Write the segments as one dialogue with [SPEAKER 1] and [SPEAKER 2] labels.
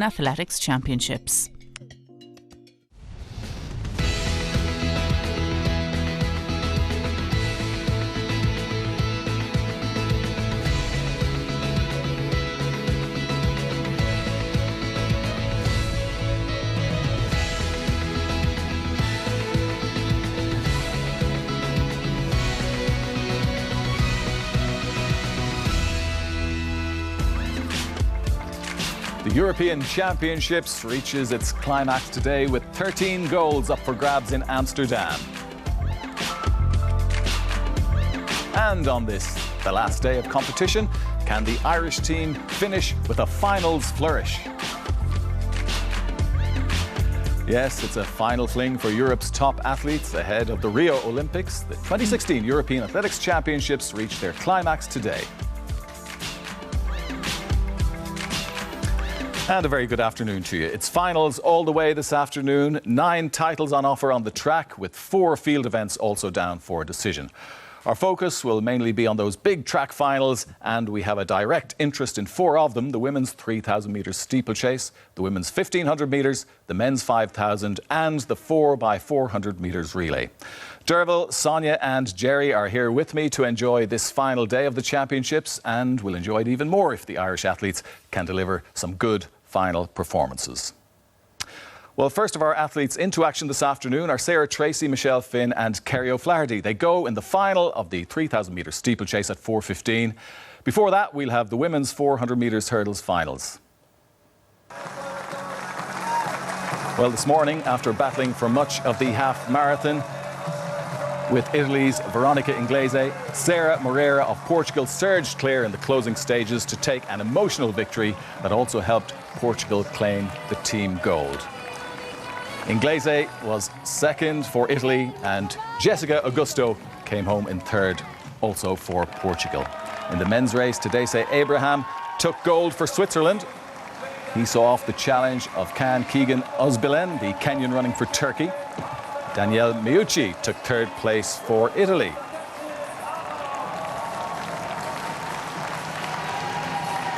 [SPEAKER 1] Athletics Championships.
[SPEAKER 2] The European Championships reaches its climax today with 13 goals up for grabs in Amsterdam. And on this, the last day of competition, can the Irish team finish with a finals flourish? Yes, it's a final fling for Europe's top athletes ahead of the Rio Olympics. The 2016 European Athletics Championships reach their climax today. And a very good afternoon to you. It's finals all the way this afternoon. 9 titles on offer on the track, with 4 field events also down for decision. Our focus will mainly be on those big track finals, and we have a direct interest in 4 of them: the women's 3,000 metres steeplechase, the women's 1,500 metres, the men's 5,000 and the 4x400 metres relay. Derval, Sonia and Jerry are here with me to enjoy this final day of the championships, and we'll enjoy it even more if the Irish athletes can deliver some good final performances. Well, first of our athletes into action this afternoon are Sarah Tracy, Michelle Finn and Kerry O'Flaherty. They go in the final of the 3,000 metre steeplechase at 4:15. Before that, we'll have the women's 400 metres hurdles finals. Well, this morning, after battling for much of the half marathon with Italy's Veronica Inglese, Sarah Moreira of Portugal surged clear in the closing stages to take an emotional victory that also helped Portugal claim the team gold. Inglese was second for Italy, and Jessica Augusto came home in third, also for Portugal. In the men's race, Tadesse Abraham took gold for Switzerland. He saw off the challenge of Can Keegan Özbilen, the Kenyan running for Turkey. Danielle Miucci took third place for Italy.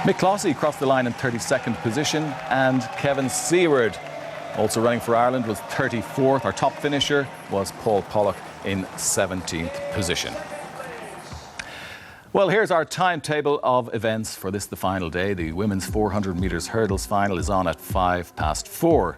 [SPEAKER 2] Mick Clossy crossed the line in 32nd position, and Kevin Seward, also running for Ireland, was 34th. Our top finisher was Paul Pollock in 17th position. Well, here's our timetable of events for this, the final day. The women's 400 metres hurdles final is on at 4:05.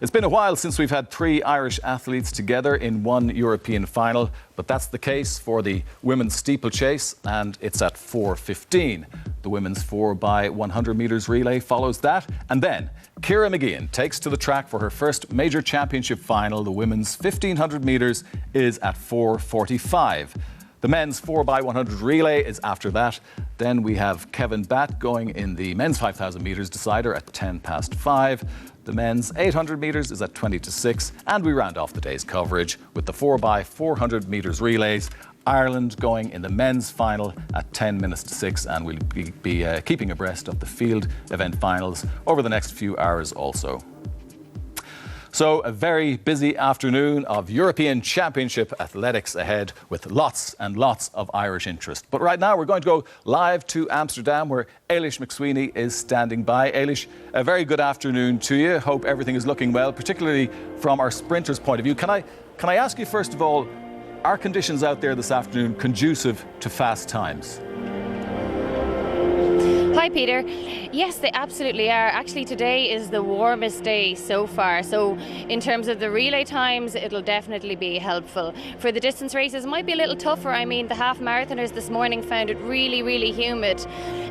[SPEAKER 2] It's been a while since we've had 3 Irish athletes together in one European final, but that's the case for the women's steeplechase, and it's at 4:15. The women's 4x100 metres relay follows that, and then Ciara McGeehan takes to the track for her first major championship final. The women's 1,500 metres is at 4:45. The men's 4x100 relay is after that. Then we have Kevin Batt going in the men's 5,000 metres decider at 5:10. The men's 800 metres is at 6:20. And we round off the day's coverage with the 4x400 metres relays. Ireland going in the men's final at 6:10, and we'll be keeping abreast of the field event finals over the next few hours also. So a very busy afternoon of European Championship athletics ahead, with lots and lots of Irish interest. But right now we're going to go live to Amsterdam, where Eilish McSweeney is standing by. Eilish, a very good afternoon to you. Hope everything is looking well, particularly from our sprinters' point of view. Can I ask you first of all, are conditions out there this afternoon conducive to fast times?
[SPEAKER 3] Hi Peter. Yes, they absolutely are. Actually, today is the warmest day so far. So in terms of the relay times, it'll definitely be helpful. For the distance races, it might be a little tougher. I mean, the half marathoners this morning found it really, really humid.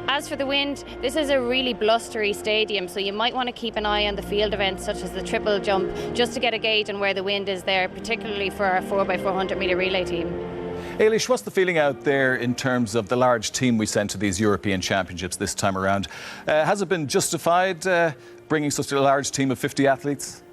[SPEAKER 3] As for the wind, this is a really blustery stadium, so you might want to keep an eye on the field events such as the triple jump, just to get a gauge on where the wind is there, particularly for our 4x400 metre relay team.
[SPEAKER 2] Eilish, what's the feeling out there in terms of the large team we sent to these European Championships this time around? Has it been justified bringing such a large team of 50 athletes?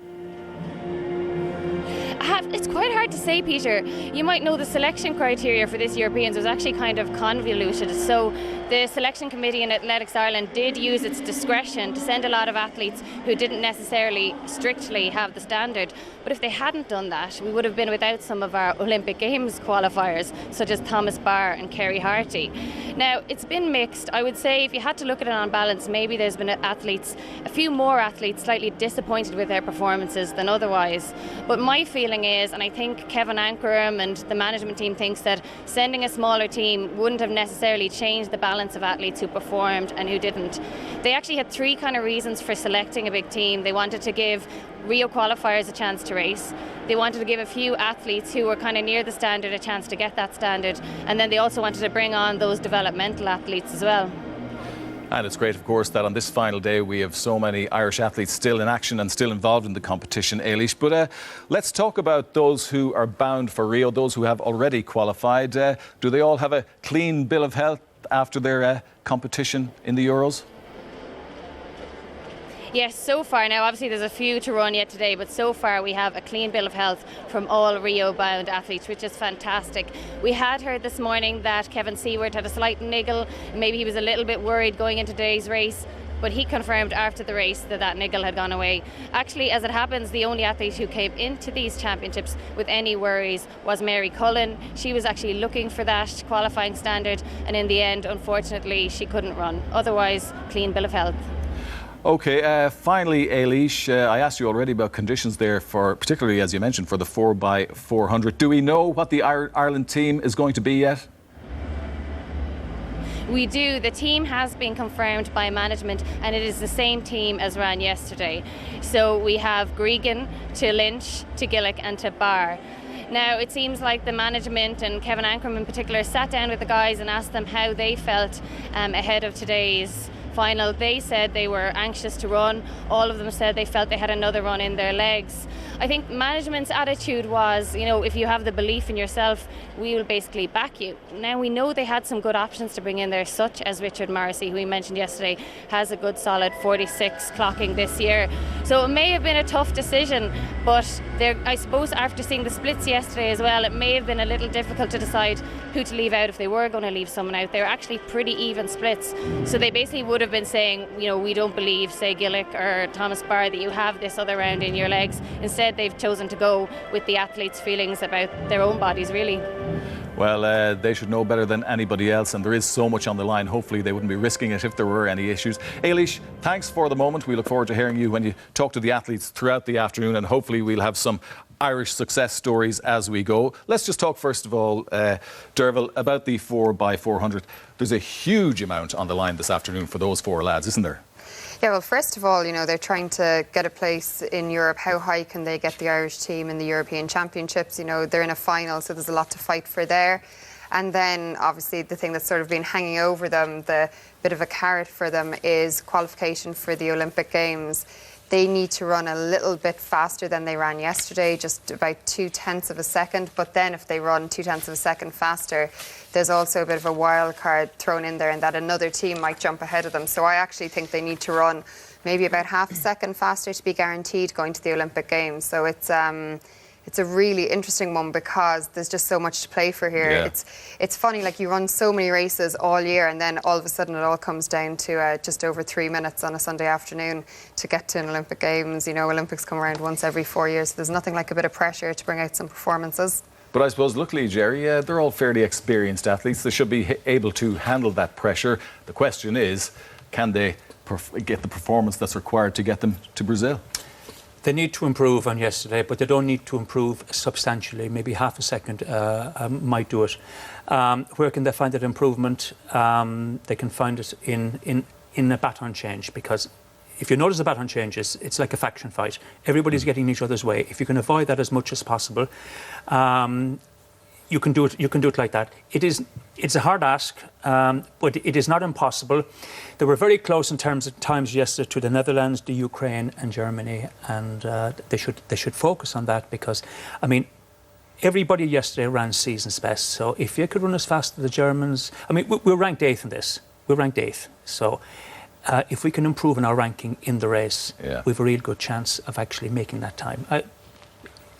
[SPEAKER 3] It's quite hard hard to say, Peter. You might know the selection criteria for this Europeans was actually kind of convoluted. So the selection committee in Athletics Ireland did use its discretion to send a lot of athletes who didn't necessarily strictly have the standard. But if they hadn't done that, we would have been without some of our Olympic Games qualifiers, such as Thomas Barr and Kerry Harty. Now, it's been mixed. I would say if you had to look at it on balance, maybe there's been a few more athletes slightly disappointed with their performances than otherwise. But my feeling is, and I think Kevin Ankrum and the management team thinks, that sending a smaller team wouldn't have necessarily changed the balance of athletes who performed and who didn't. They actually had three kind of reasons for selecting a big team. They wanted to give Rio qualifiers a chance to race. They wanted to give a few athletes who were kind of near the standard a chance to get that standard. And then they also wanted to bring on those developmental athletes as well.
[SPEAKER 2] And it's great, of course, that on this final day we have so many Irish athletes still in action and still involved in the competition, Eilish. But let's talk about those who are bound for Rio, those who have already qualified. Do they all have a clean bill of health after their competition in the Euros?
[SPEAKER 3] Yes, so far. Now, obviously, there's a few to run yet today, but so far we have a clean bill of health from all Rio-bound athletes, which is fantastic. We had heard this morning that Kevin Seward had a slight niggle. Maybe he was a little bit worried going into today's race, but he confirmed after the race that niggle had gone away. Actually, as it happens, the only athlete who came into these championships with any worries was Mary Cullen. She was actually looking for that qualifying standard, and in the end, unfortunately, she couldn't run. Otherwise, clean bill of health.
[SPEAKER 2] OK, finally, Eilish, I asked you already about conditions there, for particularly, as you mentioned, for the 4x400. Do we know what the Ireland team is going to be yet?
[SPEAKER 3] We do. The team has been confirmed by management, and it is the same team as ran yesterday. So we have Gregan to Lynch to Gillick and to Barr. Now, it seems like the management and Kevin Ankrum in particular sat down with the guys and asked them how they felt ahead of today's final. They said they were anxious to run. All of them said they felt they had another run in their legs. I think management's attitude was, if you have the belief in yourself, we will basically back you. Now, we know they had some good options to bring in there, such as Richard Morrissey, who we mentioned yesterday, has a good solid 46 clocking this year. So it may have been a tough decision, but I suppose after seeing the splits yesterday as well, it may have been a little difficult to decide who to leave out if they were going to leave someone out. They were actually pretty even splits. So they basically would have been saying, we don't believe, say, Gillick or Thomas Barr, that you have this other round in your legs. Instead, they've chosen to go with the athletes' feelings about their own bodies, really.
[SPEAKER 2] Well, they should know better than anybody else, and there is so much on the line. Hopefully they wouldn't be risking it if there were any issues. Eilish, thanks for the moment. We look forward to hearing you when you talk to the athletes throughout the afternoon, and hopefully we'll have some Irish success stories as we go. Let's just talk first of all, Derval, about the 4x400. There's a huge amount on the line this afternoon for those four lads, isn't there?
[SPEAKER 4] Yeah, well, first of all, they're trying to get a place in Europe. How high can they get the Irish team in the European Championships? They're in a final, so there's a lot to fight for there. And then, obviously, the thing that's sort of been hanging over them, the bit of a carrot for them, is qualification for the Olympic Games. They need to run a little bit faster than they ran yesterday, just about 0.2 of a second. But then if they run 0.2 of a second faster, there's also a bit of a wild card thrown in there, and that another team might jump ahead of them. So I actually think they need to run maybe about half a second faster to be guaranteed going to the Olympic Games. So it's a really interesting one because there's just so much to play for here.
[SPEAKER 2] Yeah.
[SPEAKER 4] It's funny, like you run so many races all year, and then all of a sudden it all comes down to just over 3 minutes on a Sunday afternoon to get to an Olympic Games. Olympics come around once every 4 years, so there's nothing like a bit of pressure to bring out some performances.
[SPEAKER 2] But I suppose, luckily, Jerry, they're all fairly experienced athletes. They should be able to handle that pressure. The question is, can they get the performance that's required to get them to Brazil?
[SPEAKER 5] They need to improve on yesterday, but they don't need to improve substantially. Maybe half a second might do it. Where can they find that improvement? They can find it in a baton change, because if you notice the baton changes, it's like a faction fight. Everybody's getting each other's way. If you can avoid that as much as possible, you can do it. You can do it like that. It's a hard ask, but it is not impossible. They were very close in terms of times yesterday to the Netherlands, the Ukraine, and Germany, and they should focus on that, because everybody yesterday ran season's best. So if you could run as fast as the Germans, we're ranked 8th in this. We're ranked 8th. So if we can improve in our ranking in the race, we've a real good chance of actually making that time.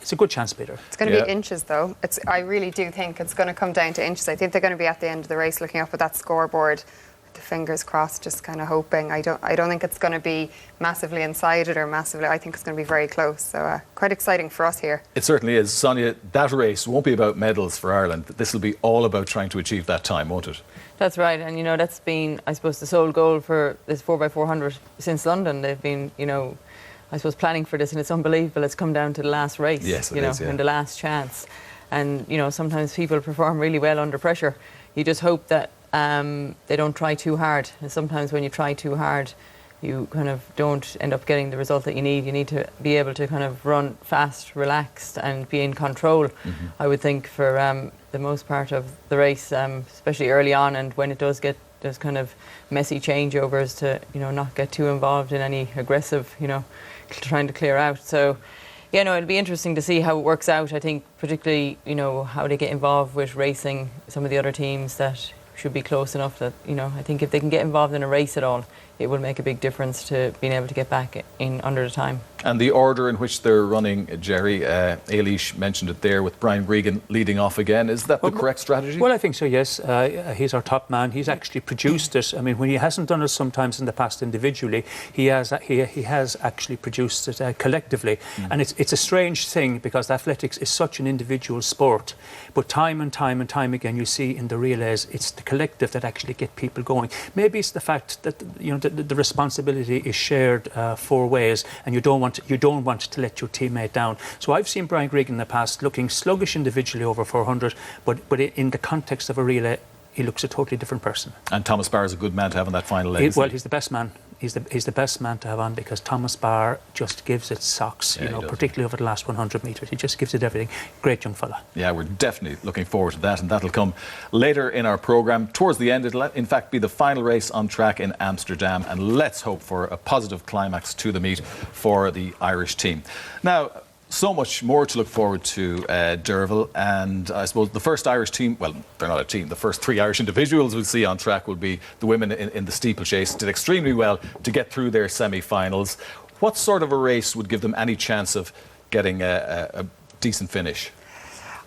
[SPEAKER 5] it's a good chance, Peter.
[SPEAKER 4] It's going to be inches, though. I really do think it's going to come down to inches. I think they're going to be at the end of the race looking up at that scoreboard, with the fingers crossed, just kind of hoping. I don't think it's going to be massively inside it or massively. I think it's going to be very close. So quite exciting for us here.
[SPEAKER 2] It certainly is. Sonia, that race won't be about medals for Ireland. This will be all about trying to achieve that time, won't it?
[SPEAKER 6] That's right, and that's been, I suppose, the sole goal for this 4x400 since London. They've been, I suppose, planning for this, and it's unbelievable. It's come down to the last race,
[SPEAKER 2] yes, it is,
[SPEAKER 6] and the last chance. And sometimes people perform really well under pressure. You just hope that they don't try too hard. And sometimes when you try too hard, you kind of don't end up getting the result that you need. You need to be able to kind of run fast, relaxed, and be in control. I would think for the most part of the race, especially early on, and when it does get those kind of messy changeovers, to not get too involved in any aggressive, trying to clear out. So, it'll be interesting to see how it works out. I think particularly, how they get involved with racing some of the other teams that should be close enough that, I think if they can get involved in a race at all, it will make a big difference to being able to get back in under the time.
[SPEAKER 2] And the order in which they're running, Jerry, Eilish mentioned it there, with Brian Gregan leading off again. Is that the correct strategy?
[SPEAKER 5] Well, I think so, yes. He's our top man. He's actually produced it. I mean, when he hasn't done it sometimes in the past individually, he has actually produced it collectively. And it's a strange thing, because athletics is such an individual sport. But time and time and time again, you see in the relays, it's the collective that actually get people going. Maybe it's the fact that the responsibility is shared 4 ways, and you don't want to let your teammate down. So I've seen Brian Gregan in the past looking sluggish individually over 400, but in the context of a relay, he looks a totally different person.
[SPEAKER 2] And Thomas Barr is a good man to have on that final leg.
[SPEAKER 5] Well, he's the best man. He's the best man to have on, because Thomas Barr just gives it socks, particularly over the last 100 metres. He just gives it everything. Great young fella. Yeah,
[SPEAKER 2] we're definitely looking forward to that, and that'll come later in our programme. Towards the end, it'll in fact be the final race on track in Amsterdam, and let's hope for a positive climax to the meet for the Irish team. Now, so much more to look forward to, Derval, and I suppose the first Irish team, well, they're not a team, the first 3 Irish individuals we'll see on track will be the women in the steeplechase. Did extremely well to get through their semi-finals. What sort of a race would give them any chance of getting a decent finish?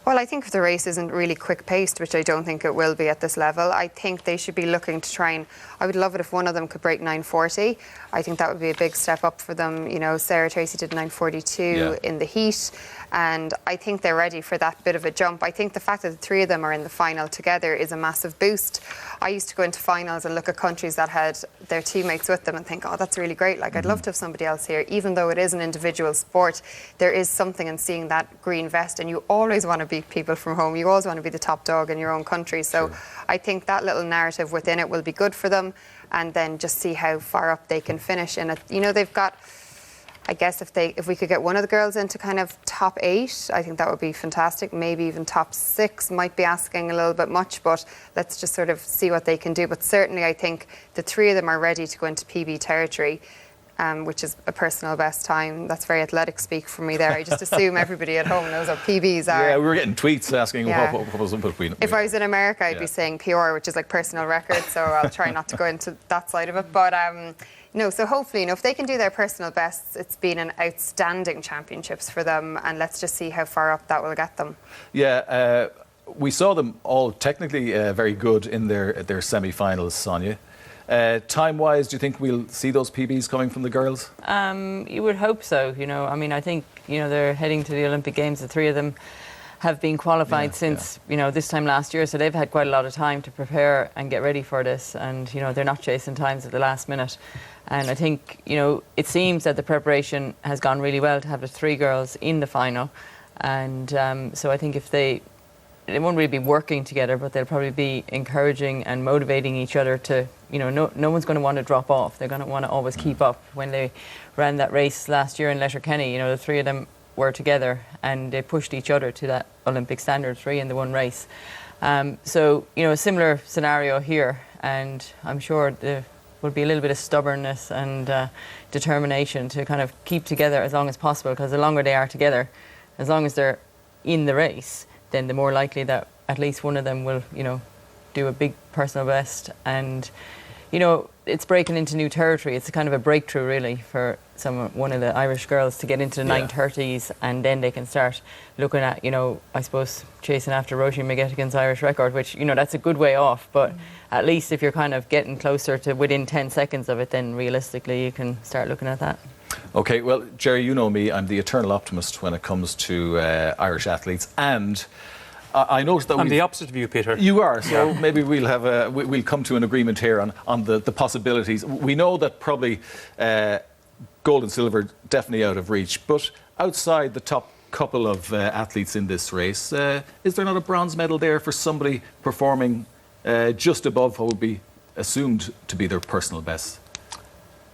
[SPEAKER 4] Well, I think if the race isn't really quick-paced, which I don't think it will be at this level, I think they should be looking to try and... I would love it if one of them could break 9:40. I think that would be a big step up for them. Sarah Tracy did 9:42 in the heat, and I think they're ready for that bit of a jump. I think the fact that the 3 of them are in the final together is a massive boost. I used to go into finals and look at countries that had their teammates with them and think, oh, that's really great. I'd love to have somebody else here. Even though it is an individual sport, there is something in seeing that green vest, and you always want to beat people from home. You always want to be the top dog in your own country. So I think that little narrative within it will be good for them, and then just see how far up they can finish in it. They've got... I guess if we could get one of the girls into kind of top 8, I think that would be fantastic. Maybe even top 6, might be asking a little bit much, but let's just sort of see what they can do. But certainly I think the 3 of them are ready to go into PB territory, which is a personal best time. That's very athletic speak for me there. I just assume everybody at home knows what PBs are.
[SPEAKER 2] Yeah, we were getting tweets asking what was up between.
[SPEAKER 4] If I was in America, I'd be saying PR, which is like personal record, so I'll try not to go into that side of it. But no, so hopefully, if they can do their personal bests, it's been an outstanding championships for them, and let's just see how far up that will get them.
[SPEAKER 2] Yeah, we saw them all technically very good in their semi-finals, Sonia. Time-wise, do you think we'll see those PBs coming from the girls?
[SPEAKER 6] You would hope so. I think they're heading to the Olympic Games. The 3 of them have been qualified since this time last year, so they've had quite a lot of time to prepare and get ready for this, and they're not chasing times at the last minute. And I think it seems that the preparation has gone really well to have the 3 girls in the final, and so I think if they won't really be working together, but they'll probably be encouraging and motivating each other to no one's going to want to drop off. They're going to want to always keep up. When they ran that race last year in Letterkenny, the 3 of them were together and they pushed each other to that Olympic standard, 3 in the 1 race. So a similar scenario here, and I'm sure there will be a little bit of stubbornness and determination to kind of keep together as long as possible, because the longer they are together, as long as they're in the race, then the more likely that at least one of them will do a big personal best. And you know, it's breaking into new territory. It's a kind of a breakthrough, really, for one of the Irish girls to get into the 9:30s, and then they can start looking at, you know, I suppose chasing after Roisin McGettigan's Irish record, which, you know, that's a good way off. But at least if you're kind of getting closer to within 10 seconds of it, then realistically you can start looking at that.
[SPEAKER 2] Okay, well, Jerry, you know me, I'm the eternal optimist when it comes to Irish athletes, and I noticed that
[SPEAKER 5] I'm the opposite of you, Peter.
[SPEAKER 2] You are, so maybe we'll come to an agreement here on the possibilities. We know that probably gold and silver definitely out of reach, but outside the top couple of athletes in this race, is there not a bronze medal there for somebody performing just above what would be assumed to be their personal best?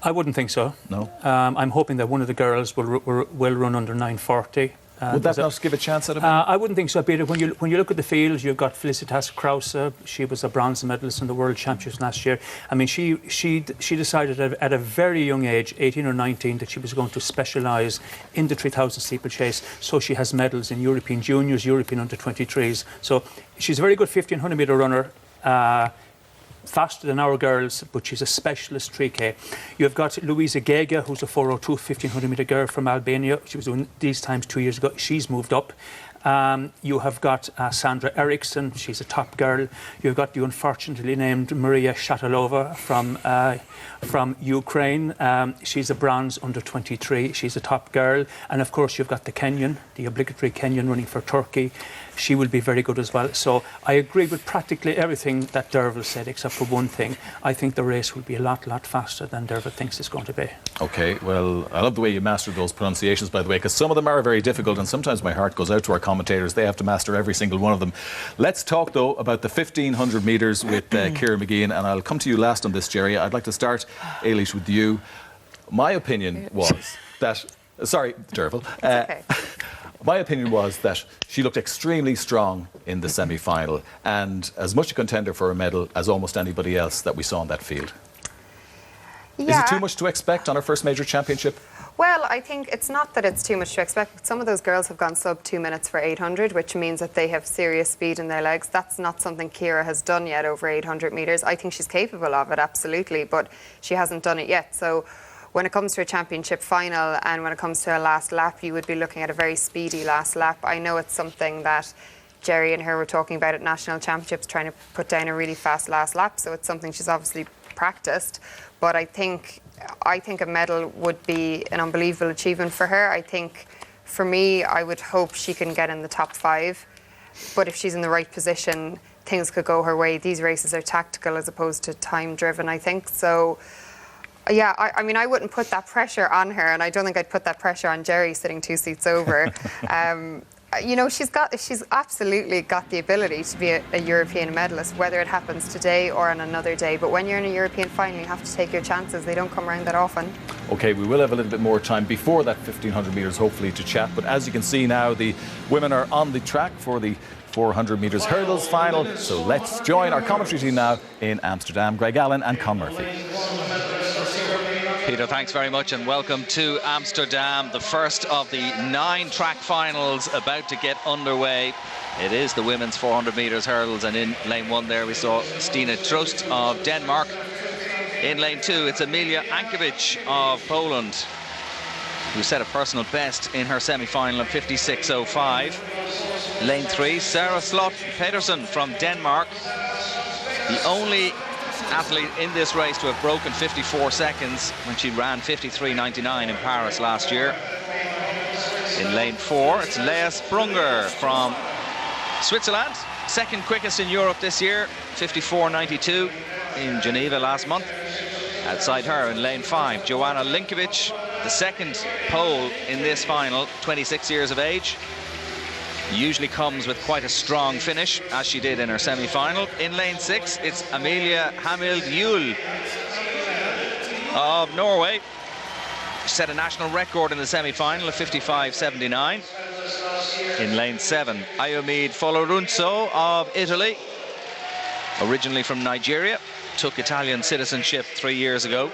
[SPEAKER 5] I wouldn't think so.
[SPEAKER 2] No?
[SPEAKER 5] I'm hoping that one of the girls will run under 9:40.
[SPEAKER 2] Would that not give a chance at it?
[SPEAKER 5] I wouldn't think so, Peter. When you look at the field, you've got Felicitas Krause. She was a bronze medalist in the World Championships last year. I mean, she decided at a very young age, 18 or 19, that she was going to specialise in the 3,000 steeplechase. So she has medals in European juniors, European under-23s. So she's a very good 1,500 metre runner. Faster than our girls, but she's a specialist 3K. You've got Louisa Gega, who's a 4:02 1,500 metre girl from Albania. She was doing these times 2 years ago. She's moved up. You have got Sandra Eriksson. She's a top girl. You've got the unfortunately named Maria Shatalova from Ukraine. She's a bronze under 23. She's a top girl. And of course, you've got the Kenyan, the obligatory Kenyan running for Turkey. She will be very good as well. So I agree with practically everything that Derval said, except for one thing. I think the race will be a lot faster than Derval thinks it's going to be.
[SPEAKER 2] Okay, well, I love the way you mastered those pronunciations, by the way, because some of them are very difficult, and sometimes my heart goes out to our commentators. They have to master every single one of them. Let's talk, though, about the 1,500 metres with Ciara McGeehan, and I'll come to you last on this, Jerry. I'd like to start, Eilish, with you. My opinion was that... Sorry, Derval.
[SPEAKER 4] Okay.
[SPEAKER 2] My opinion was that she looked extremely strong in the semi-final and as much a contender for a medal as almost anybody else that we saw in that field.
[SPEAKER 4] Yeah.
[SPEAKER 2] Is it too much to expect on her first major championship?
[SPEAKER 4] Well, I think it's not that it's too much to expect. Some of those girls have gone sub 2 minutes for 800, which means that they have serious speed in their legs. That's not something Ciara has done yet over 800 metres. I think she's capable of it, absolutely, but she hasn't done it yet. So when it comes to a championship final and when it comes to a last lap, you would be looking at a very speedy last lap. I know it's something that Jerry and her were talking about at national championships, trying to put down a really fast last lap. So it's something she's obviously practiced. But I think a medal would be an unbelievable achievement for her. I think, for me, I would hope she can get in the top 5. But if she's in the right position, things could go her way. These races are tactical as opposed to time-driven, I think. So... yeah, I mean, I wouldn't put that pressure on her, and I don't think I'd put that pressure on Jerry sitting 2 seats over. You know, she's absolutely got the ability to be a European medalist, whether it happens today or on another day. But when you're in a European final, you have to take your chances. They don't come around that often.
[SPEAKER 2] OK, we will have a little bit more time before that 1,500 metres, hopefully, to chat. But as you can see now, the women are on the track for the 400 metres hurdles final. So let's join our commentary team now in Amsterdam. Greg Allen and Con Murphy.
[SPEAKER 7] Peter, thanks very much and welcome to Amsterdam, the first of the 9 track finals about to get underway. It is the women's 400 metres hurdles, and in lane 1 there we saw Stina Trost of Denmark. In lane 2 it's Emilia Ankiewicz of Poland, who set a personal best in her semi-final of 56.05. Lane 3, Sarah Slot Pedersen from Denmark, the only athlete in this race to have broken 54 seconds when she ran 53.99 in Paris last year. In lane 4 it's Lea Sprunger from Switzerland, second quickest in Europe this year, 54.92 in Geneva last month. Outside her in lane 5, Joanna Linkovic, the second pole in this final, 26 years of age. Usually comes with quite a strong finish, as she did in her semi-final. In lane 6, it's Amelia Hamild Juel of Norway. She set a national record in the semi-final of 55.79. In lane 7, Ayomide Folorunso of Italy, originally from Nigeria, took Italian citizenship 3 years ago.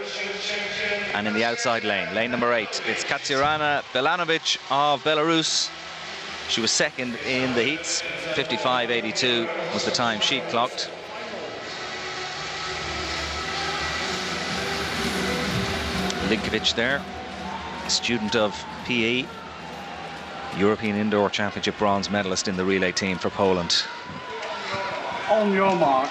[SPEAKER 7] And in the outside lane, lane number 8, it's Katsiarina Belanovic of Belarus. She was second in the heats, 55.82 was the time she clocked. Linkovic there, a student of PE, European Indoor Championship bronze medalist in the relay team for Poland.
[SPEAKER 8] On your mark.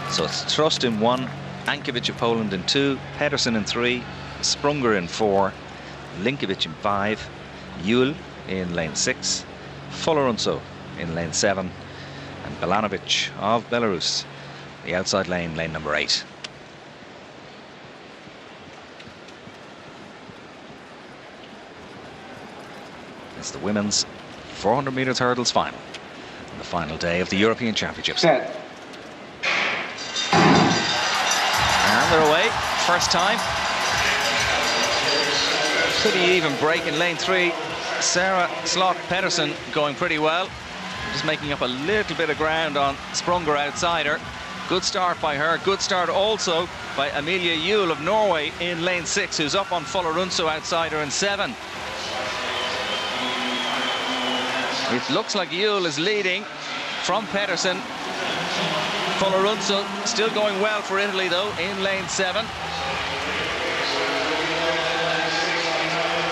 [SPEAKER 7] So it's Trust in 1, Ankiewicz of Poland in 2, Pedersen in 3, Sprunger in 4, Linkovic in 5, Yul in lane 6, Folorunso in lane 7, and Belanovic of Belarus, the outside lane, lane number 8. It's the women's 400 metres hurdles final, the final day of the European Championships.
[SPEAKER 8] Set.
[SPEAKER 7] And they're away, first time. Pretty even break in lane 3. Sarah Slot Pedersen going pretty well. Just making up a little bit of ground on Sprunger outside her. Good start by her. Good start also by Amelia Yule of Norway in lane 6, who's up on Folorunso outside her in 7. It looks like Yule is leading from Pedersen. Folorunso still going well for Italy though in lane 7.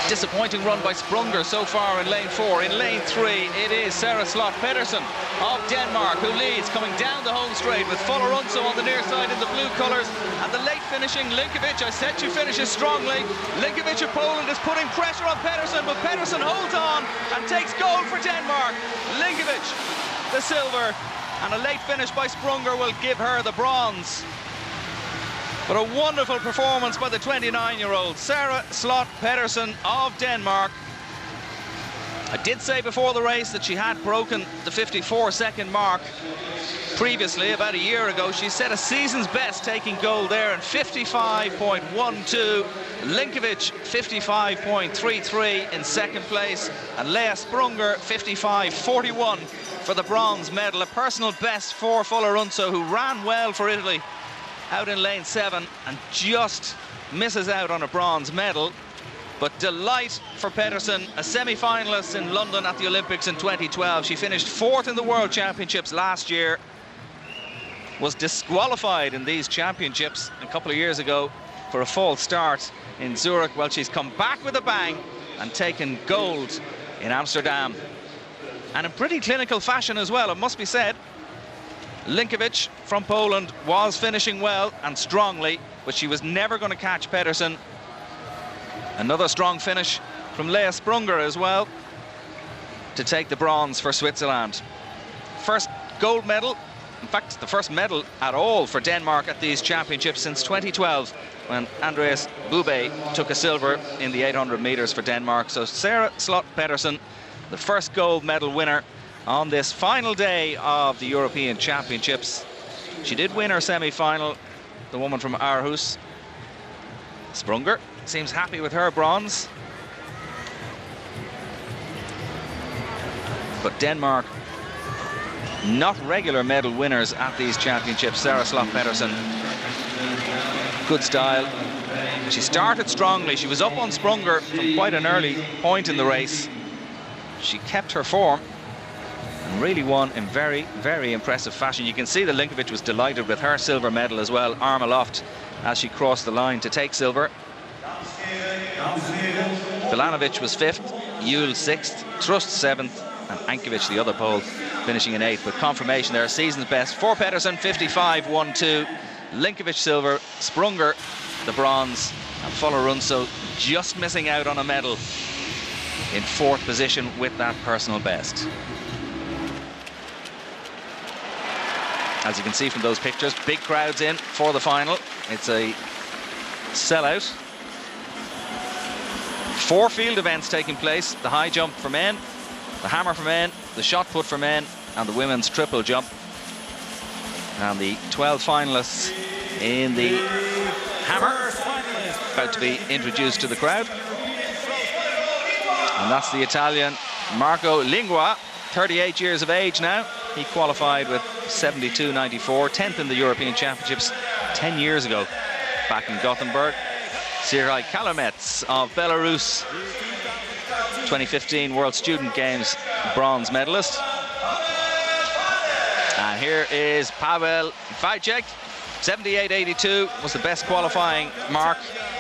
[SPEAKER 7] Disappointing run by Sprunger so far in lane 4. In lane 3 it is Sarah Slot Pedersen of Denmark who leads, coming down the home straight with Folorunso on the near side in the blue colours, and the late finishing Linkovic. I said she finishes strongly. Linkovic of Poland is putting pressure on Pedersen, but Pedersen holds on and takes gold for Denmark. Linkovic the silver, and a late finish by Sprunger will give her the bronze. But a wonderful performance by the 29-year-old Sarah Slot Pedersen of Denmark. I did say before the race that she had broken the 54-second mark previously, about a year ago. She set a season's best taking gold there in 55.12. Linkovic 55.33 in second place, and Lea Sprunger 55.41 for the bronze medal. A personal best for Folorunso, who ran well for Italy out in lane 7 and just misses out on a bronze medal. But delight for Pedersen, a semi-finalist in London at the Olympics in 2012. She finished 4th in the World Championships last year, was disqualified in these championships a couple of years ago for a false start in Zurich. Well, she's come back with a bang and taken gold in Amsterdam, and in pretty clinical fashion as well, it must be said. Linkovic from Poland was finishing well and strongly, but she was never going to catch Pedersen. Another strong finish from Lea Sprunger as well to take the bronze for Switzerland. First gold medal, in fact the first medal at all for Denmark at these championships since 2012, when Andreas Bube took a silver in the 800 metres for Denmark. So Sarah Slot Pedersen, the first gold medal winner on this final day of the European Championships. She did win her semi-final, the woman from Aarhus. Sprunger seems happy with her bronze. But Denmark, not regular medal winners at these championships. Sarah Slot Pedersen, good style. She started strongly. She was up on Sprunger from quite an early point in the race. She kept her form and really won in very, very impressive fashion. You can see that Linkovic was delighted with her silver medal as well, arm aloft as she crossed the line to take silver. Belanovic was 5th, Yule 6th, Trust 7th, and Ankiewicz, the other Pole, finishing in 8th. With confirmation there, season's best for Pedersen, 55.12. Linkovic silver, Sprunger the bronze, and Folorunso just missing out on a medal in 4th position with that personal best. As you can see from those pictures, big crowds in for the final. It's a sellout. 4 field events taking place: the high jump for men, the hammer for men, the shot put for men, and the women's triple jump. And the 12 finalists in the hammer about to be introduced to the crowd. And that's the Italian Marco Lingua, 38 years of age now. He qualified with 72.94, 10th in the European Championships 10 years ago back in Gothenburg. Serhii Kalamets of Belarus, 2015 World Student Games bronze medalist. And here is Pavel Vajcek, 78.82 was the best qualifying mark.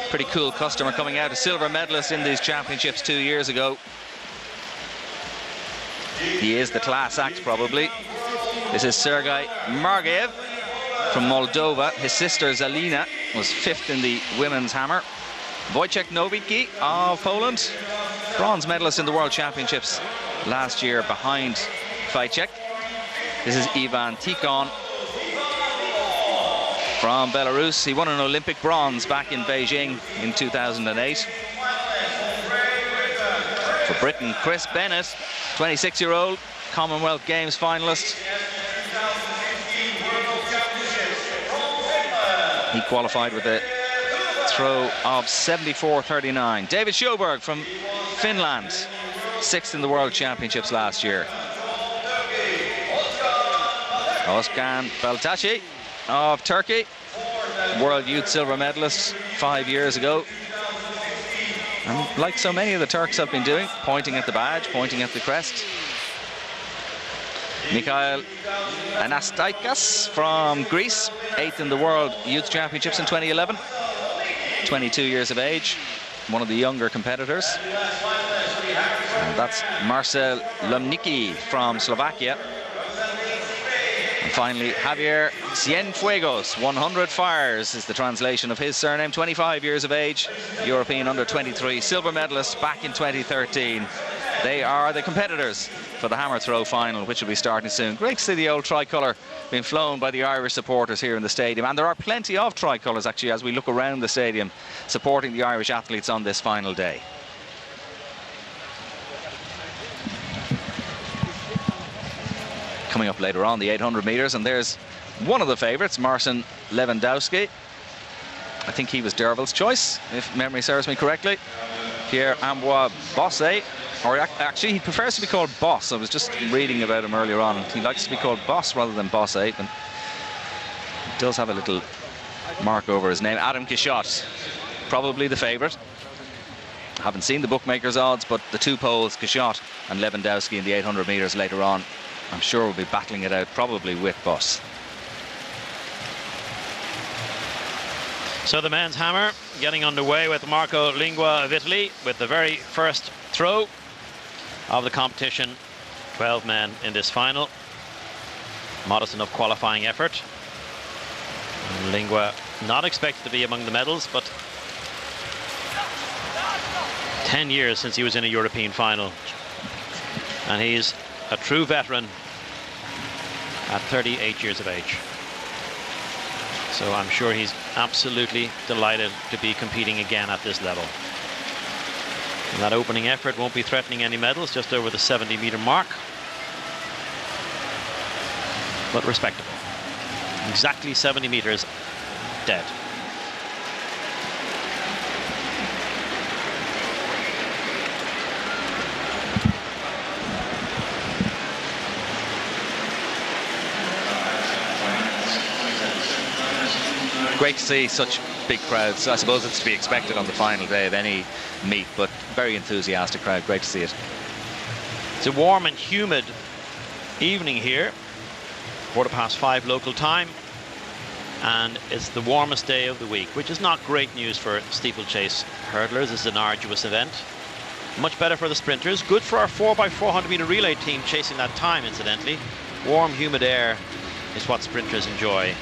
[SPEAKER 7] Pretty cool customer coming out, a silver medalist in these championships 2 years ago. He is the class act, probably. This is Sergei Margiev from Moldova. His sister Zalina was 5th in the women's hammer. Wojciech Nowicki of Poland, bronze medalist in the World Championships last year behind Wojciech. This is Ivan Tikhon from Belarus. He won an Olympic bronze back in Beijing in 2008. For Britain, Chris Bennett, 26-year-old, Commonwealth Games finalist. He qualified with a throw of 74.39. David Sjöberg from Finland, 6th in the World Championships last year. Özkan Beltaci of Turkey, World Youth silver medalist 5 years ago. And like so many of the Turks have been doing, pointing at the badge, pointing at the crest. Mikhail Anastasikas from Greece, 8th in the World Youth Championships in 2011. 22 years of age, one of the younger competitors. And that's Marcel Lomnicki from Slovakia. And finally, Javier Cienfuegos, 100 fires is the translation of his surname, 25 years of age, European under-23, silver medalist back in 2013. They are the competitors for the hammer throw final, which will be starting soon. Great to see the old tricolour being flown by the Irish supporters here in the stadium. And there are plenty of tricolours, actually, as we look around the stadium, supporting the Irish athletes on this final day. Coming up later on, the 800 metres, and there's one of the favourites, Marcin Lewandowski. I think he was Derval's choice, if memory serves me correctly. Pierre-Ambroise Bosse, or actually he prefers to be called Boss. I was just reading about him earlier on. He likes to be called Boss rather than Bosse, and he does have a little mark over his name. Adam Quichot, probably the favourite. Haven't seen the bookmakers' odds, but the two poles, Quichot and Lewandowski in the 800 metres later on, I'm sure we'll be battling it out, probably with Boss.
[SPEAKER 9] So the men's hammer getting underway with Marco Lingua of Italy with the very first throw of the competition. 12 men in this final. Modest enough qualifying effort. Lingua not expected to be among the medals, but 10 years since he was in a European final. And he's a true veteran at 38 years of age. So I'm sure he's absolutely delighted to be competing again at this level. And that opening effort won't be threatening any medals, just over the 70-meter mark. But respectable. Exactly 70 meters dead.
[SPEAKER 7] Great to see such big crowds. I suppose it's to be expected on the final day of any meet, but very enthusiastic crowd. Great to see it.
[SPEAKER 9] It's a warm and humid evening here, 5:15 local time, and it's the warmest day of the week, which is not great news for steeplechase hurdlers. This is an arduous event. Much better for the sprinters. Good for our 4x400 meter relay team chasing that time, incidentally. Warm, humid air is what sprinters enjoy.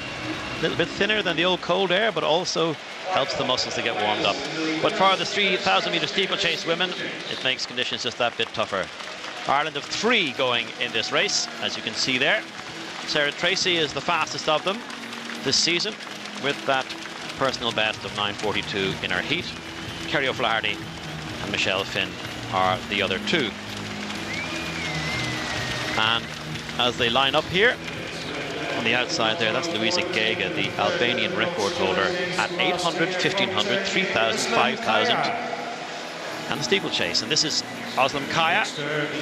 [SPEAKER 9] A little bit thinner than the old cold air, but also helps the muscles to get warmed up. But for the 3,000 meter steeplechase women, it makes conditions just that bit tougher. Ireland have 3 going in this race, as you can see there. Sarah Tracy is the fastest of them this season, with that personal best of 9:42 in her heat. Kerry O'Flaherty and Michelle Finn are the other 2. And as they line up here, on the outside there, that's Luisa Gega, the Albanian record holder at 800, 1500, 3000, 5000, and the steeplechase. And this is Özlem Kaya,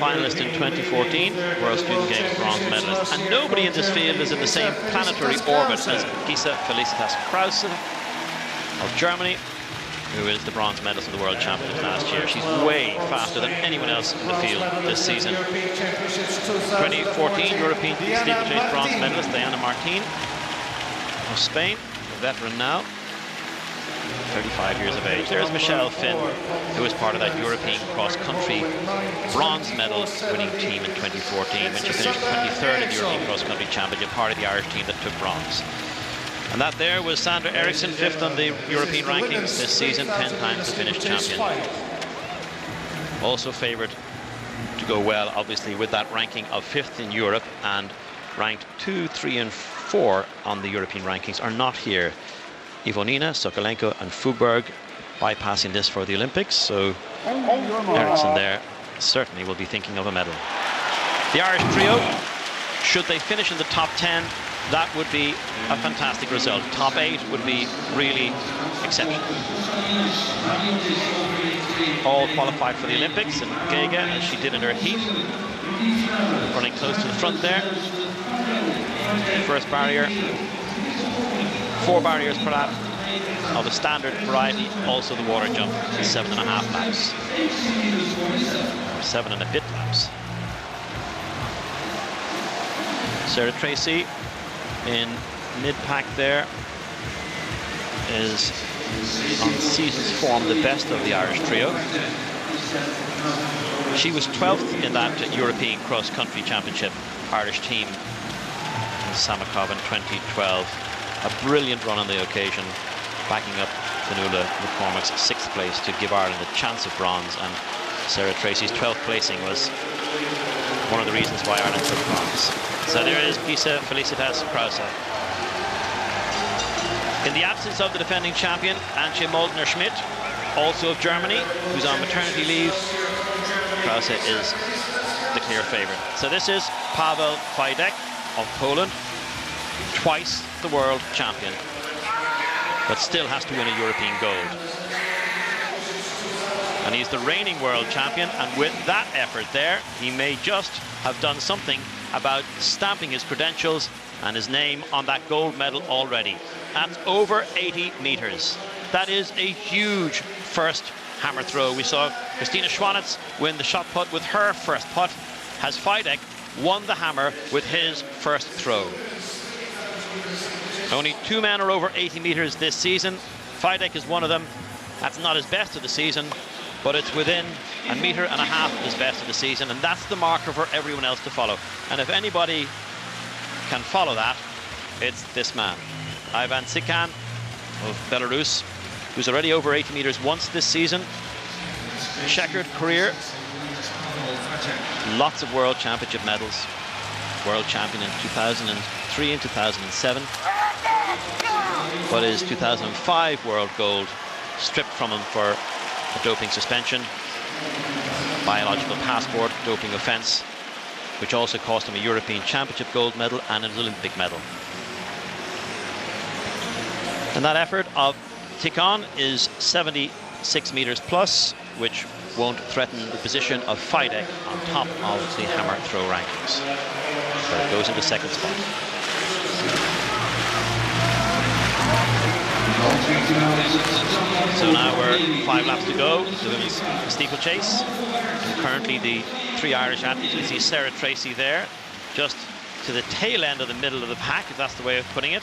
[SPEAKER 9] finalist in 2014, World Student Games bronze medalist. And nobody in this field is in the same planetary orbit as Gisa Felicitas Krause of Germany, who is the bronze medalist of the World Championships last year. She's way faster than anyone else in the field this season. 2014 European steeplechase bronze medalist Diana Martin. of Spain, a veteran now, 35 years of age. There's Michelle Finn, who was part of that European cross-country bronze medal winning team in 2014 when she finished 23rd in the European cross-country championship, part of the Irish team that took bronze. And that there was Sandra Eriksson, 5th on the European rankings this season, 10 times the Finnish champion. Also favoured to go well, obviously, with that ranking of 5th in Europe, and ranked 2, 3 and 4 on the European rankings are not here. Ivonina, Sokolenko and Fugberg bypassing this for the Olympics, so Eriksson there certainly will be thinking of a medal. The Irish trio, should they finish in the top 10, that would be a fantastic result. Top 8 would be really exceptional. All qualified for the Olympics, and Gege, as she did in her heat, running close to the front there. First barrier, 4 barriers per lap of the standard variety, also the water jump, 7.5 laps, or 7 and a bit laps. Sarah Tracy in mid-pack there is on season's form the best of the Irish trio. She was 12th in that European cross-country championship Irish team in Samakov in 2012. A brilliant run on the occasion, backing up Fionnuala McCormack's 6th place to give Ireland a chance of bronze, and Sarah Tracy's 12th placing was one of the reasons why Ireland took bronze. So there is Pisa Felicitas Krause. In the absence of the defending champion, Antje Moldner-Schmidt, also of Germany, who's on maternity leave, Krause is the clear favorite. So this is Paweł Fajdek of Poland, twice the world champion, but still has to win a European gold. And he's the reigning world champion, and with that effort there, he may just have done something about stamping his credentials and his name on that gold medal already. That's over 80 meters. That is a huge first hammer throw. We saw Christina Schwanitz win the shot put with her first putt. Has Fajdek won the hammer with his first throw? Only 2 men are over 80 meters this season. Fajdek is one of them. That's not his best of the season, but it's within 1.5 meters of his best of the season, and that's the marker for everyone else to follow. And if anybody can follow that, it's this man, Ivan Sikhan of Belarus, who's already over 80 meters once this season. Checkered career, lots of world championship medals. World champion in 2003 and 2007, but his 2005 world gold stripped from him for a doping suspension, biological passport doping offence, which also cost him a European Championship gold medal and an Olympic medal. And that effort of Tikhon is 76 meters plus, which won't threaten the position of Fajdek on top of the hammer throw rankings. So it goes into second spot. So now we're 5 laps to go, the women's steeplechase. And currently the 3 Irish athletes, we see Sarah Tracy there, just to the tail end of the middle of the pack, if that's the way of putting it.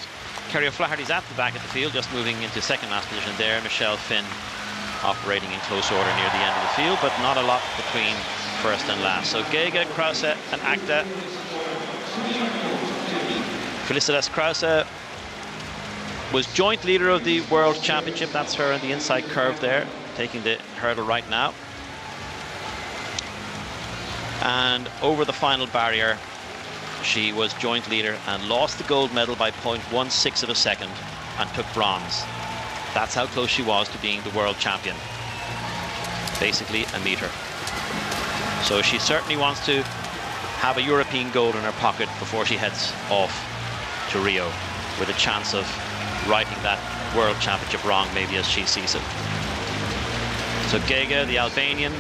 [SPEAKER 9] Kerry O'Flaherty's at the back of the field, just moving into second last position there. Michelle Finn operating in close order near the end of the field, but not a lot between first and last. So Gege, Krause and Akta. Felicitas Krause was joint leader of the World Championship. That's her on the inside curve there, taking the hurdle right now. And over the final barrier, she was joint leader and lost the gold medal by 0.16 of a second and took bronze. That's how close she was to being the world champion. Basically a meter. So she certainly wants to have a European gold in her pocket before she heads off to Rio, with a chance of righting that world championship wrong, maybe as she sees it. So Gege, the Albanian,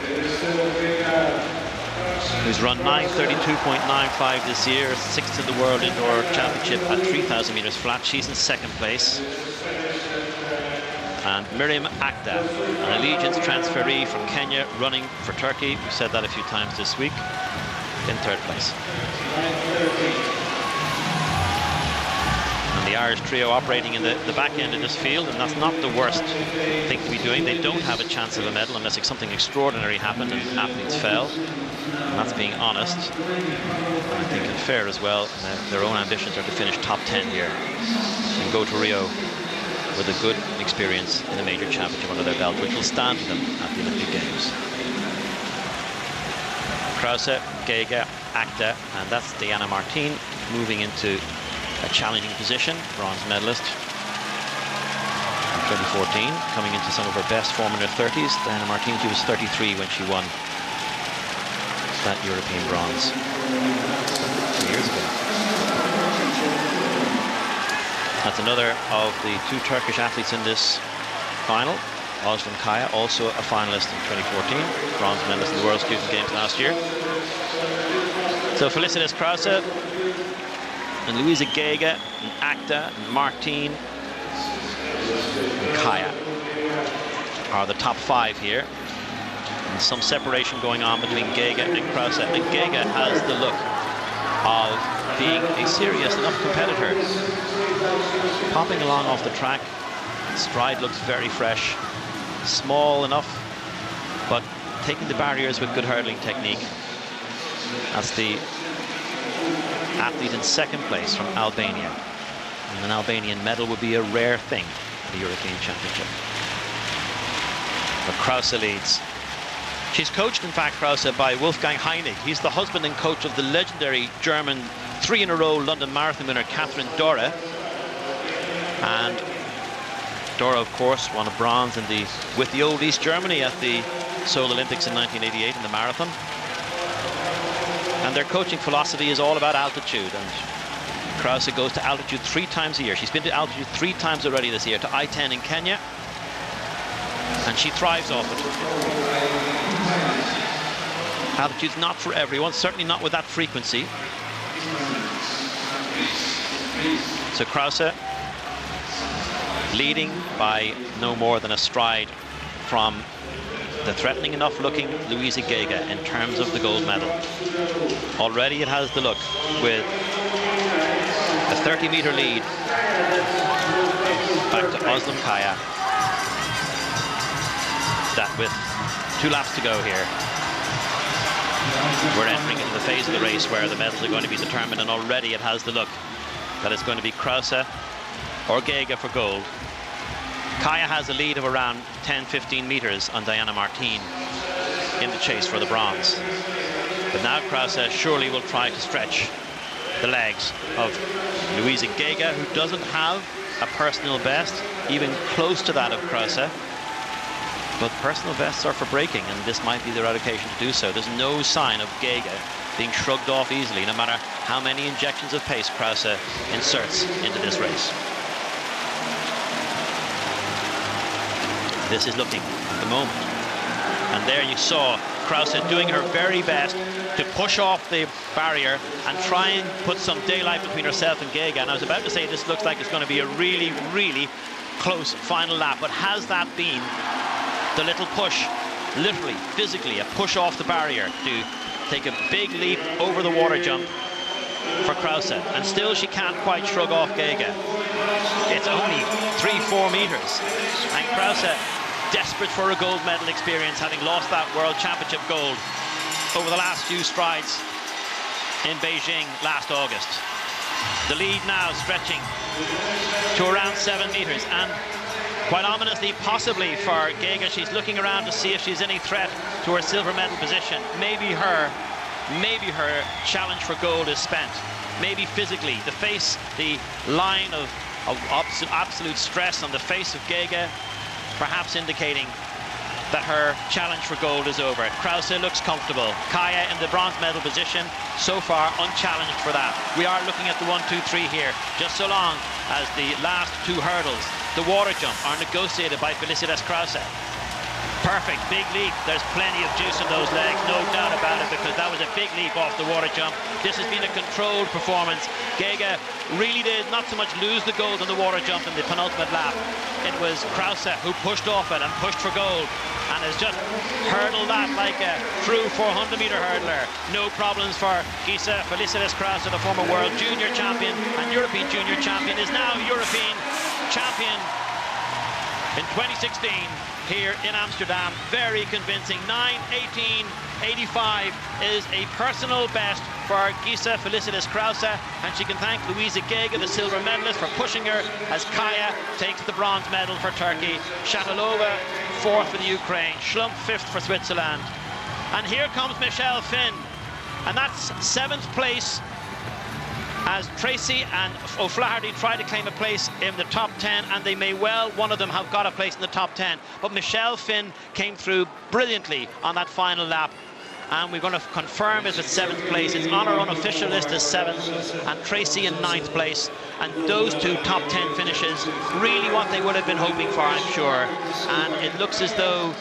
[SPEAKER 9] who's run 9:32.95 this year, 6th in the world indoor championship at 3,000 meters flat. She's in second place. And Miriam Akta, an Allegiance transferee from Kenya, running for Turkey. We've said that a few times this week, in third place. And The Irish trio operating in the back end of this field, and that's not the worst thing to be doing. They don't have a chance of a medal unless something extraordinary happened and athletes fell. And that's being honest. And I think it's fair as well. Their own ambitions are to finish top 10 here and go to Rio with a good experience in a major championship under their belt, which will stand to them at the Olympic Games. Krause, Geiger, Acta, and that's Diana Martin moving into a challenging position, bronze medalist in 2014, coming into some of her best form in her 30s. Diana Martin, she was 33 when she won that European bronze 2 years ago. That's another of the 2 Turkish athletes in this final. Özlem Kaya, also a finalist in 2014, bronze medalist in the World Student Games last year. So Felicitas Krause and Luisa Geiger and Acta and Martin and Kaya are the top 5 here. And some separation going on between Geiger and Krause. And Geiger has the look of being a serious enough competitor. Popping along off the track, stride looks very fresh, small enough, but taking the barriers with good hurdling technique. That's the athlete in second place from Albania. And an Albanian medal would be a rare thing at the European Championship. But Krause leads. She's coached, in fact, Krause, by Wolfgang Heinig. He's the husband and coach of the legendary German 3-in-a-row London Marathon winner Catherine Dora. And Dora, of course, won a bronze with the old East Germany at the Seoul Olympics in 1988 in the marathon. And their coaching philosophy is all about altitude. And Krause goes to altitude 3 times a year. She's been to altitude 3 times already this year, to I-10 in Kenya. And she thrives off it. Altitude's not for everyone, certainly not with that frequency. So Krause leading by no more than a stride from the threatening enough looking Luisa Geiger in terms of the gold medal. Already it has the look with a 30-meter lead back to Özlem Kaya. That with 2 laps to go here, we're entering into the phase of the race where the medals are going to be determined, and already it has the look that it's going to be Krause or Geiger for gold. Kaya has a lead of around 10-15 meters on Diana Martin in the chase for the bronze. But now Krause surely will try to stretch the legs of Luisa Geiger, who doesn't have a personal best even close to that of Krause. But personal bests are for breaking, and this might be the right occasion to do so. There's no sign of Geiger being shrugged off easily, no matter how many injections of pace Krause inserts into this race. This is looking at the moment. And there you saw Krause doing her very best to push off the barrier and try and put some daylight between herself and Geiger. And I was about to say this looks like it's going to be a really, really close final lap. But has that been the little push, literally, physically, a push off the barrier to take a big leap over the water jump for Krause? And still she can't quite shrug off Geiger. It's only 3-4 meters. And Krause, desperate for a gold medal experience, having lost that World Championship gold over the last few strides in Beijing last August. The lead now stretching to around 7 meters, and quite ominously, possibly for Geiger, she's looking around to see if she's any threat to her silver medal position. Maybe her challenge for gold is spent. Maybe physically, the line of absolute stress on the face of Geiger, perhaps indicating that her challenge for gold is over. Krause looks comfortable. Kaya in the bronze medal position, so far unchallenged for that. We are looking at the 1, 2, 3 here, just so long as the last 2 hurdles, the water jump, are negotiated by Felicitas Krause. Perfect, big leap. There's plenty of juice in those legs, no doubt about it, because that was a big leap off the water jump. This has been a controlled performance. Gege really did not so much lose the gold on the water jump in the penultimate lap. It was Krause who pushed off it and pushed for gold, and has just hurdled that like a true 400-meter hurdler. No problems for Gisa Felicitas Krause, the former world junior champion and European junior champion, is now European champion in 2016 here in Amsterdam. Very convincing. 9:18.85 is a personal best for Gisa Felicitas Krause, and she can thank Louise Gege, the silver medalist, for pushing her as Kaya takes the bronze medal for Turkey. Shatilova fourth for the Ukraine, Schlump fifth for Switzerland. And here comes Michelle Finn, and that's seventh place as Tracy and O'Flaherty try to claim a place in the top 10, and they may well, one of them, have got a place in the top 10. But Michelle Finn came through brilliantly on that final lap, and we're going to confirm it at seventh place. It's on our unofficial list as seventh, and Tracy in ninth place. And those two top 10 finishes, really what they would have been hoping for, I'm sure. And it looks as though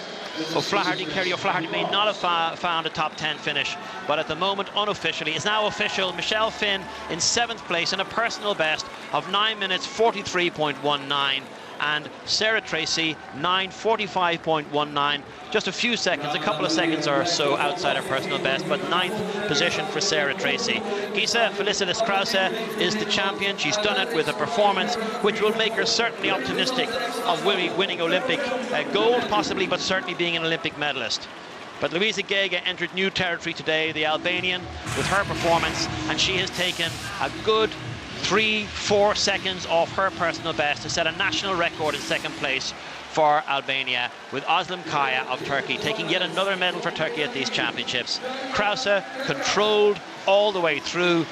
[SPEAKER 9] Kerry O'Flaherty may not have found a top 10 finish, but at the moment, unofficially, it's now official. Michelle Finn in seventh place in a personal best of 9 minutes 43.19, and Sarah Tracy 9:45.19, just a few seconds, a couple of seconds or so outside her personal best, but ninth position for Sarah Tracy. Gisa Felicitas Krause is the champion. She's done it with a performance which will make her certainly optimistic of winning Olympic gold possibly, but certainly being an Olympic medalist. But Louise Gege entered new territory today, the Albanian, with her performance, and she has taken a good 3-4 seconds off her personal best to set a national record in second place for Albania, with Özlem Kaya of Turkey taking yet another medal for Turkey at these championships. Krause controlled all the way through,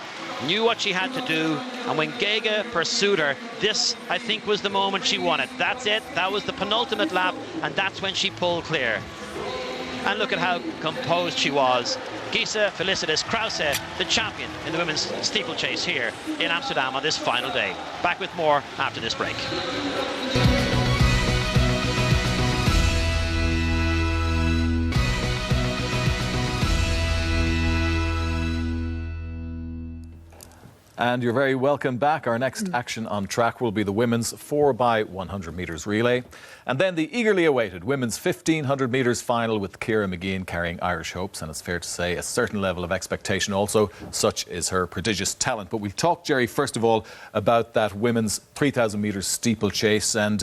[SPEAKER 9] knew what she had to do, and when Gege pursued her, this, I think, was the moment she won it. That's it, that was the penultimate lap, and that's when she pulled clear. And look at how composed she was. Gisa Felicitas Krause, the champion in the women's steeplechase here in Amsterdam on this final day. Back with more after this break.
[SPEAKER 2] And you're very welcome back. Our next action on track will be the women's 4x100 metres relay. And then the eagerly awaited women's 1500 metres final with Ciara Mageean carrying Irish hopes. And it's fair to say a certain level of expectation also. Such is her prodigious talent. But we'll talk, Jerry, first of all, about that women's 3000 metres steeplechase. And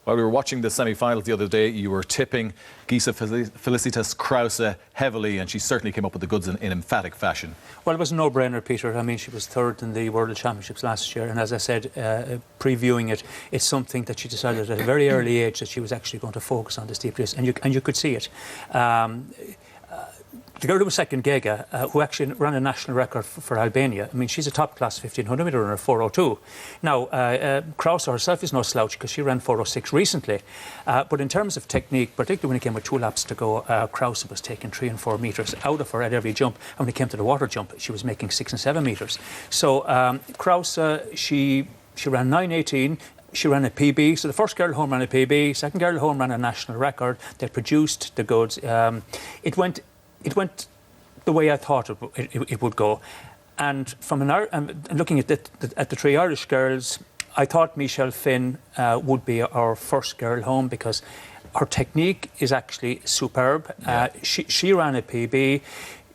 [SPEAKER 2] while we were watching the semi-finals the other day, you were tipping Gisa Felicitas Krause heavily, and she certainly came up with the goods in emphatic fashion.
[SPEAKER 5] Well, it was a no-brainer, Peter. I mean, she was third in the World Championships last year, and as I said, previewing it, it's something that she decided at a very early age that she was actually going to focus on the steeplechase, and you could see it. The girl who was second, Gege, who actually ran a national record for Albania. I mean, she's a top-class 1500 metre runner, 4:02. Now, Krause herself is no slouch because she ran 4:06 recently. But in terms of technique, particularly when it came with 2 laps to go, Krause was taking 3 and 4 metres out of her at every jump. And when it came to the water jump, she was making 6 and 7 metres. So Krause, she ran 9:18. She ran a PB, so the first girl home ran a PB, second girl home ran a national record. They produced the goods. It went the way I thought it would go. And from looking at the 3 Irish girls, I thought Michelle Finn would be our first girl home because her technique is actually superb. Yeah. She ran a PB.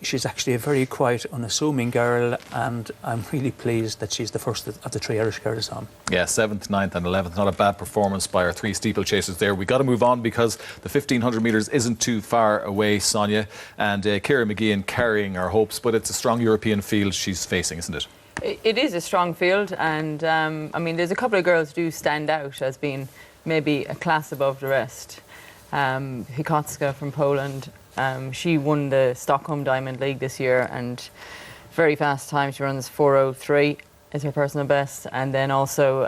[SPEAKER 5] She's actually a very quiet, unassuming girl, and I'm really pleased that she's the first of the 3 Irish girls home.
[SPEAKER 2] Yeah, 7th, 9th and 11th. Not a bad performance by our 3 steeplechasers there. We've got to move on because the 1500 metres isn't too far away, Sonia, and Ciara Mageean carrying our hopes, but it's a strong European field she's facing, isn't it?
[SPEAKER 6] It is a strong field, and I mean, there's a couple of girls who do stand out as being maybe a class above the rest. Hikocka from Poland. She won the Stockholm Diamond League this year, and very fast time. She runs 4:03 is her personal best. And then also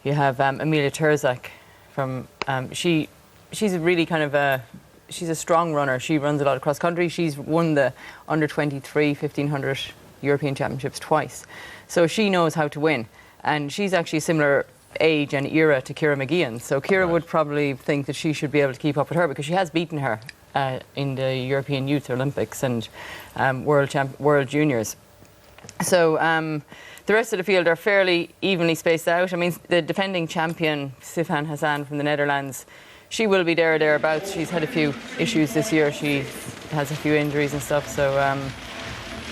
[SPEAKER 6] you have Emilia Turzak from she's a really kind of she's a strong runner. She runs a lot of cross country. She's won the under 23 1500 European Championships twice, so she knows how to win. And she's actually a similar age and era to Ciara McGeehan. So Ciara would probably think that she should be able to keep up with her, because she has beaten her in the European Youth Olympics and World Juniors. So the rest of the field are fairly evenly spaced out. I mean, the defending champion, Sifan Hassan from the Netherlands, she will be there or thereabouts. She's had a few issues this year. She has a few injuries and stuff. So,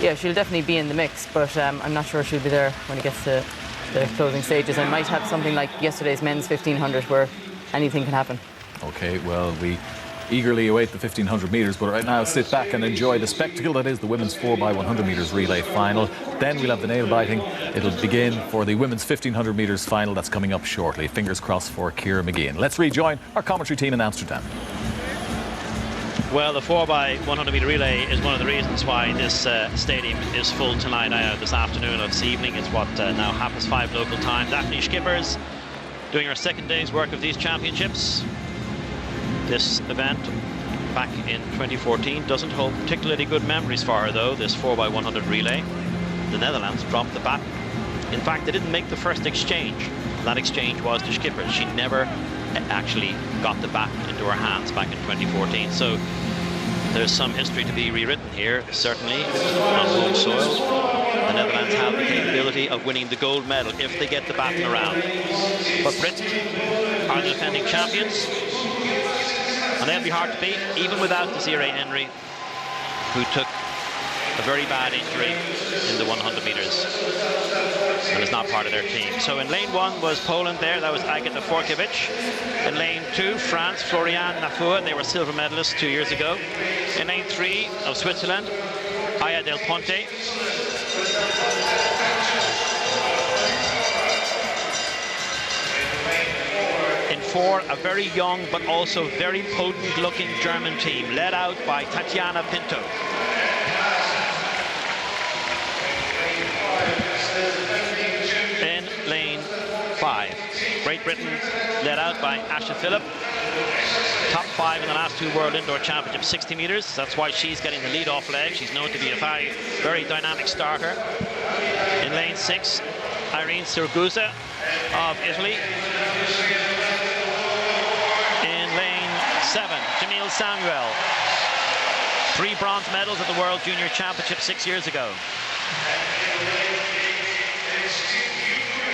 [SPEAKER 6] yeah, she'll definitely be in the mix, but I'm not sure she'll be there when it gets to the closing stages. I might have something like yesterday's men's 1500 where anything can happen.
[SPEAKER 2] OK, well, we eagerly await the 1500 metres, but right now sit back and enjoy the spectacle that is the women's 4x100 metres relay final. Then we'll have the nail biting. It'll begin for the women's 1500 metres final that's coming up shortly. Fingers crossed for Ciara McGeehan. Let's rejoin our commentary team in Amsterdam.
[SPEAKER 9] Well, the 4x100 metre relay is one of the reasons why this stadium is full tonight, this afternoon or this evening. It's what now 5:30 local time. Daphne Schippers doing her second day's work of these championships. This event back in 2014 doesn't hold particularly good memories for her, though, this 4x100 relay. The Netherlands dropped the baton. In fact, they didn't make the first exchange. That exchange was to Schippers. She never actually got the baton into her hands back in 2014. So there's some history to be rewritten here, certainly, on home soil. The Netherlands have the capability of winning the gold medal if they get the baton around. But Britain are the defending champions, and they'll be hard to beat, even without Desiree Henry, who took a very bad injury in the 100 metres and is not part of their team. So in lane 1 was Poland there, that was Agata Forkiewicz. In lane 2, France, Floriane Nafua, they were silver medalists 2 years ago. In lane 3 of Switzerland, Aya Del Ponte. In 4, a very young but also very potent looking German team, led out by Tatiana Pinto. In lane 5, Great Britain led out by Asha Phillip. Top 5 in the last 2 World Indoor Championships, 60 metres. That's why she's getting the lead-off leg. She's known to be a very dynamic starter. In lane 6, Irene Siragusa of Italy. In lane 7, Jamil Samuel. 3 bronze medals at the World Junior Championship 6 years ago.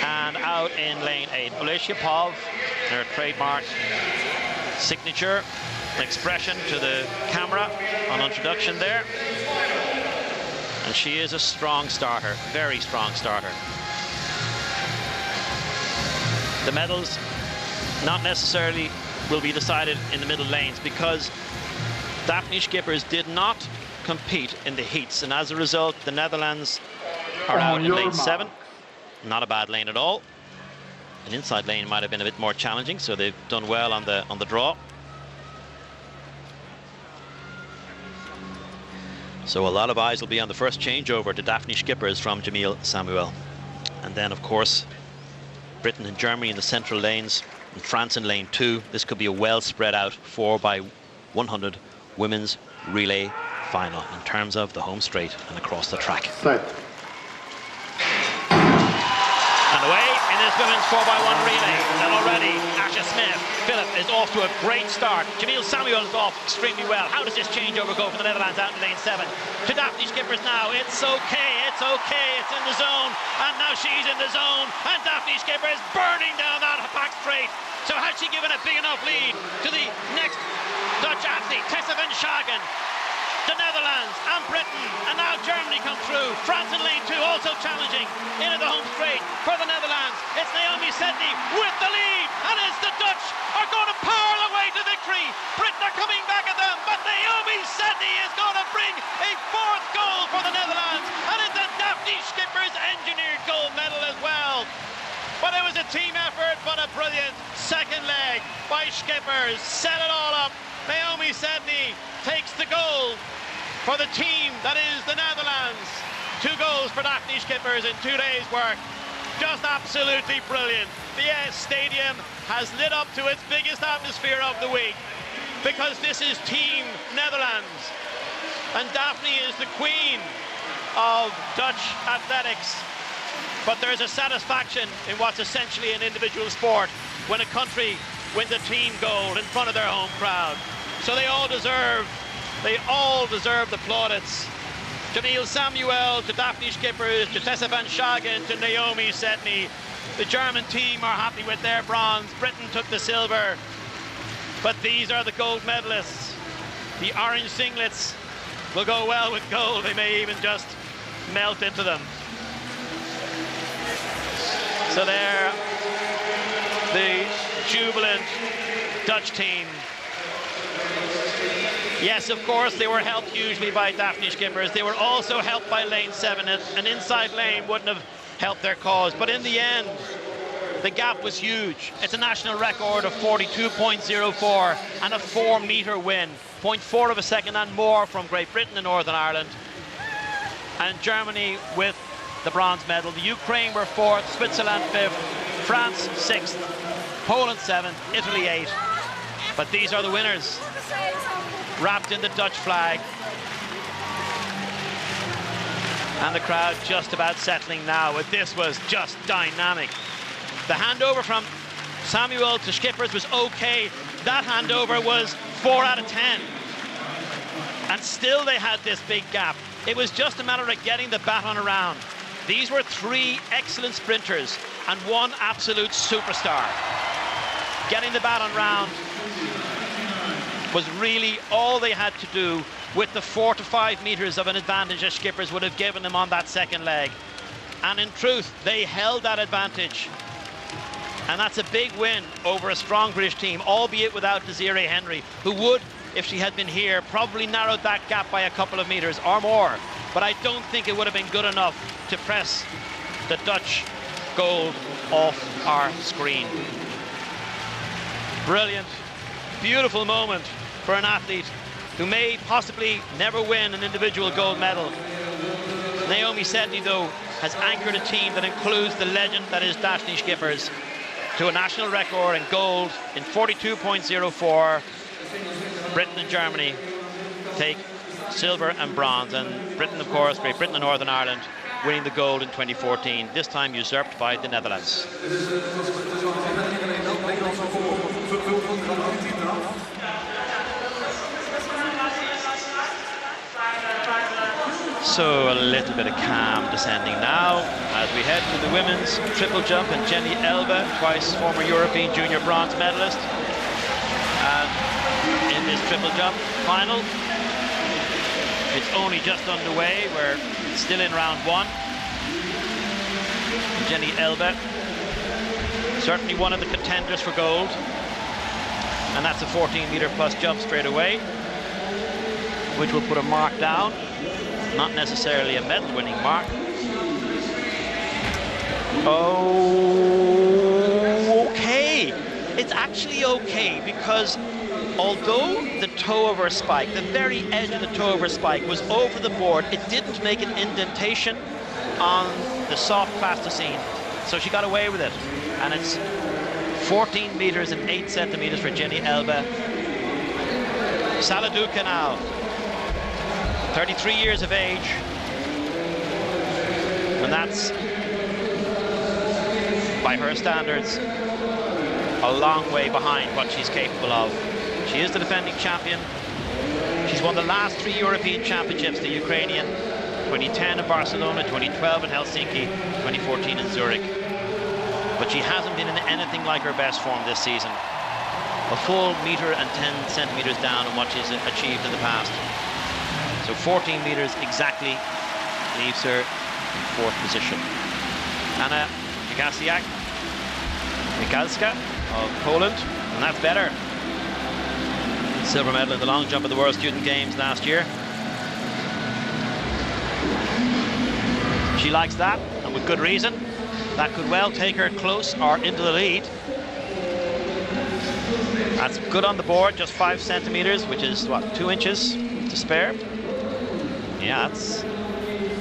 [SPEAKER 9] And out in lane 8, Olesya Pov, their trademark signature expression to the camera on introduction there. And she is a strong starter, very strong starter. The medals not necessarily will be decided in the middle lanes, because Daphne Schippers did not compete in the heats, and as a result the Netherlands are out in lane 7. Not a bad lane at all. An inside lane might have been a bit more challenging, so they've done well on the draw. So a lot of eyes will be on the first changeover to Daphne Schippers from Jamil Samuel. And then, of course, Britain and Germany in the central lanes, and France in lane 2. This could be a well spread out 4x100 women's relay final in terms of the home straight and across the track.
[SPEAKER 8] Right.
[SPEAKER 9] And away in this women's 4x1 relay. And already Asha Phillip is off to a great start. Jamil Samuel is off extremely well. How does this changeover go for the Netherlands out in lane 7? To Daphne Schippers now. It's okay, it's okay, it's in the zone. And now she's in the zone. And Daphne Schippers burning down that back straight. So has she given a big enough lead to the next Dutch athlete, Tessa van Schagen? The Netherlands and Britain, and now Germany come through. France in lane 2 also challenging into the home straight for the Netherlands. It's Naomi Sedney with the lead, and as the Dutch are going to power their way to victory. Britain are coming back at them, but Naomi Sedney is going to bring a 4th goal for the Netherlands, and it's a Daphne Schippers engineered gold medal as well. But it was a team effort, but a brilliant second leg by Schippers. Set it all up. Naomi Sedney takes the goal for the team that is the Netherlands. 2 goals for Daphne Schippers in 2 days' work. Just absolutely brilliant. The stadium has lit up to its biggest atmosphere of the week, because this is Team Netherlands. And Daphne is the queen of Dutch athletics. but there's a satisfaction in what's essentially an individual sport when a country wins a team gold in front of their home crowd. So they all deserve the plaudits. To Neil Samuel, to Daphne Schippers, to Tessa Van Schagen, to Naomi Sedney. The German team are happy with their bronze. Britain took the silver. But these are the gold medalists. The orange singlets will go well with gold. They may even just melt into them. So there, the jubilant Dutch team. Yes, of course, they were helped hugely by Daphne Schippers. They were also helped by lane 7. An inside lane wouldn't have helped their cause. But in the end, the gap was huge. It's a national record of 42.04 and a 4-metre win. 0.4 of a second and more from Great Britain and Northern Ireland. And Germany with the bronze medal. The Ukraine were 4th, Switzerland 5th, France 6th, Poland 7th, Italy 8th. But these are the winners, wrapped in the Dutch flag. And the crowd just about settling now, but this was just dynamic. The handover from Samuel to Schippers was okay. That handover was 4 out of 10. And still they had this big gap. It was just a matter of getting the baton around. These were 3 excellent sprinters and 1 absolute superstar. Getting the baton round was really all they had to do, with the 4 to 5 metres of an advantage that Schippers would have given them on that second leg. And in truth, they held that advantage. And that's a big win over a strong British team, albeit without Desiree Henry, who would, if she had been here, probably narrowed that gap by a couple of metres or more. But I don't think it would have been good enough to press the Dutch gold off our screen. Brilliant, beautiful moment for an athlete who may possibly never win an individual gold medal. Naomi Sedney, though, has anchored a team that includes the legend that is Daphne Schippers to a national record in gold in 42.04. Britain and Germany take silver and bronze, and Britain, of course, Great Britain and Northern Ireland winning the gold in 2014, this time usurped by the Netherlands. So a little bit of calm descending now as we head to the women's triple jump, and Jenny Elbe, twice former European junior bronze medalist, and in this triple jump final. It's only just underway. We're still in round 1. Jenny Elbe, certainly one of the contenders for gold, and that's a 14-metre plus jump straight away, which will put a mark down. Not necessarily a medal-winning mark. Oh, okay. It's actually okay, because although the toe of her spike, the very edge of the toe of her spike, was over the board, it didn't make an indentation on the soft plasticine. So she got away with it. And it's 14 metres and 8 centimetres for Jenny Elbe. Saladuka now, 33 years of age, and that's, by her standards, a long way behind what she's capable of. She is the defending champion. She's won the last 3 European Championships, the Ukrainian, 2010 in Barcelona, 2012 in Helsinki, 2014 in Zurich. But she hasn't been in anything like her best form this season. A full metre and 10 centimetres down on what she's achieved in the past. So 14 metres exactly leaves her in 4th position. Anna Michalska of Poland, and that's better. Silver medal in the long jump at the World Student Games last year. She likes that, and with good reason. That could well take her close or into the lead. That's good on the board, just 5 centimetres, which is, what, 2 inches to spare? Yeah, that's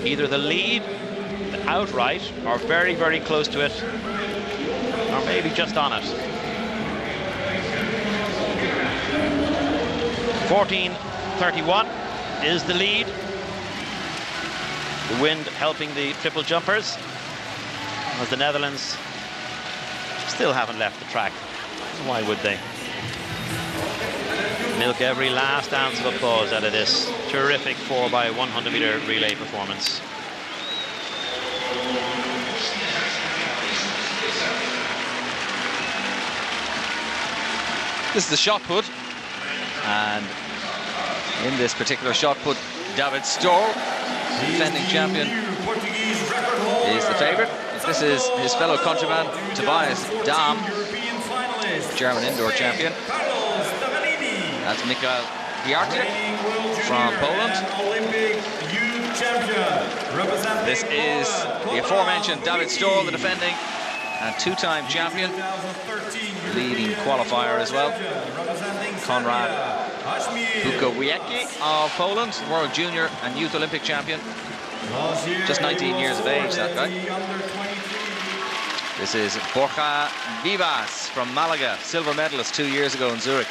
[SPEAKER 9] either the lead outright or very, very close to it, or maybe just on it. 14:31 is the lead. The wind helping the triple jumpers. as the Netherlands still haven't left the track. Why would they? Milk every last ounce of applause out of this terrific 4x100 meter relay performance.
[SPEAKER 7] This is the shot put, and in this particular shot put, David Storr, defending champion, is the favourite. This is his fellow countryman Tobias Dahm, German indoor champion. That's Mikael Kwiatek from Poland. This is the aforementioned David Storr, the defending and two-time champion, leading qualifier as well. Konrad Bukowiecki of Poland, World Junior and Youth Olympic champion. Just 19 years of age, that guy. This is Borja Vivas from Malaga, silver medalist 2 years ago in Zurich.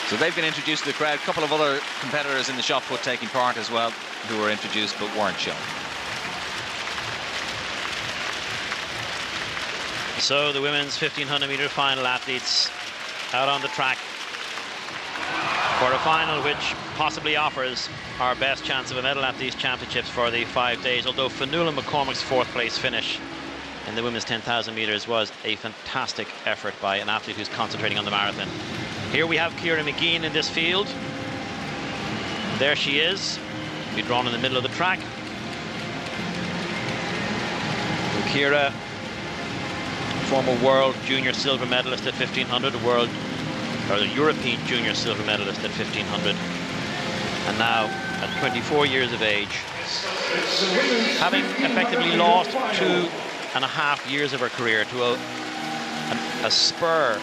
[SPEAKER 7] So they've been introduced to the crowd. A couple of other competitors in the shot put taking part as well, who were introduced but weren't shown.
[SPEAKER 9] So the women's 1500 meter final athletes out on the track for a final which possibly offers our best chance of a medal at these championships for the 5 days, although Fionnuala McCormick's 4th place finish in the women's 10,000 meters was a fantastic effort by an athlete who's concentrating on the marathon. Here we have Ciara Mageean in this field. There she is, be drawn in the middle of the track. Ciara, former world junior silver medalist at 1500, the European junior silver medalist at 1500, and now at 24 years of age, having effectively lost 2.5 years of her career to a spur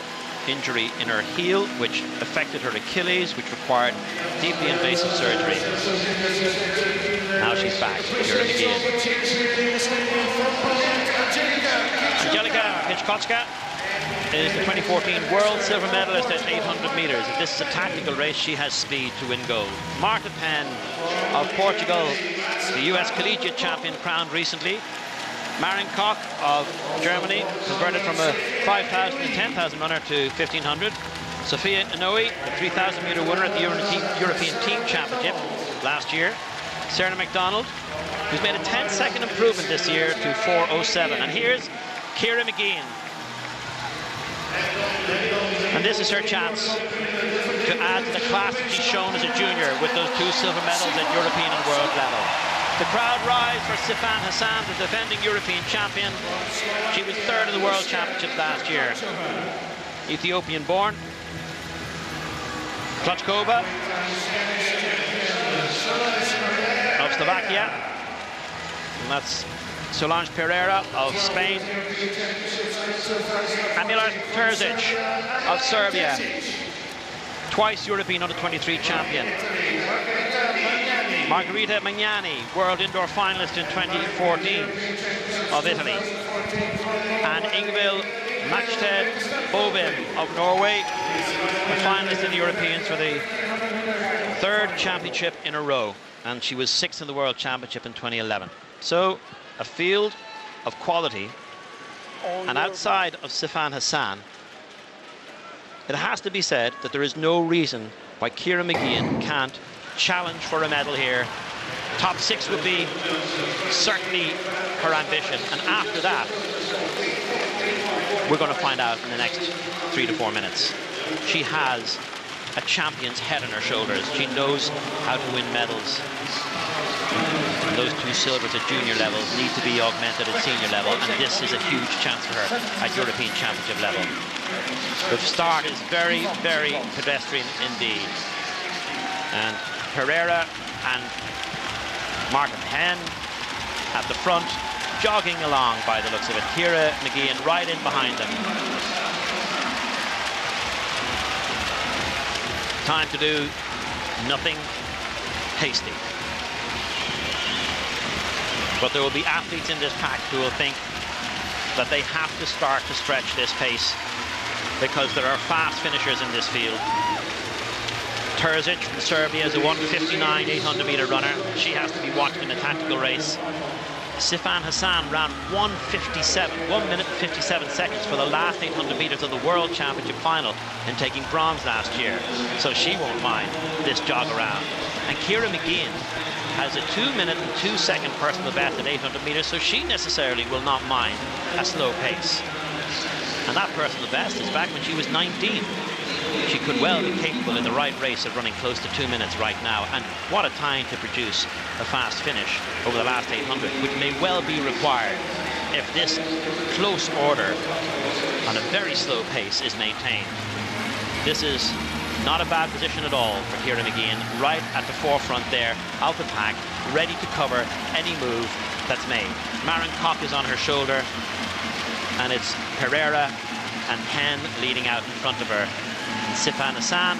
[SPEAKER 9] injury in her heel, which affected her Achilles, which required deeply invasive surgery. Now she's back, Ciara Mageean. Angelika Piechocka is the 2014 world silver medalist at 800 meters. If this is a tactical race, she has speed to win gold. Marta Penn of Portugal, the US collegiate champion crowned recently. Maren Koch of Germany, converted from a 5,000 and 10,000 runner to 1500. Sophia Inouye, the 3,000 meter winner at the European Team Championship last year. Sarah McDonald, who's made a 10-second improvement this year to 4:07. And here's Ciara Mageean. And this is her chance to add to the class that she's shown as a junior with those 2 silver medals at European and world level. The crowd rise for Sifan Hassan, the defending European champion. She was 3rd in the World Championship last year. Ethiopian born. Klochkova of Slovakia. And that's Solange Pereira of Spain. And Milorad Terzic of Serbia. Twice European under-23 champion. Margherita Magnani, world indoor finalist in 2014 of Italy. And Ingvild Matchted Bovim of Norway, a finalist in the Europeans for the 3rd championship in a row. And she was 6th in the World Championship in 2011. So, a field of quality. And outside of Sifan Hassan, it has to be said that there is no reason why Ciara Mageean can't challenge for a medal here. Top 6 would be certainly her ambition, and after that we're going to find out in the next 3 to 4 minutes. She has a champion's head on her shoulders. She knows how to win medals. And those 2 silvers at junior level need to be augmented at senior level, and this is a huge chance for her at European Championship level. The start is very, very pedestrian indeed. And Pereira and Marta Penn at the front, jogging along by the looks of it. Ciara Mageean right in behind them. Time to do nothing hasty. But there will be athletes in this pack who will think that they have to start to stretch this pace because there are fast finishers in this field. Terzic from Serbia is a 1:59 800 meter runner. She has to be watched in a tactical race. Sifan Hassan ran 1 minute and 57 seconds for the last 800 meters of the World Championship final in taking bronze last year. So she won't mind this jog around. And Ciara Mageean has a 2 minute and 2 second personal best at 800 meters, so she necessarily will not mind a slow pace. And that personal best is back when she was 19. She could well be capable in the right race of running close to 2 minutes right now. And what a time to produce a fast finish over the last 800, which may well be required if this close order on a very slow pace is maintained. This is not a bad position at all for Ciara Mageean, right at the forefront there of the pack, ready to cover any move that's made. Maren Koch is on her shoulder, and it's Pereira and Penn leading out in front of her. And Sifan Hassan,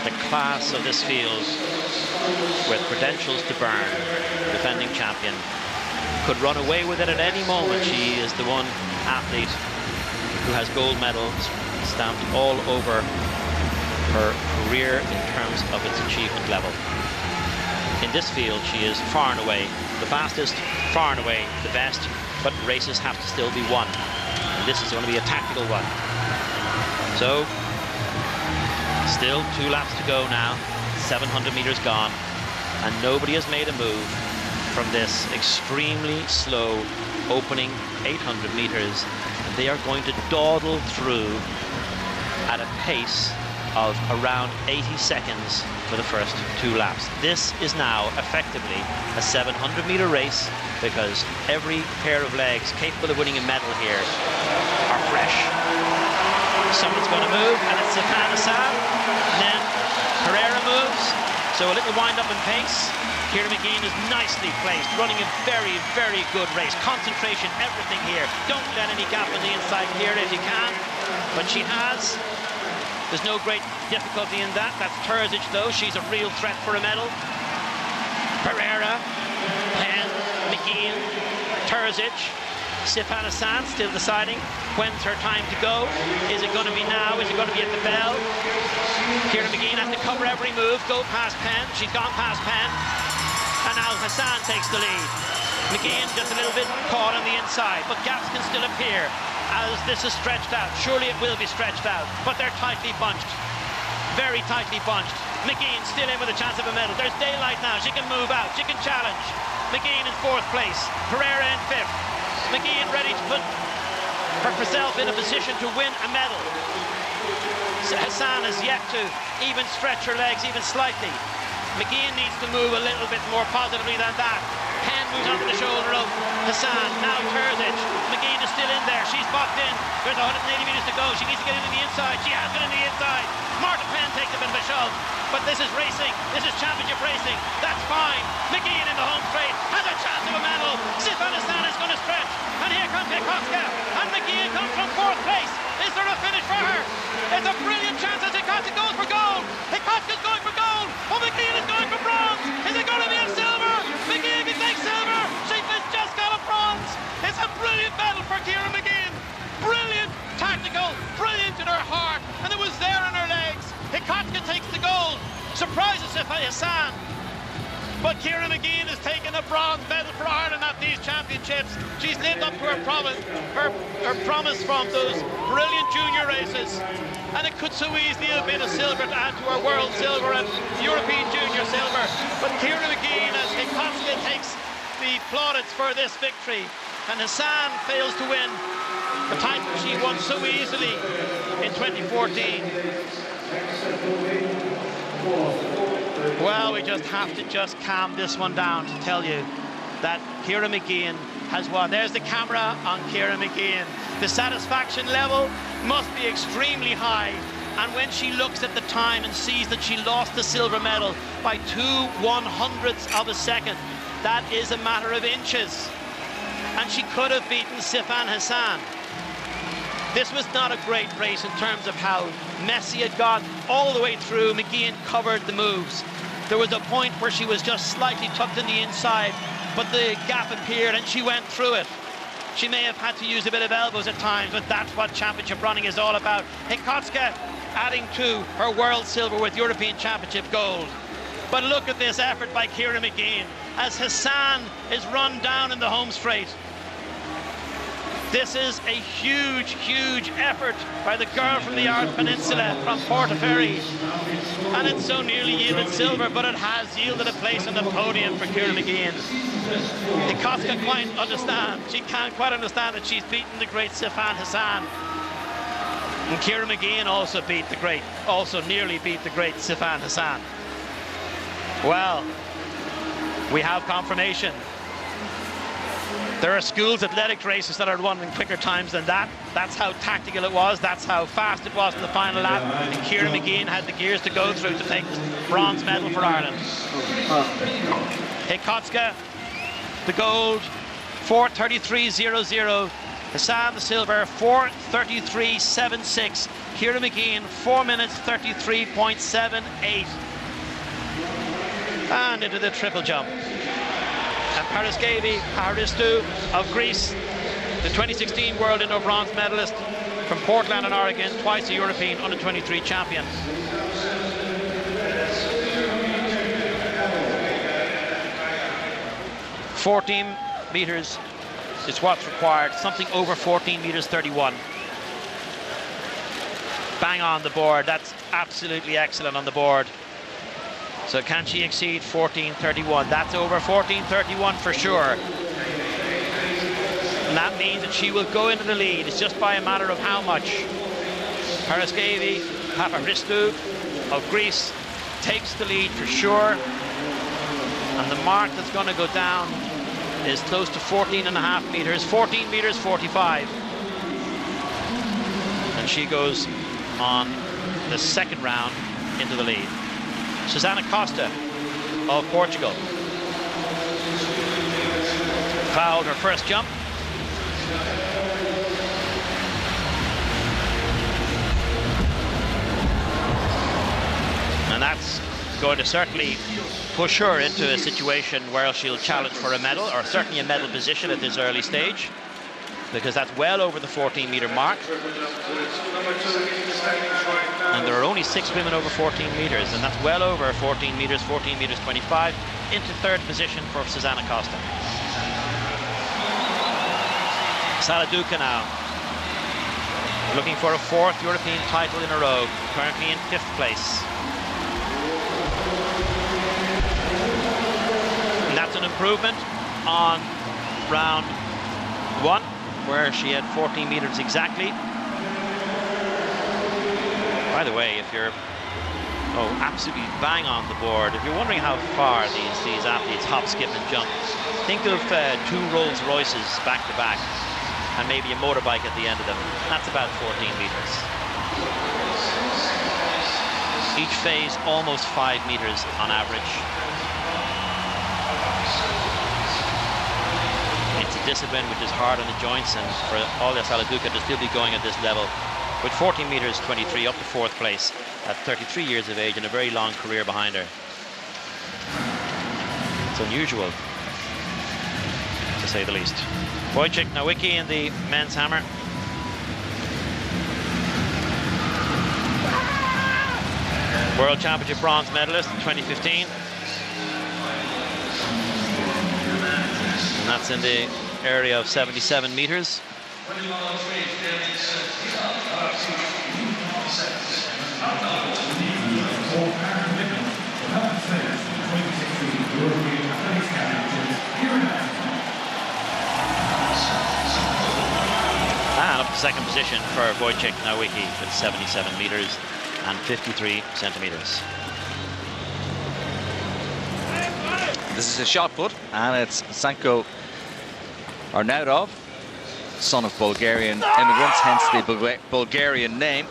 [SPEAKER 9] the class of this field, with credentials to burn, defending champion, could run away with it at any moment. She is the one athlete who has gold medals stamped all over her career in terms of its achievement level. In this field, she is far and away the fastest, far and away the best, but races have to still be won. And this is going to be a tactical one. So, still 2 laps to go now, 700 meters gone, and nobody has made a move from this extremely slow opening 800 meters. And they are going to dawdle through at a pace of around 80 seconds for the first 2 laps. This is now effectively a 700-meter race, because every pair of legs capable of winning a medal here are fresh. Someone's going to move, and it's Sifan Hassan, and then Pereira moves, so a little wind up in pace. Ciara Mageean is nicely placed, running a very, very good race. Concentration, everything here. Don't let any gap on the inside clear if you can, but she has. There's no great difficulty in that. That's Terzic, though. She's a real threat for a medal. Pereira, Penn, Mageean, Terzic, Sifan Hassan still deciding when's her time to go. Is it going to be now? Is it going to be at the bell? Ciara Mageean has to cover every move, go past Penn. She's gone past Penn. And now Hassan takes the lead. Mageean just a little bit caught on the inside, but gaps can still appear as this is stretched out. Surely it will be stretched out, but they're tightly bunched. Very tightly bunched. Mageean still in with a chance of a medal. There's daylight now. She can move out. She can challenge. Mageean in 4th place. Pereira in 5th. Mageean ready to put herself in a position to win a medal. Hassan has yet to even stretch her legs even slightly. Mageean needs to move a little bit more positively than that. Penn moves onto the shoulder of Hassan. Now Terzic. Mageean is still in there. She's boxed in. There's 180 meters to go. She needs to get into the inside. She has been in the inside. Marta Penn takes a bit of a shove. But this is racing. This is championship racing. That's fine. Mageean in the home straight has a chance of a medal. Sifan Hassan is going to stretch. And here comes Hikoska. And Mageean comes from 4th place. Is there a finish for her? It's a brilliant chance as Hikoska goes for gold. Hikoska's going for gold. Oh, Mageean is going for bronze. Is it going to be a silver? Mageean can take silver. She just got a bronze. It's a brilliant medal for Ciara Mageean. Brilliant, tactical, brilliant in her heart. And it was there in her legs. Hikoska takes the gold. Surprises Sifan Hassan. But Ciara Mageean has taken a bronze medal for Ireland at these championships. She's lived up to her promise, her promise from those brilliant junior races. And it could so easily have been a silver to add to her world silver and European junior silver. But Ciara Mageean, as Hikoska takes the plaudits for this victory, and Hassan fails to win the title she won so easily in 2014. Well, we just have to just calm this one down to tell you that Ciara Mageean has won. There's the camera on Ciara Mageean. The satisfaction level must be extremely high. And when she looks at the time and sees that she lost the silver medal by 2/100ths of a second, that is a matter of inches. And she could have beaten Sifan Hassan. This was not a great race in terms of how messy it got all the way through. Mageean covered the moves. There was a point where she was just slightly tucked in the inside, but the gap appeared and she went through it. She may have had to use a bit of elbows at times, but that's what championship running is all about. Hikoska adding to her world silver with European Championship gold. But look at this effort by Ciara Mageean. as Hassan is run down in the home straight. This is a huge, huge effort by the girl from the Irish Peninsula, from Portaferry. And it so nearly yielded silver, but it has yielded a place on the podium for Ciara Mageean. Ikoska she can't quite understand that she's beaten the great Sifan Hassan. And Ciara Mageean also nearly beat the great Sifan Hassan. Well, we have confirmation. There are schools athletic races that are running quicker times than that. That's how tactical it was. That's how fast it was in the final lap. And Ciara Mageean had the gears to go through to take the bronze medal for Ireland. Ikoska, the gold, 4:33.00. Hassan, the silver, 4:33.76. Ciara Mageean, 4 minutes 33.78. And into the triple jump. And Paraskevi Haristou of Greece, the 2016 world indoor bronze medalist from Portland and Oregon, twice a European under-23 champion. "14 meters is what's required, something over 14 meters 31. Bang on the board, that's absolutely excellent on the board. So can she exceed 14:31? That's over 14:31 for sure. And that means that she will go into the lead. It's just by a matter of how much. Paraskevi Paparistou of Greece takes the lead for sure. And the mark that's going to go down is close to 14.5 meters, 14 meters 45. And she goes on the second round into the lead. Susana Costa of Portugal fouled her first jump. And that's going to certainly push her into a situation where she'll challenge for a medal, or certainly a medal position at this early stage, because that's well over the 14-meter mark. And there are only 6 women over 14 meters, and that's well over 14 meters 25, into third position for Susana Costa. Saladuka now, looking for a 4th European title in a row, currently in 5th place. And that's an improvement on round 1, where she had 14 meters exactly. By the way, if you're absolutely bang on the board, if you're wondering how far these athletes hop, skip and jump, think of 2 Rolls Royces back to back and maybe a motorbike at the end of them. That's about 14 meters. Each phase almost 5 meters on average. It's a discipline which is hard on the joints, and for Olga Saladuka to still be going at this level with 14 meters 23 up to 4th place at 33 years of age and a very long career behind her. It's unusual, to say the least. Wojciech Nowicki in the men's hammer. World Championship bronze medalist in 2015. And that's in the area of 77 meters. And up to second position for Wojciech Nowicki with 77 meters and 53 centimeters.
[SPEAKER 7] This is a shot put, and it's Sanko Arnaudov, son of Bulgarian immigrants, hence the Bulgarian name,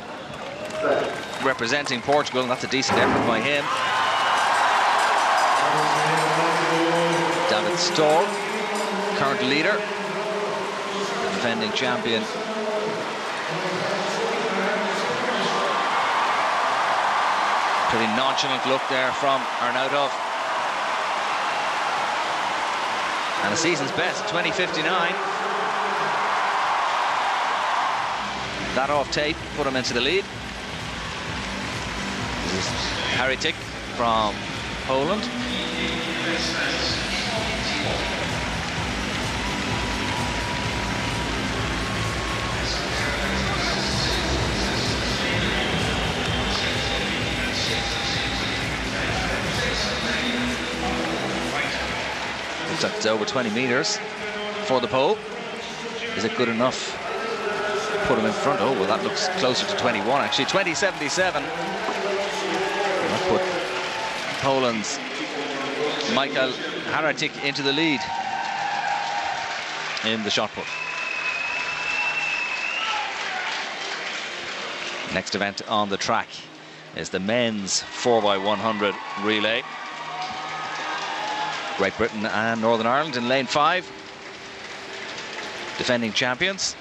[SPEAKER 7] representing Portugal, and that's a decent effort by him. David Stahl, current leader, defending champion. Pretty nonchalant look there from Arnaudov. And the season's best, 20:59. That off tape put him into the lead. This is Harry Tick from Poland. Looks like it's over 20 metres for the pole. Is it good enough? Put him in front. Oh, well, that looks closer to 21, actually. 20.77. That put Poland's Michael Haratik into the lead in the shot put. Next event on the track is the men's 4x100 relay. Great Britain and Northern Ireland in lane 5. Defending champions.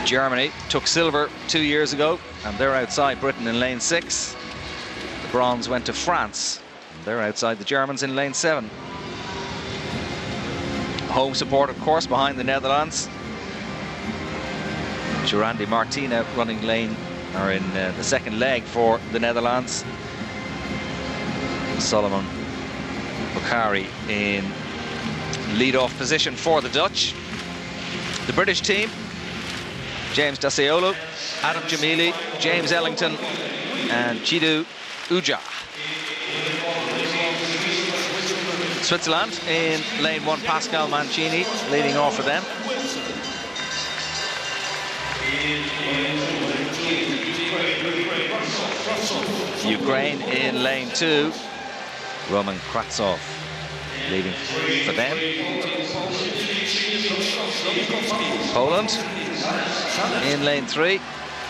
[SPEAKER 7] Germany took silver 2 years ago, and they're outside Britain in lane 6. The bronze went to France, and they're outside the Germans in lane 7. Home support, of course, behind the Netherlands. Jurandi Martina running lane, or in the second leg for the Netherlands. Solomon Boukari in lead-off position for the Dutch. The British team: James Daciolo, Adam Jamili, James Ellington, and Chidu Uja. Switzerland in lane 1, Pascal Mancini leading off for them. Ukraine in lane 2, Roman Kratsov leading for them. Poland in lane 3,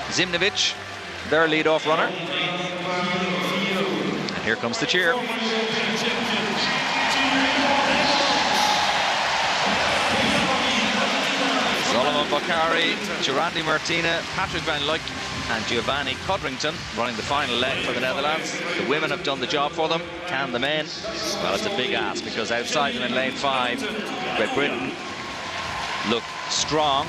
[SPEAKER 7] Zimnovic, their lead-off runner. And here comes the cheer. Solomon Boukari, Jurandi Martina, Patrick van Luik and Giovanni Codrington running the final leg for the Netherlands. The women have done the job for them. Can the men? Well, it's a big ask, because outside them in lane 5, Great Britain look strong.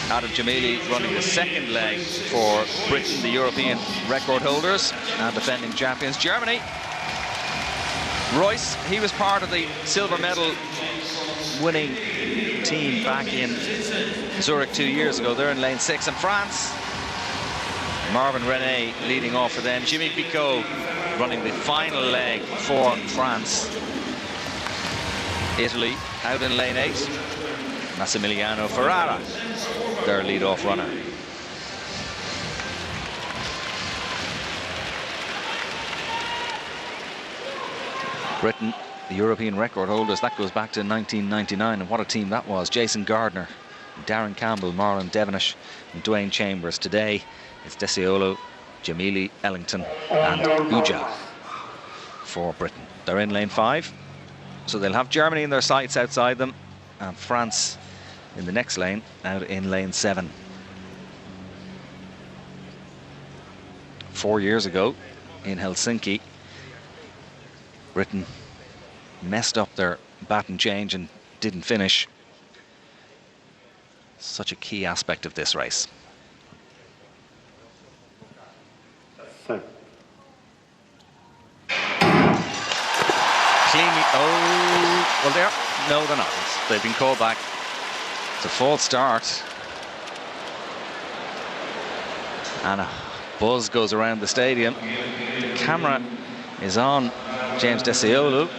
[SPEAKER 7] Adam Jamili running the second leg for Britain, the European record holders and defending champions. Germany, Royce, he was part of the silver medal winning team back in Zurich 2 years ago. They're in lane 6. And France, Marvin René leading off for them. Jimmy Bicot running the final leg for France. Italy out in lane 8. Massimiliano Ferrara, their lead-off runner. Britain, the European record holders, that goes back to 1999, and what a team that was. Jason Gardner, Darren Campbell, Marlon Devonish and Dwayne Chambers. Today it's Daciolo, Jamili, Ellington and Uja for Britain. They're in lane 5, so they'll have Germany in their sights outside them, and France in the next lane, out in lane 7. 4 years ago in Helsinki, Britain messed up their baton change and didn't finish. Such a key aspect of this race. Cleanly, oh, well, no, they're not. They've been called back. It's a false start. And a buzz goes around the stadium. The camera is on James Daciolo.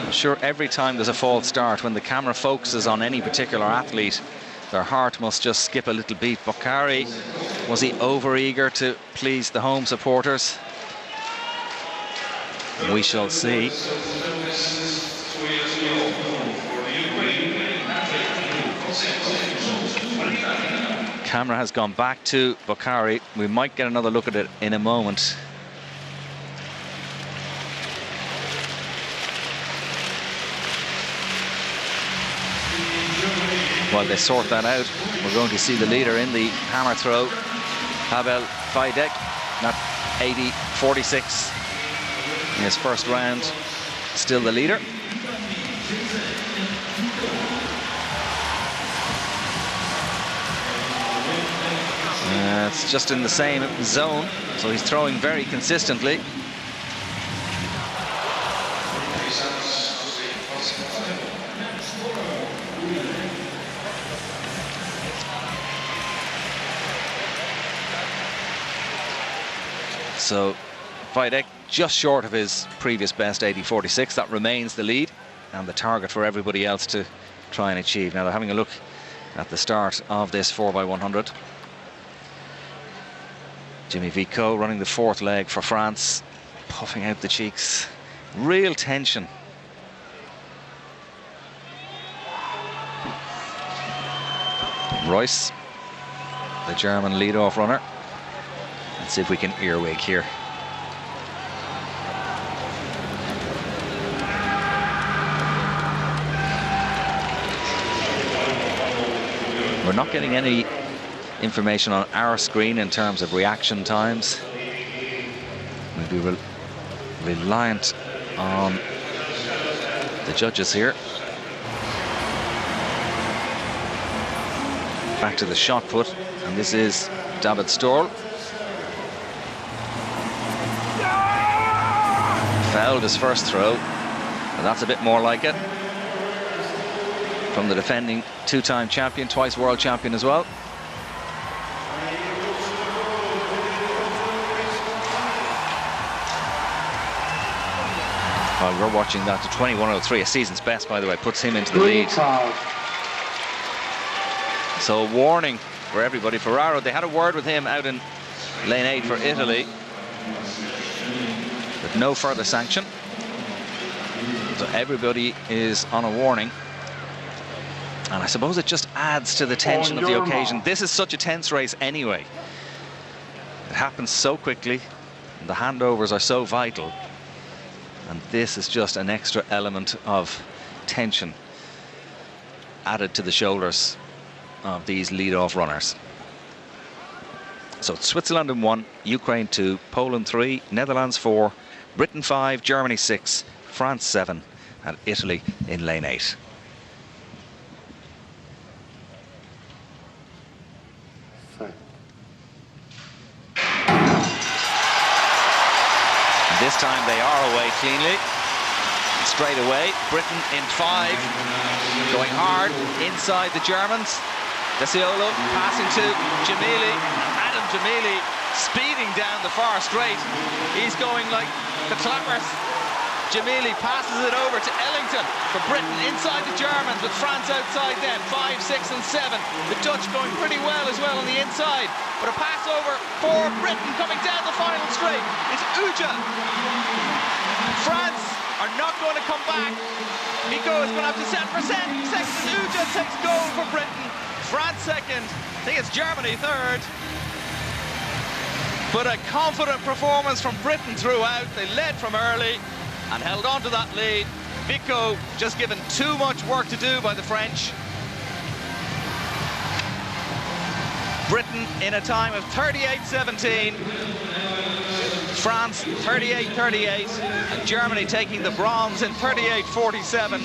[SPEAKER 7] I'm sure every time there's a false start, when the camera focuses on any particular athlete, their heart must just skip a little beat. Boukari, was he over-eager to please the home supporters? We shall see. Camera has gone back to Boukari. We might get another look at it in a moment. While they sort that out, we're going to see the leader in the hammer throw, Pavel Fajdek, not 80-46 in his first round, still the leader. It's just in the same zone, so he's throwing very consistently. So Videk just short of his previous best 80.46. That remains the lead and the target for everybody else to try and achieve. Now they're having a look at the start of this 4x100. Jimmy Vico running the fourth leg for France, puffing out the cheeks. Real tension. Royce, the German lead-off runner. Let's see if we can earwig here. We're not getting any information on our screen in terms of reaction times. We'll be reliant on the judges here. Back to the shot put, and this is David Storl. Fouled his first throw, but that's a bit more like it. From the defending two-time champion, twice world champion as well. While we're watching that, to 21.03, a season's best, by the way, puts him into the lead. So a warning for everybody. Ferraro, they had a word with him out in lane 8 for Italy, but no further sanction. So everybody is on a warning. And I suppose it just adds to the tension of the occasion. This is such a tense race anyway. It happens so quickly. The handovers are so vital. And this is just an extra element of tension added to the shoulders of these lead-off runners. So it's Switzerland in 1, Ukraine 2, Poland 3, Netherlands 4, Britain 5, Germany 6, France 7, and Italy in lane 8. This time they are away cleanly. Straight away, Britain in 5, going hard inside the Germans. Desiolo passing to Jamili, and Adam Jamili speeding down the far straight. He's going like the Clappers. Jamili passes it over to Ellington for Britain inside the Germans, with France outside them, 5, 6 and 7. The Dutch going pretty well as well on the inside. But a pass over for Britain coming down the final straight is Uja. France are not going to come back. Vico is going to have to set for second. Uja takes goal for Britain. France second. I think it's Germany third. But a confident performance from Britain throughout. They led from early and held on to that lead. Vico just given too much work to do by the French. Britain in a time of 38.17. France 38.38, and Germany taking the bronze in 38.47.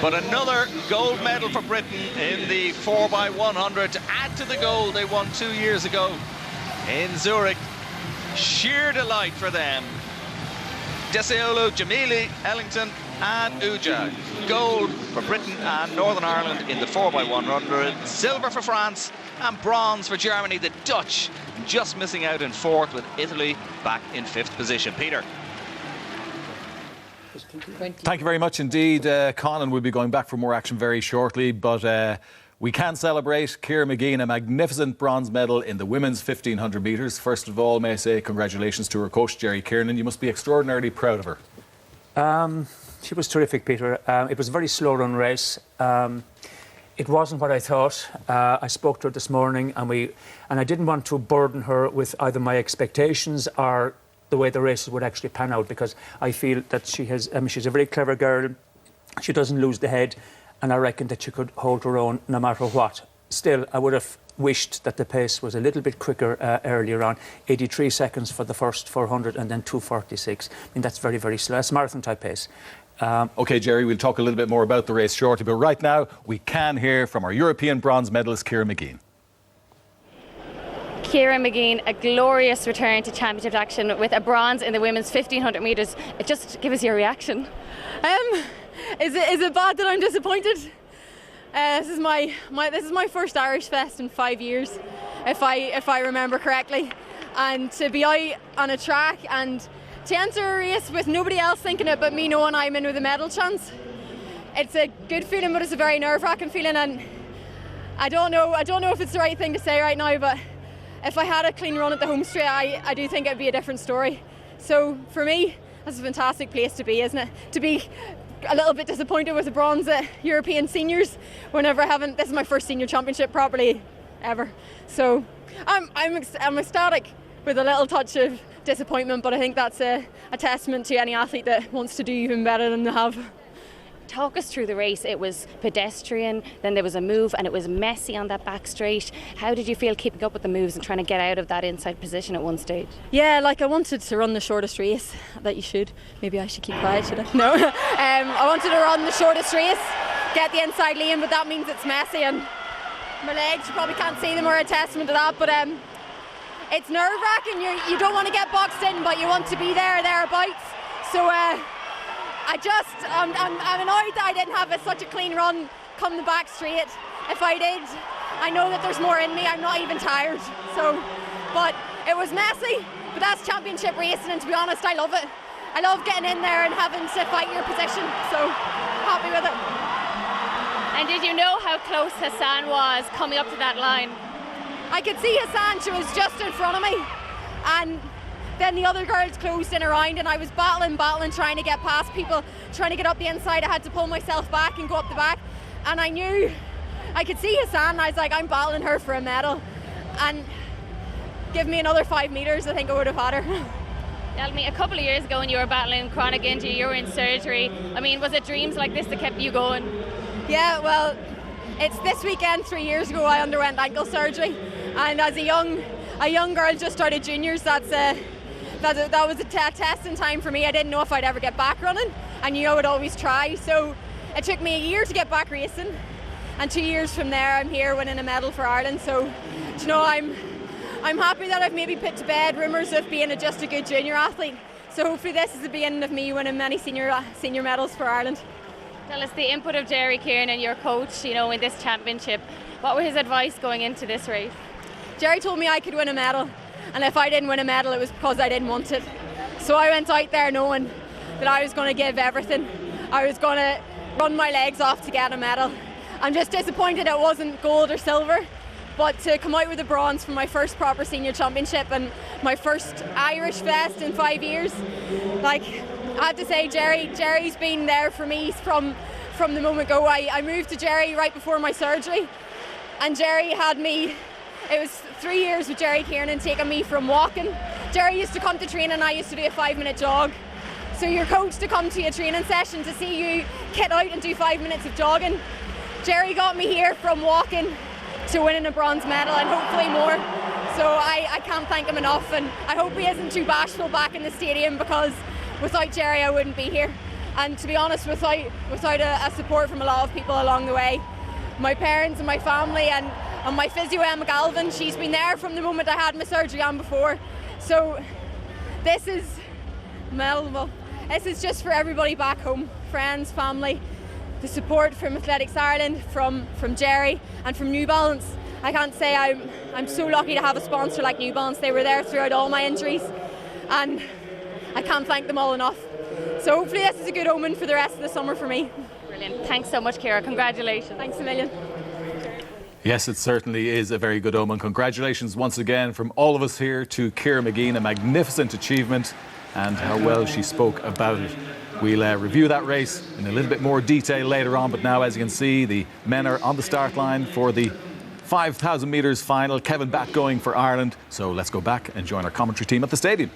[SPEAKER 7] But another gold medal for Britain in the 4x100 to add to the gold they won 2 years ago in Zurich. Sheer delight for them. Desiolo, Jamili, Ellington and Uja. Gold for Britain and Northern Ireland in the 4x100. Silver for France and bronze for Germany. The Dutch just missing out in 4th, with Italy back in 5th position. Peter.
[SPEAKER 2] Thank you very much indeed, Colin. We'll be going back for more action very shortly, but we can celebrate Ciara Mageean a magnificent bronze medal in the women's 1500 metres. First of all, may I say congratulations to her coach, Jerry Kiernan. You must be extraordinarily proud of her.
[SPEAKER 5] She was terrific, Peter. It was a very slow run race. It wasn't what I thought. I spoke to her this morning, and I didn't want to burden her with either my expectations or the way the races would actually pan out, because I feel that she's a very clever girl. She doesn't lose the head, and I reckon that she could hold her own no matter what. Still, I would have wished that the pace was a little bit quicker earlier on. 83 seconds for the first 400 and then 2:46. I mean, that's very, very slow. It's marathon type pace.
[SPEAKER 2] OK, Jerry, we'll talk a little bit more about the race shortly, but right now we can hear from our European bronze medalist, Ciara Mageean.
[SPEAKER 3] Ciara Mageean, a glorious return to championship action with a bronze in the women's 1500 metres. Just give us your reaction.
[SPEAKER 10] Is it bad that I'm disappointed? This is my first Irish Fest in 5 years, if I remember correctly, and to be out on a track and to enter a race with nobody else thinking it but me knowing I'm in with a medal chance. It's a good feeling, but it's a very nerve-wracking feeling, and I don't know if it's the right thing to say right now, but if I had a clean run at the home straight, I do think it'd be a different story. So for me, that's a fantastic place to be, isn't it? To be a little bit disappointed with the bronze at European Seniors whenever this is my first senior championship properly ever. So I'm ecstatic with a little touch of disappointment, but I think that's a testament to any athlete that wants to do even better than they have.
[SPEAKER 3] Talk us through the race. It was pedestrian, then there was a move, and it was messy on that back straight. How did you feel keeping up with the moves and trying to get out of that inside position at one stage?
[SPEAKER 10] Yeah, I wanted to run the shortest race. That you should. Maybe I should keep quiet, should I? No. I wanted to run the shortest race, get the inside lane, but that means it's messy, and my legs, you probably can't see them, are a testament to that, but it's nerve-wracking. You don't want to get boxed in, but you want to be thereabouts. So I'm annoyed that I didn't have such a clean run come the back straight. If I did, I know that there's more in me. I'm not even tired. But it was messy, but that's championship racing, and to be honest, I love it. I love getting in there and having to fight your position, so happy with it.
[SPEAKER 3] And did you know how close Hassan was coming up to that line?
[SPEAKER 10] I could see Hassan, she was just in front of me, and then the other girls closed in around, and I was battling, trying to get past people, trying to get up the inside. I had to pull myself back and go up the back, and I knew I could see Hassan, and I was like, I'm battling her for a medal, and give me another 5 metres, I think I would have had her.
[SPEAKER 3] Tell me, a couple of years ago when you were battling chronic injury, you were in surgery. I mean, was it dreams like this that kept you going?
[SPEAKER 10] Yeah, well, it's this weekend 3 years ago I underwent ankle surgery, and as a young girl just started juniors, that was a testing time for me. I didn't know if I'd ever get back running. I knew I would always try, so it took me a year to get back racing, and 2 years from there I'm here winning a medal for Ireland. So, you know, I'm happy that I've maybe put to bed rumours of being just a good junior athlete. So hopefully this is the beginning of me winning many senior medals for Ireland.
[SPEAKER 3] Tell us the input of Jerry Kiernan, your coach, you know, in this championship. What was his advice going into this race?
[SPEAKER 10] Jerry told me I could win a medal, and if I didn't win a medal it was because I didn't want it. So I went out there knowing that I was going to give everything. I was going to run my legs off to get a medal. I'm just disappointed it wasn't gold or silver, but to come out with a bronze for my first proper senior championship and my first Irish Fest in 5 years, like, I have to say Jerry's been there for me from the moment go. I moved to Jerry right before my surgery, and Jerry had me. It was 3 years with Jerry Kiernan taking me from walking. Jerry used to come to training and I used to do a 5-minute jog. So your coach to come to a training session to see you get out and do 5 minutes of jogging. Jerry got me here from walking to winning a bronze medal and hopefully more. So I can't thank him enough, and I hope he isn't too bashful back in the stadium, because without Jerry I wouldn't be here. And to be honest, without a support from a lot of people along the way, my parents and my family and my physio Emma Galvin, she's been there from the moment I had my surgery and before. So this is memorable. This is just for everybody back home, friends, family, the support from Athletics Ireland, from Jerry and from New Balance. I can't say I'm so lucky to have a sponsor like New Balance. They were there throughout all my injuries, and I can't thank them all enough. So hopefully this is a good omen for the rest of the summer for me.
[SPEAKER 3] Brilliant. Thanks so much, Ciara. Congratulations.
[SPEAKER 10] Thanks a million.
[SPEAKER 2] Yes, it certainly is a very good omen. Congratulations once again from all of us here to Ciara Mageean. A magnificent achievement, and how well she spoke about it. We'll review that race in a little bit more detail later on, but now, as you can see, the men are on the start line for the 5,000 metres final. Kevin back going for Ireland. So let's go back and join our commentary team at the stadium.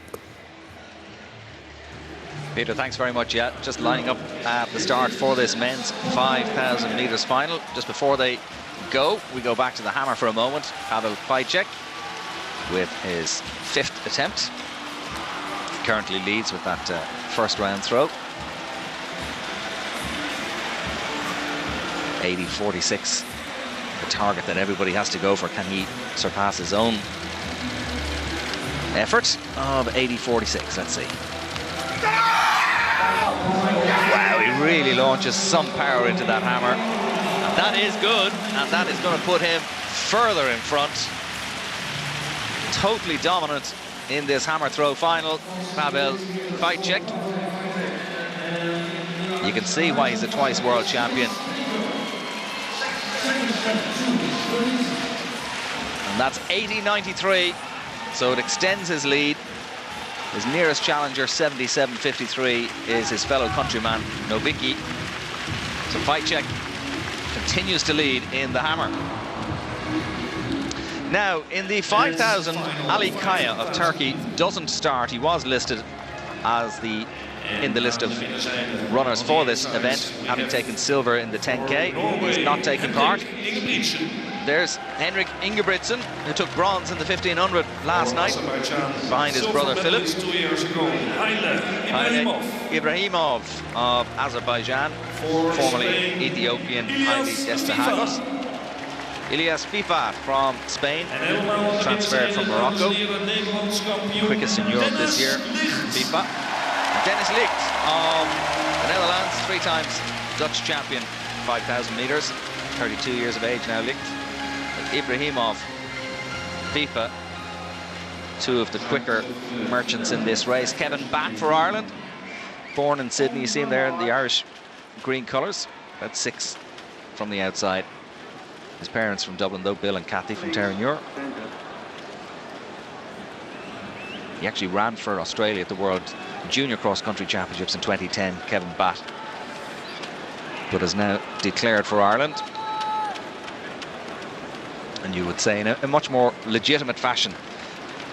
[SPEAKER 7] Peter, thanks very much. Yeah, just lining up at the start for this men's 5,000 metres final. Just before they go, we go back to the hammer for a moment. Pavel Pajcek with his 5th attempt. Currently leads with that first round throw. 80-46, the target that everybody has to go for. Can he surpass his own effort of 80.46. Let's see. Wow, he really launches some power into that hammer. And that is good, and that is going to put him further in front. Totally dominant in this hammer throw final, Pavel Fajcek. You can see why he's a twice world champion. And that's 80.93, so it extends his lead. His nearest challenger, 77.53, is his fellow countryman, Novicki. So Fajcek continues to lead in the hammer. Now, in the 5,000, Ali Kaya of Turkey doesn't start. He was listed as in the list of runners for this event, having taken silver in the 10K. He's not taking part. There's Henrik Ingebrigtsen, who took bronze in the 1500 last night, behind his brother Philip. Haile Ibrahimov of Azerbaijan, formerly Ethiopian Haile Destahagos. Ilias Pipa from Spain, transferred from Morocco, quickest in Europe this year, Pipa. And Dennis Licht of the Netherlands, 3 times Dutch champion, 5,000 meters, 32 years of age now, Licht. Ibrahimov, Pipa, 2 of the quicker merchants in this race. Kevin Batt for Ireland, born in Sydney. You see him there in the Irish green colours, about 6 from the outside. His parents from Dublin, though, Bill and Kathy from Terenure. He actually ran for Australia at the World Junior Cross Country Championships in 2010, Kevin Batt, but has now declared for Ireland. And you would say in a much more legitimate fashion,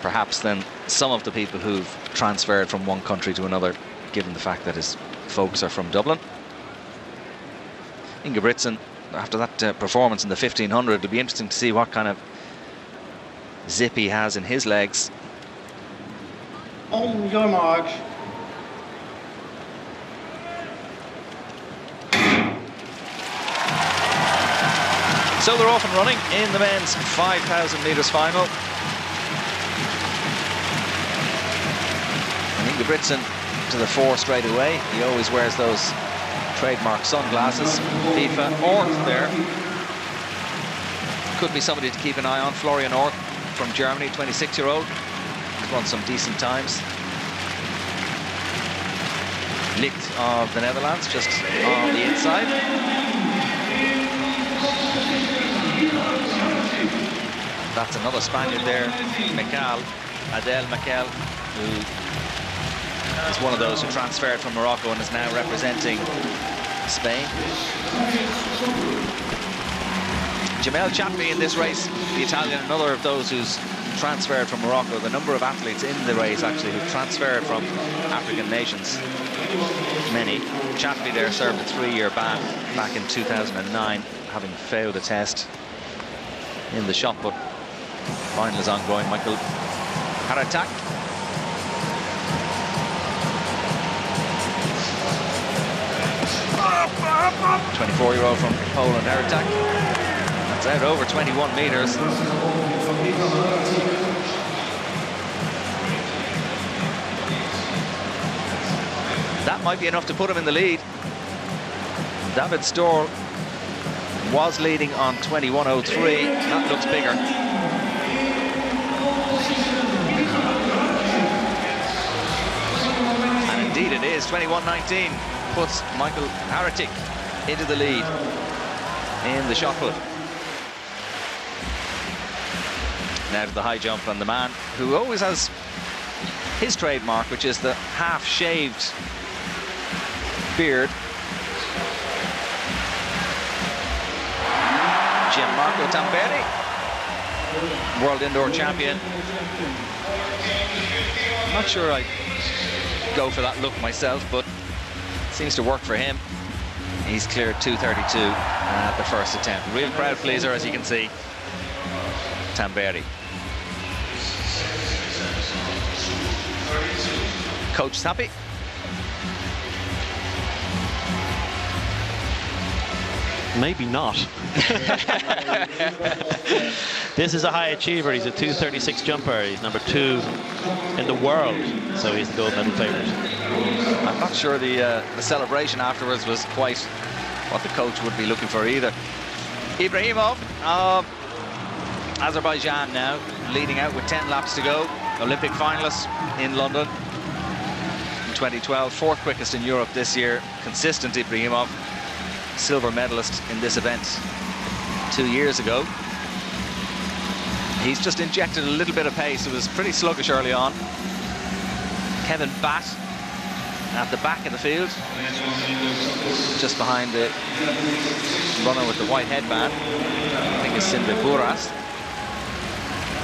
[SPEAKER 7] perhaps, than some of the people who've transferred from one country to another, given the fact that his folks are from Dublin. Ingebrigtsen, after that performance in the 1500, it'll be interesting to see what kind of zip he has in his legs.
[SPEAKER 8] On your marks.
[SPEAKER 7] So they're off and running in the men's 5,000 metres final. And Ingebrigtsen to the fore straight away. He always wears those trademark sunglasses. FIFA Orth there. Could be somebody to keep an eye on. Florian Orth from Germany, 26-year-old. He's run some decent times. Licht of the Netherlands, just on the inside. That's another Spaniard there, Mekel, Adel Mekel, who is one of those who transferred from Morocco and is now representing Spain. Jamel Chatbi in this race, the Italian, another of those who's transferred from Morocco. The number of athletes in the race actually who transferred from African nations, many. Chatbi there served a 3-year ban back in 2009, having failed a test in the shot put. Final is ongoing. Michael Haratak. A 24-year-old from Poland, Haratak. That's out over 21 meters. That might be enough to put him in the lead. David Storr was leading on 21.03. That looks bigger. And indeed it is. 21.19 puts Michael Haratik into the lead in the shot put. Now to the high jump, and the man who always has his trademark, which is the half-shaved beard, Gianmarco Tamberi, world indoor champion. I'm not sure I'd go for that look myself, but it seems to work for him. He's cleared 2:32 at the first attempt. Real crowd pleaser, as you can see, Tamberi. Coach happy?
[SPEAKER 11] Maybe not.
[SPEAKER 9] This is a high achiever. He's a 2:36 jumper. He's number 2 in the world, so he's the gold medal favourite.
[SPEAKER 7] I'm not sure the celebration afterwards was quite what the coach would be looking for either. Ibrahimov of Azerbaijan now, leading out with 10 laps to go. Olympic finalist in London in 2012, 4th quickest in Europe this year. Consistent Ibrahimov, silver medalist in this event 2 years ago. He's just injected a little bit of pace. It was pretty sluggish early on. Kevin Batt at the back of the field, just behind the runner with the white headband. I think it's Sindre Buras.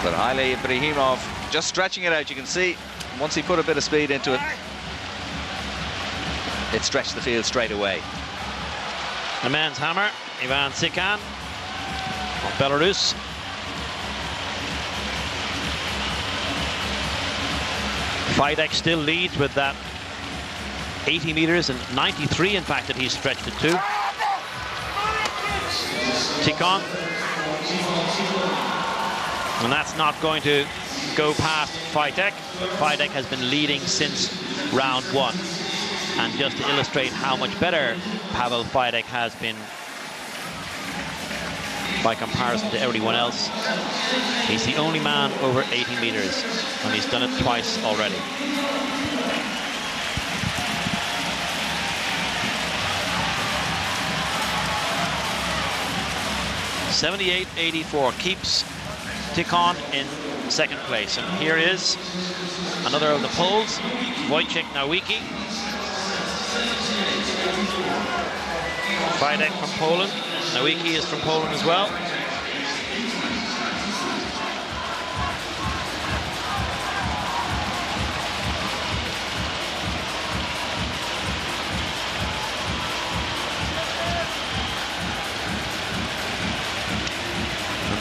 [SPEAKER 7] But Haile Ibrahimov just stretching it out. You can see once he put a bit of speed into it, it stretched the field straight away.
[SPEAKER 9] The men's hammer, Ivan Sikan of Belarus. Fidek still leads with that 80 meters and 93 in fact that he's stretched it to. Tikhon. And that's not going to go past Fidek. Fidek has been leading since round 1. And just to illustrate how much better Pavel Fidek has been by comparison to everyone else, he's the only man over 80 meters, and he's done it twice already. .78.84 keeps Tikhon in 2nd place. And here is another of the Poles, Wojciech Nowicki. Fidek from Poland. Nowicki is from Poland as well.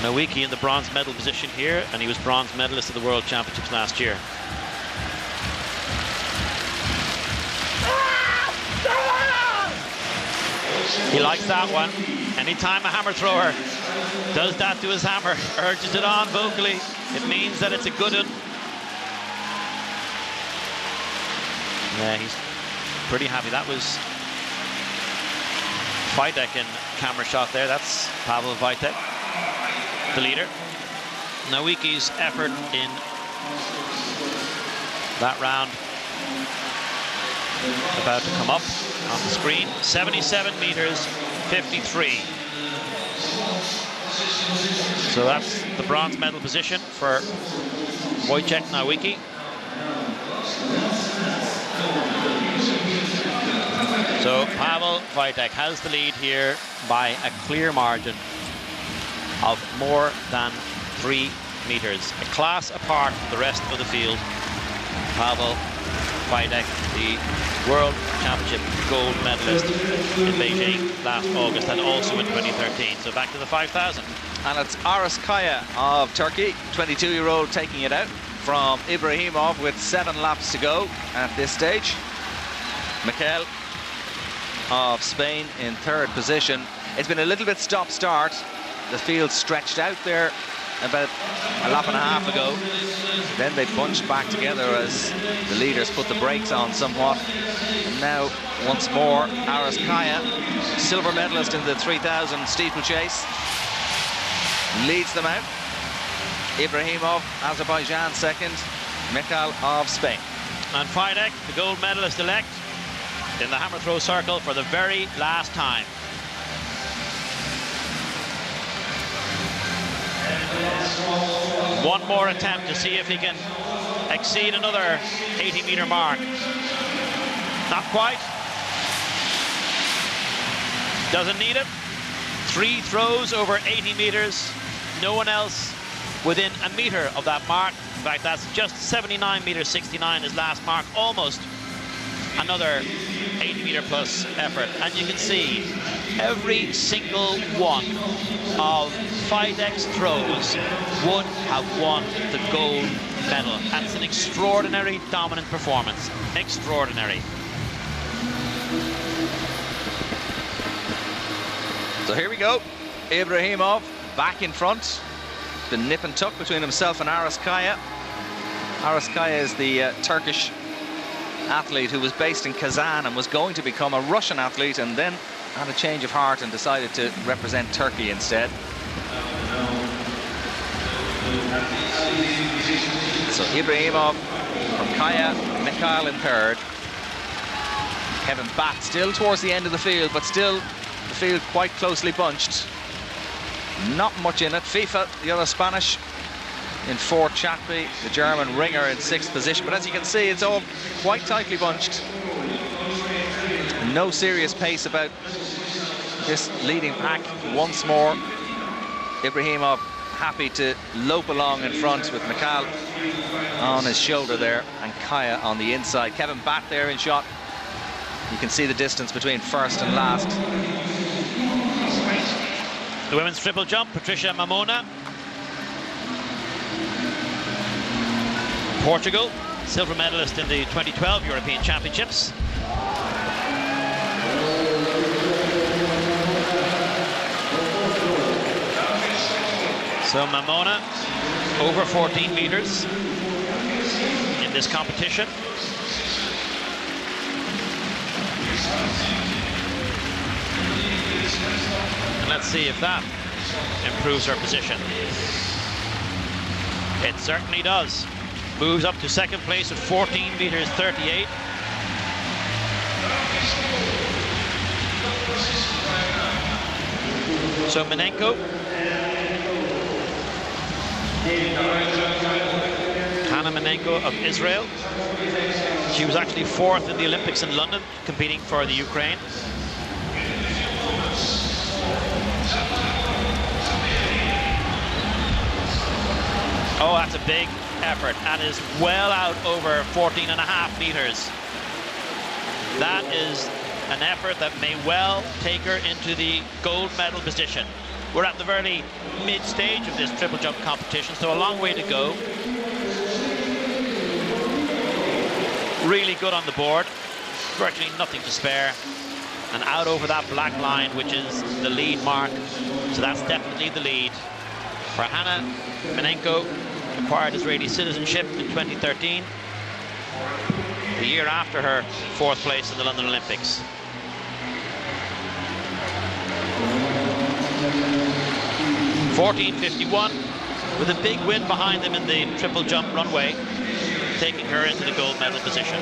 [SPEAKER 9] Nowicki in the bronze medal position here, and he was bronze medalist at the World Championships last year. He likes that one. Anytime a hammer thrower does that to his hammer, urges it on vocally, it means that it's a good one. Yeah, he's pretty happy. That was Fidek in camera shot there. That's Pavel Fidek, the leader. Nowicki's effort in that round about to come up on the screen. 77 meters, 53. So that's the bronze medal position for Wojciech Nowicki. So Pavel Fidek has the lead here by a clear margin of more than 3 meters. A class apart from the rest of the field. Pavel Fidek, the World Championship gold medalist in Beijing last August and also in 2013. So back to the 5,000.
[SPEAKER 7] And it's Aras Kaya of Turkey, 22-year-old, taking it out from Ibrahimov with 7 laps to go at this stage. Mikel of Spain in 3rd position. It's been a little bit stop-start. The field stretched out there about a lap and a half ago. Then they bunched back together as the leaders put the brakes on somewhat. And now, once more, Aras Kaya, silver medalist in the 3,000 steeplechase, leads them out. Ibrahimov, Azerbaijan 2nd, Mikel of Spain.
[SPEAKER 9] And Fidek, the gold medalist elect, in the hammer throw circle for the very last time. One more attempt to see if he can exceed another 80-meter mark. Not quite. Doesn't need it. 3 throws over 80 meters. No one else within a meter of that mark. In fact, that's just 79 meters 69, his last mark. Almost another 80-meter plus effort. And you can see every single one of Fidek's throws would have won the gold medal. And it's an extraordinary dominant performance. Extraordinary.
[SPEAKER 7] So here we go. Ibrahimov back in front. The nip and tuck between himself and Aras Kaya. Aras Kaya is the Turkish athlete who was based in Kazan and was going to become a Russian athlete, and then had a change of heart and decided to represent Turkey instead. So Ibrahimov from Kaya, Mikhail in third. Kevin Batt still towards the end of the field, but still the field quite closely bunched. Not much in it. FIFA, the other Spanish, in fourth. Chatby, the German Ringer, in sixth position. But as you can see, it's all quite tightly bunched. No serious pace about this leading pack. Once more, Ibrahimov happy to lope along in front with Mikhail on his shoulder there and Kaya on the inside. Kevin Batt there in shot. You can see the distance between first and last.
[SPEAKER 9] The women's triple jump, Patricia Mamona. Portugal, silver medalist in the 2012 European Championships. So Mamona, over 14 meters in this competition. And let's see if that improves her position. It certainly does. Moves up to second place at 14 meters 38. So Manenko, Hannah Manenko of Israel. She was actually fourth in the Olympics in London, competing for the Ukraine. Oh, that's a big effort. That is well out over 14.5 meters. That is an effort that may well take her into the gold medal position. We're at the very mid-stage of this triple jump competition, so a long way to go. Really good on the board, virtually nothing to spare, and out over that black line, which is the lead mark. So that's definitely the lead for Hannah Manenko. Acquired Israeli citizenship in 2013, the year after her fourth place in the London Olympics. .14.51, with a big win behind them in the triple jump runway, taking her into the gold medal position.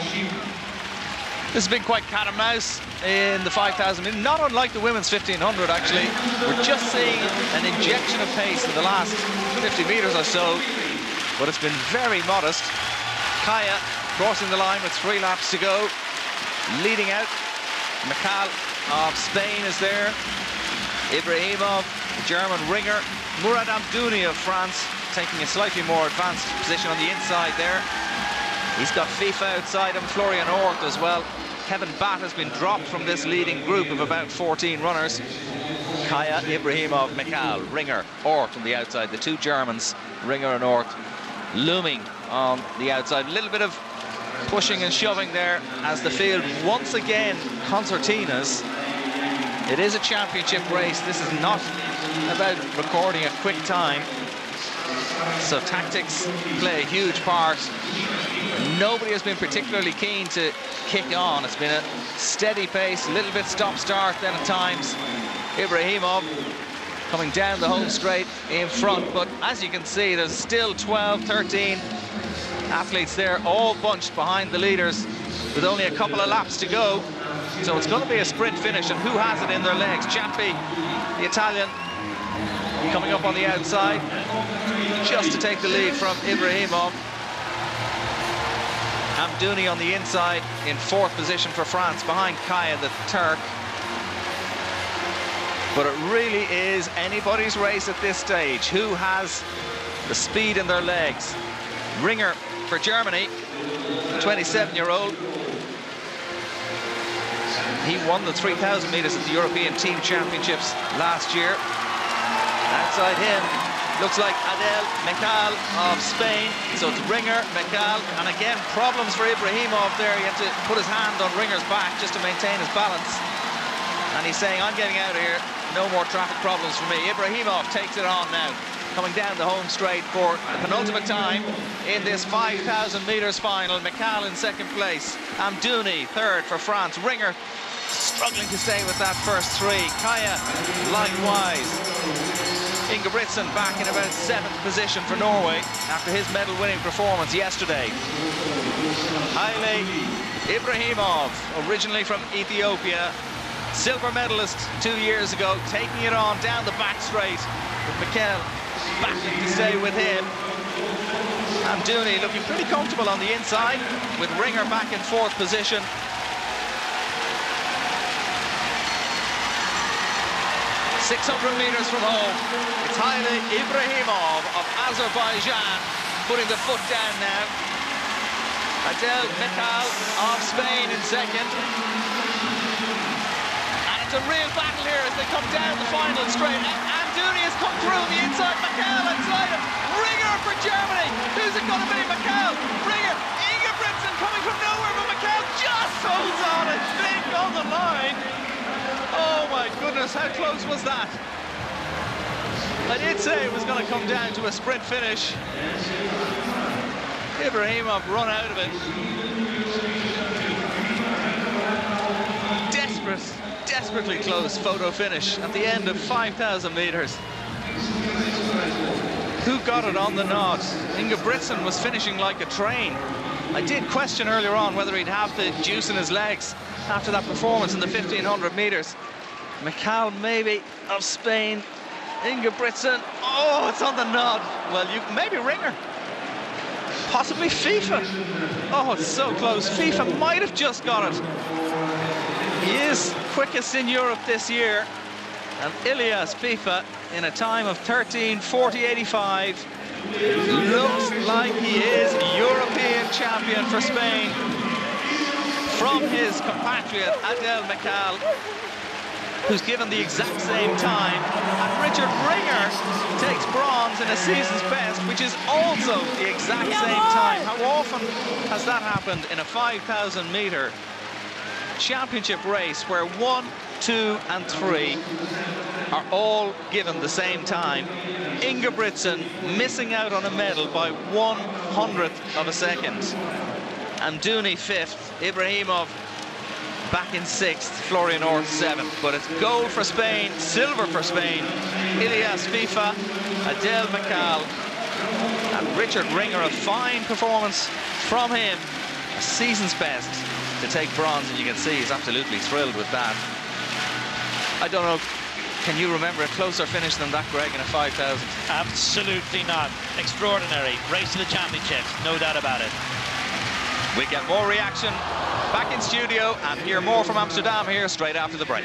[SPEAKER 7] This has been quite cat and mouse in the 5,000 meters, not unlike the women's 1500 actually. We're just seeing an injection of pace in the last 50 meters or so, but it's been very modest. Kaya crossing the line with 3 laps to go, leading out. Mikhail of Spain is there. Ibrahimov, the German Ringer. Murad Amdouni of France taking a slightly more advanced position on the inside there. He's got FIFA outside him, Florian Ort as well. Kevin Batt has been dropped from this leading group of about 14 runners. Kaya, Ibrahimov, Mikhail, Ringer, Ort on the outside. The two Germans, Ringer and Ort, looming on the outside. A little bit of pushing and shoving there as the field once again concertinas. It is a championship race. This is not about recording a quick time. So tactics play a huge part. Nobody has been particularly keen to kick on. It's been a steady pace, a little bit stop-start then at times. Ibrahimov coming down the home straight in front, but as you can see, there's still 12, 13 athletes there, all bunched behind the leaders with only a couple of laps to go. So it's going to be a sprint finish, and who has it in their legs? Ciampi, the Italian, coming up on the outside, just to take the lead from Ibrahimov. Amdouni on the inside in fourth position for France, behind Kaya, the Turk. But it really is anybody's race at this stage. Who has the speed in their legs? Ringer for Germany, 27-year-old. He won the 3,000 meters at the European Team Championships last year. Outside him, looks like Adel Mikhail of Spain. So it's Ringer, Mikhail, and again, problems for Ibrahimov there. He had to put his hand on Ringer's back just to maintain his balance. And he's saying, I'm getting out of here. No more traffic problems for me. Ibrahimov takes it on now. Coming down the home straight for the penultimate time in this 5,000 metres final. Mikal in second place. Amdouni third for France. Ringer struggling to stay with that first three. Kaya likewise. Ingebrigtsen back in about 7th position for Norway after his medal-winning performance yesterday. Haile Ibrahimov, originally from Ethiopia, silver medalist 2 years ago, taking it on down the back straight with Mikal back to stay with him. Amdouni looking pretty comfortable on the inside with Ringer back in 4th position. ...600 metres from home. It's Haile Ibrahimov of Azerbaijan putting the foot down now. Adel Mikal of Spain in second. And it's a real battle here as they come down the final straight. Amdouni has come through the inside. Mikal inside him. Ringer for Germany. Who's it going to be? Mikal. Ringer. Ingebrigtsen coming from nowhere, but Mikal just holds on. It's big on the line. Oh my goodness, how close was that? I did say it was going to come down to a sprint finish. Ibrahimov run out of it. Desperately close photo finish at the end of 5,000 metres. Who got it on the nod? Ingebrigtsen was finishing like a train. I did question earlier on whether he'd have the juice in his legs after that performance in the 1,500 metres. Mikal maybe of Spain. Ingebrigtsen, oh, it's on the nod. Well, maybe Ringer. Possibly FIFA. Oh, it's so close. FIFA might have just got it. He is quickest in Europe this year. And Ilias FIFA in a time of 13:40.85. Looks like he is European champion for Spain from his compatriot Adel Mikal, who's given the exact same time. And Richard Ringer takes bronze in a season's best, which is also the exact same time. How often has that happened in a 5,000 metre championship race where 1, 2 and 3 are all given the same time? Ingebrigtsen missing out on a medal by 1/100th of a second. Amdouni 5th, Ibrahimov back in 6th, Florian Orth 7th. But it's gold for Spain, silver for Spain. Ilias FIFA, Adel Mikal, and Richard Ringer. A fine performance from him, a season's best to take bronze, and you can see he's absolutely thrilled with that. I don't know, can you remember a closer finish than that, Greg, in a 5,000?
[SPEAKER 9] Absolutely not. Extraordinary. Race to the championships, no doubt about it.
[SPEAKER 7] We get more reaction back in studio and hear more from Amsterdam here straight after the break.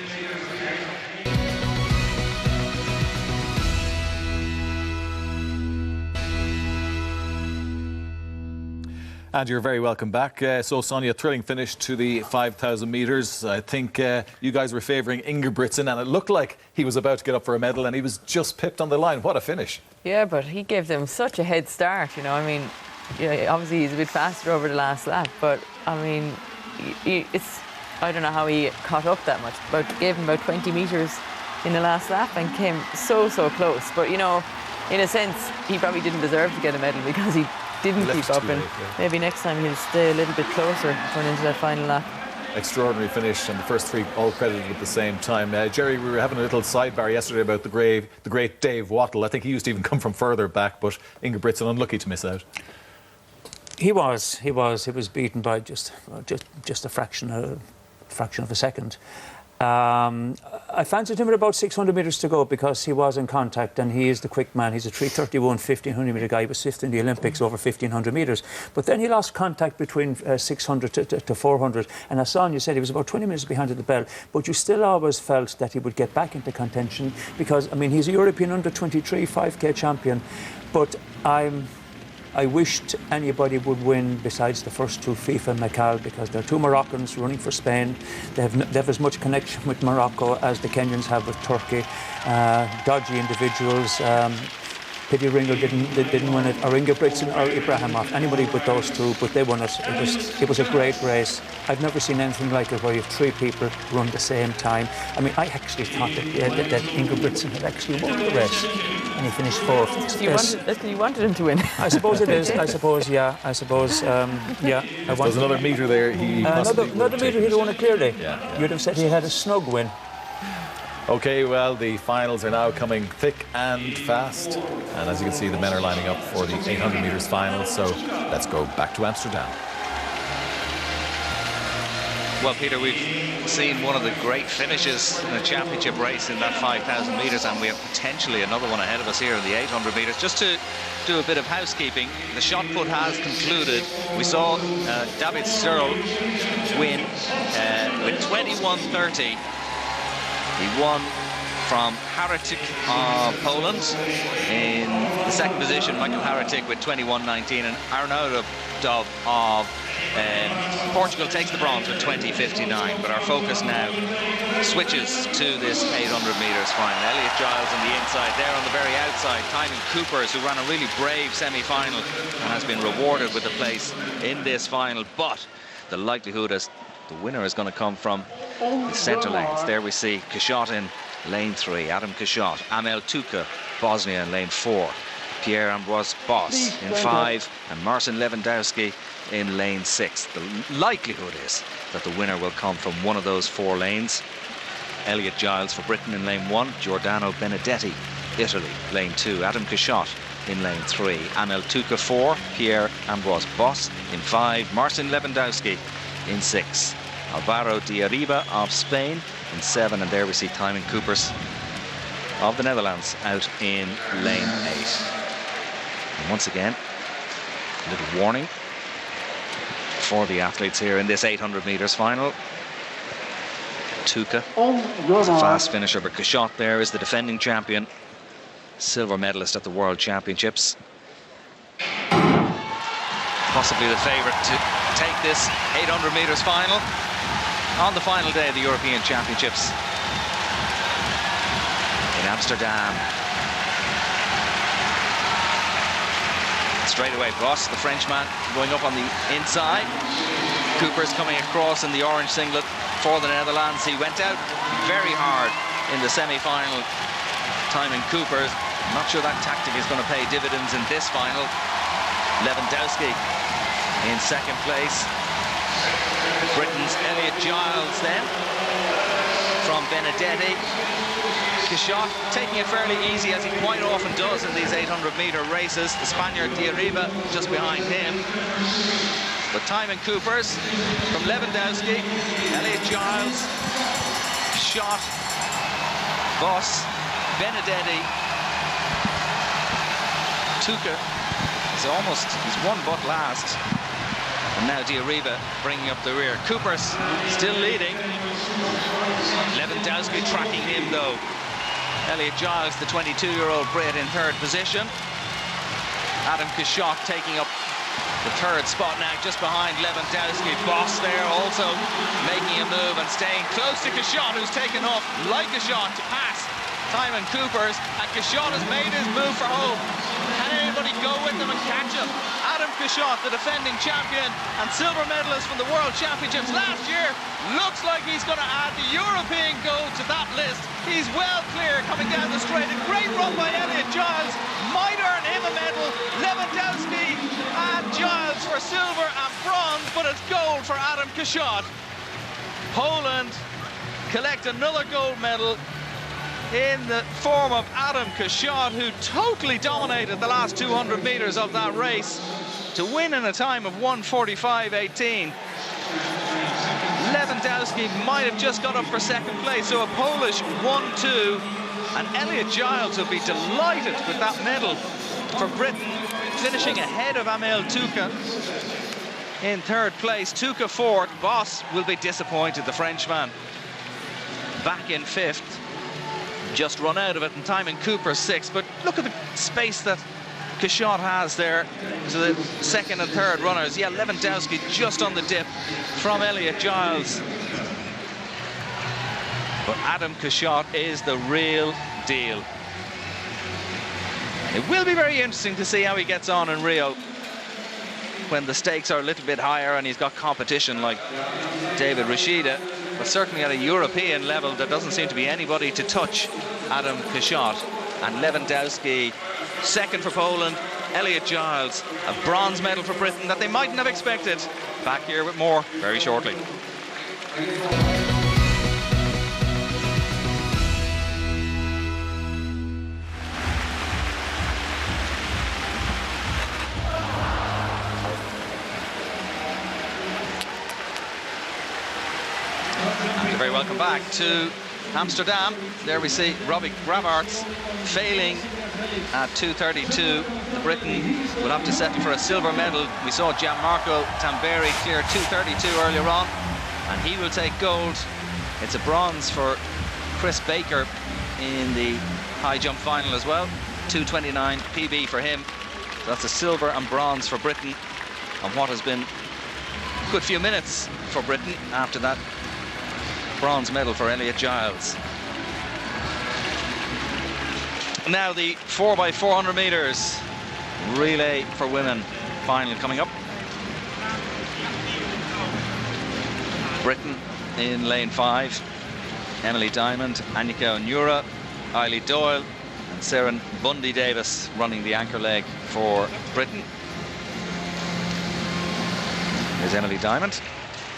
[SPEAKER 2] And you're very welcome back. So, Sonia, thrilling finish to the 5,000 metres. I think you guys were favouring Ingebrigtsen, and it looked like he was about to get up for a medal, and he was just pipped on the line. What a finish.
[SPEAKER 6] Yeah, but he gave them such a head start, you know. I mean, yeah, obviously he's a bit faster over the last lap, but, I mean, I don't know how he caught up that much, but gave him about 20 metres in the last lap and came so close. But, you know, in a sense, he probably didn't deserve to get a medal because he didn't keep up, and maybe next time he'll stay a little bit closer going into that final lap.
[SPEAKER 2] Extraordinary finish, and the first three all credited at the same time. Jerry, we were having a little sidebar yesterday about the great Dave Wattle. I think he used to even come from further back, but Ingebrigtsen unlucky to miss out.
[SPEAKER 5] He was beaten by just a fraction of a second. I fancied him at about 600 metres to go because he was in contact, and he is the quick man. He's a 3:31 1,500 metre guy. He was 5th in the Olympics over 1,500 metres. But then he lost contact between 600 to 400. And as Sonia said, he was about 20 minutes behind at the bell. But you still always felt that he would get back into contention because, I mean, he's a European under-23 5K champion. But I wished anybody would win besides the first two, FIFA and Mikal, because they're two Moroccans running for Spain. They have as much connection with Morocco as the Kenyans have with Turkey. Dodgy individuals. Pity Ringo didn't win it, or Ingebrigtsen or Ibrahimov, anybody but those two, but they won it. It was a great race. I've never seen anything like it where you have 3 people run the same time. I mean, I actually thought that Ingebrigtsen had actually won the race, and he finished 4th.
[SPEAKER 6] You wanted him to win.
[SPEAKER 5] I suppose it is. I suppose, yeah.
[SPEAKER 2] There's another metre there.
[SPEAKER 5] Another metre he'd have won it clearly.
[SPEAKER 2] Yeah.
[SPEAKER 5] You'd have said he had a snug win.
[SPEAKER 2] Okay, well, the finals are now coming thick and fast. And as you can see, the men are lining up for the 800 metres final. So let's go back to Amsterdam.
[SPEAKER 7] Well, Peter, we've seen one of the great finishes in a championship race in that 5,000 metres, and we have potentially another one ahead of us here in the 800 metres. Just to do a bit of housekeeping, the shot put has concluded. We saw David Searle win with 21.30. He won from Haratic of Poland. In the second position, Michael Haratic with 21.19, and Arnaud of Portugal takes the bronze with 20.59. But our focus now switches to this 800 metres final. Elliot Giles on the inside, there on the very outside, Tymon Coopers, who ran a really brave semi-final and has been rewarded with a place in this final. But the likelihood is the winner is going to come from the centre lanes. There we see Kashot in lane 3, Adam Kashot, Amel Tuka, Bosnia in lane 4, Pierre-Ambroise Boss in 5, and Marcin Lewandowski in lane 6. The likelihood is that the winner will come from one of those 4 lanes. Elliot Giles for Britain in lane 1, Giordano Benedetti, Italy, lane 2, Adam Kashot in lane 3, Amel Tuka 4, Pierre-Ambroise Boss in 5, Marcin Lewandowski in 6, Alvaro de Arriba of Spain in 7, and there we see Tymon Coopers of the Netherlands out in lane 8. And once again, a little warning for the athletes here in this 800 metres final. Tuka is a fast finisher, but Kashot there is the defending champion, silver medalist at the World Championships. Possibly the favourite to take this 800 metres final on the final day of the European Championships in Amsterdam. Straight away, Boss, the Frenchman, going up on the inside. Cooper's coming across in the orange singlet for the Netherlands. He went out very hard in the semi-final. Tymon Coopers, I'm not sure that tactic is going to pay dividends in this final. Lewandowski in second place. Britain's Elliot Giles then from Benedetti. Kashot taking it fairly easy, as he quite often does in these 800-metre races. The Spaniard de Arriba just behind him. But Tymon Coopers from Lewandowski, Elliot Giles, Kashot, Boss, Benedetti, Tuka he's one but last. And now de Arriba bringing up the rear. Coopers still leading. Lewandowski tracking him though. Elliot Giles, the 22-year-old Brit, in third position. Adam Kashot taking up the third spot now, just behind Lewandowski. Boss there also making a move and staying close to Kashot, who's taken off like a shot to pass Tymon Coopers, and Kashot has made his move for home. Can anybody go with him and catch him? Adam Kashot, the defending champion and silver medalist from the World Championships last year, looks like he's going to add the European gold to that list. He's well clear coming down the straight. A great run by Elliot Giles, might earn him a medal. Lewandowski and Giles for silver and bronze, but it's gold for Adam Kashot. Poland collect another gold medal in the form of Adam Kashot, who totally dominated the last 200 metres of that race to win in a time of 1:45.18. Lewandowski might have just got up for second place, so a Polish 1-2, and Elliot Giles will be delighted with that medal for Britain, finishing ahead of Amel Tuka in third place. Tuka fourth. Boss will be disappointed, the Frenchman, back in fifth. Just run out of it, and Tymon Cooper sixth. But look at the space that Kashot has there to the second and third runners. Yeah, Lewandowski just on the dip from Elliot Giles. But Adam Kashot is the real deal It will be very interesting to see how he gets on in Rio when the stakes are a little bit higher and he's got competition like David Rashida. But certainly at a European level, there doesn't seem to be anybody to touch Adam Kashot. And Lewandowski, second for Poland. Elliot Giles, a bronze medal for Britain that they mightn't have expected. Back here with more very shortly. And you're very welcome back to Amsterdam. There we see Robbie Gravarts failing at 2:32. The Britain will have to settle for a silver medal. We saw Gianmarco Tamberi clear 2:32 earlier on, and he will take gold. It's a bronze for Chris Baker in the high jump final as well. 2:29 PB for him. So that's a silver and bronze for Britain on what has been a good few minutes for Britain after that bronze medal for Elliot Giles. Now the 4x400 meters relay for women final coming up. Britain in lane 5. Emily Diamond, Annika Onura, Eilidh Doyle and Seren Bundy Davis running the anchor leg for Britain. Here's Emily Diamond,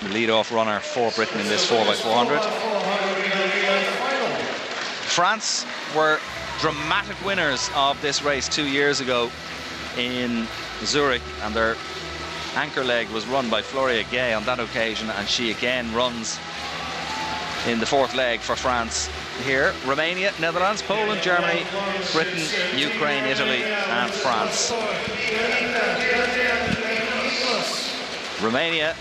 [SPEAKER 7] the lead-off runner for Britain in this 4x400. France were dramatic winners of this race 2 years ago in Zurich, and their anchor leg was run by Floria Gay on that occasion, and she again runs in the fourth leg for France here. Romania, Netherlands, Poland, Germany, Britain, Ukraine, Italy and France. Romania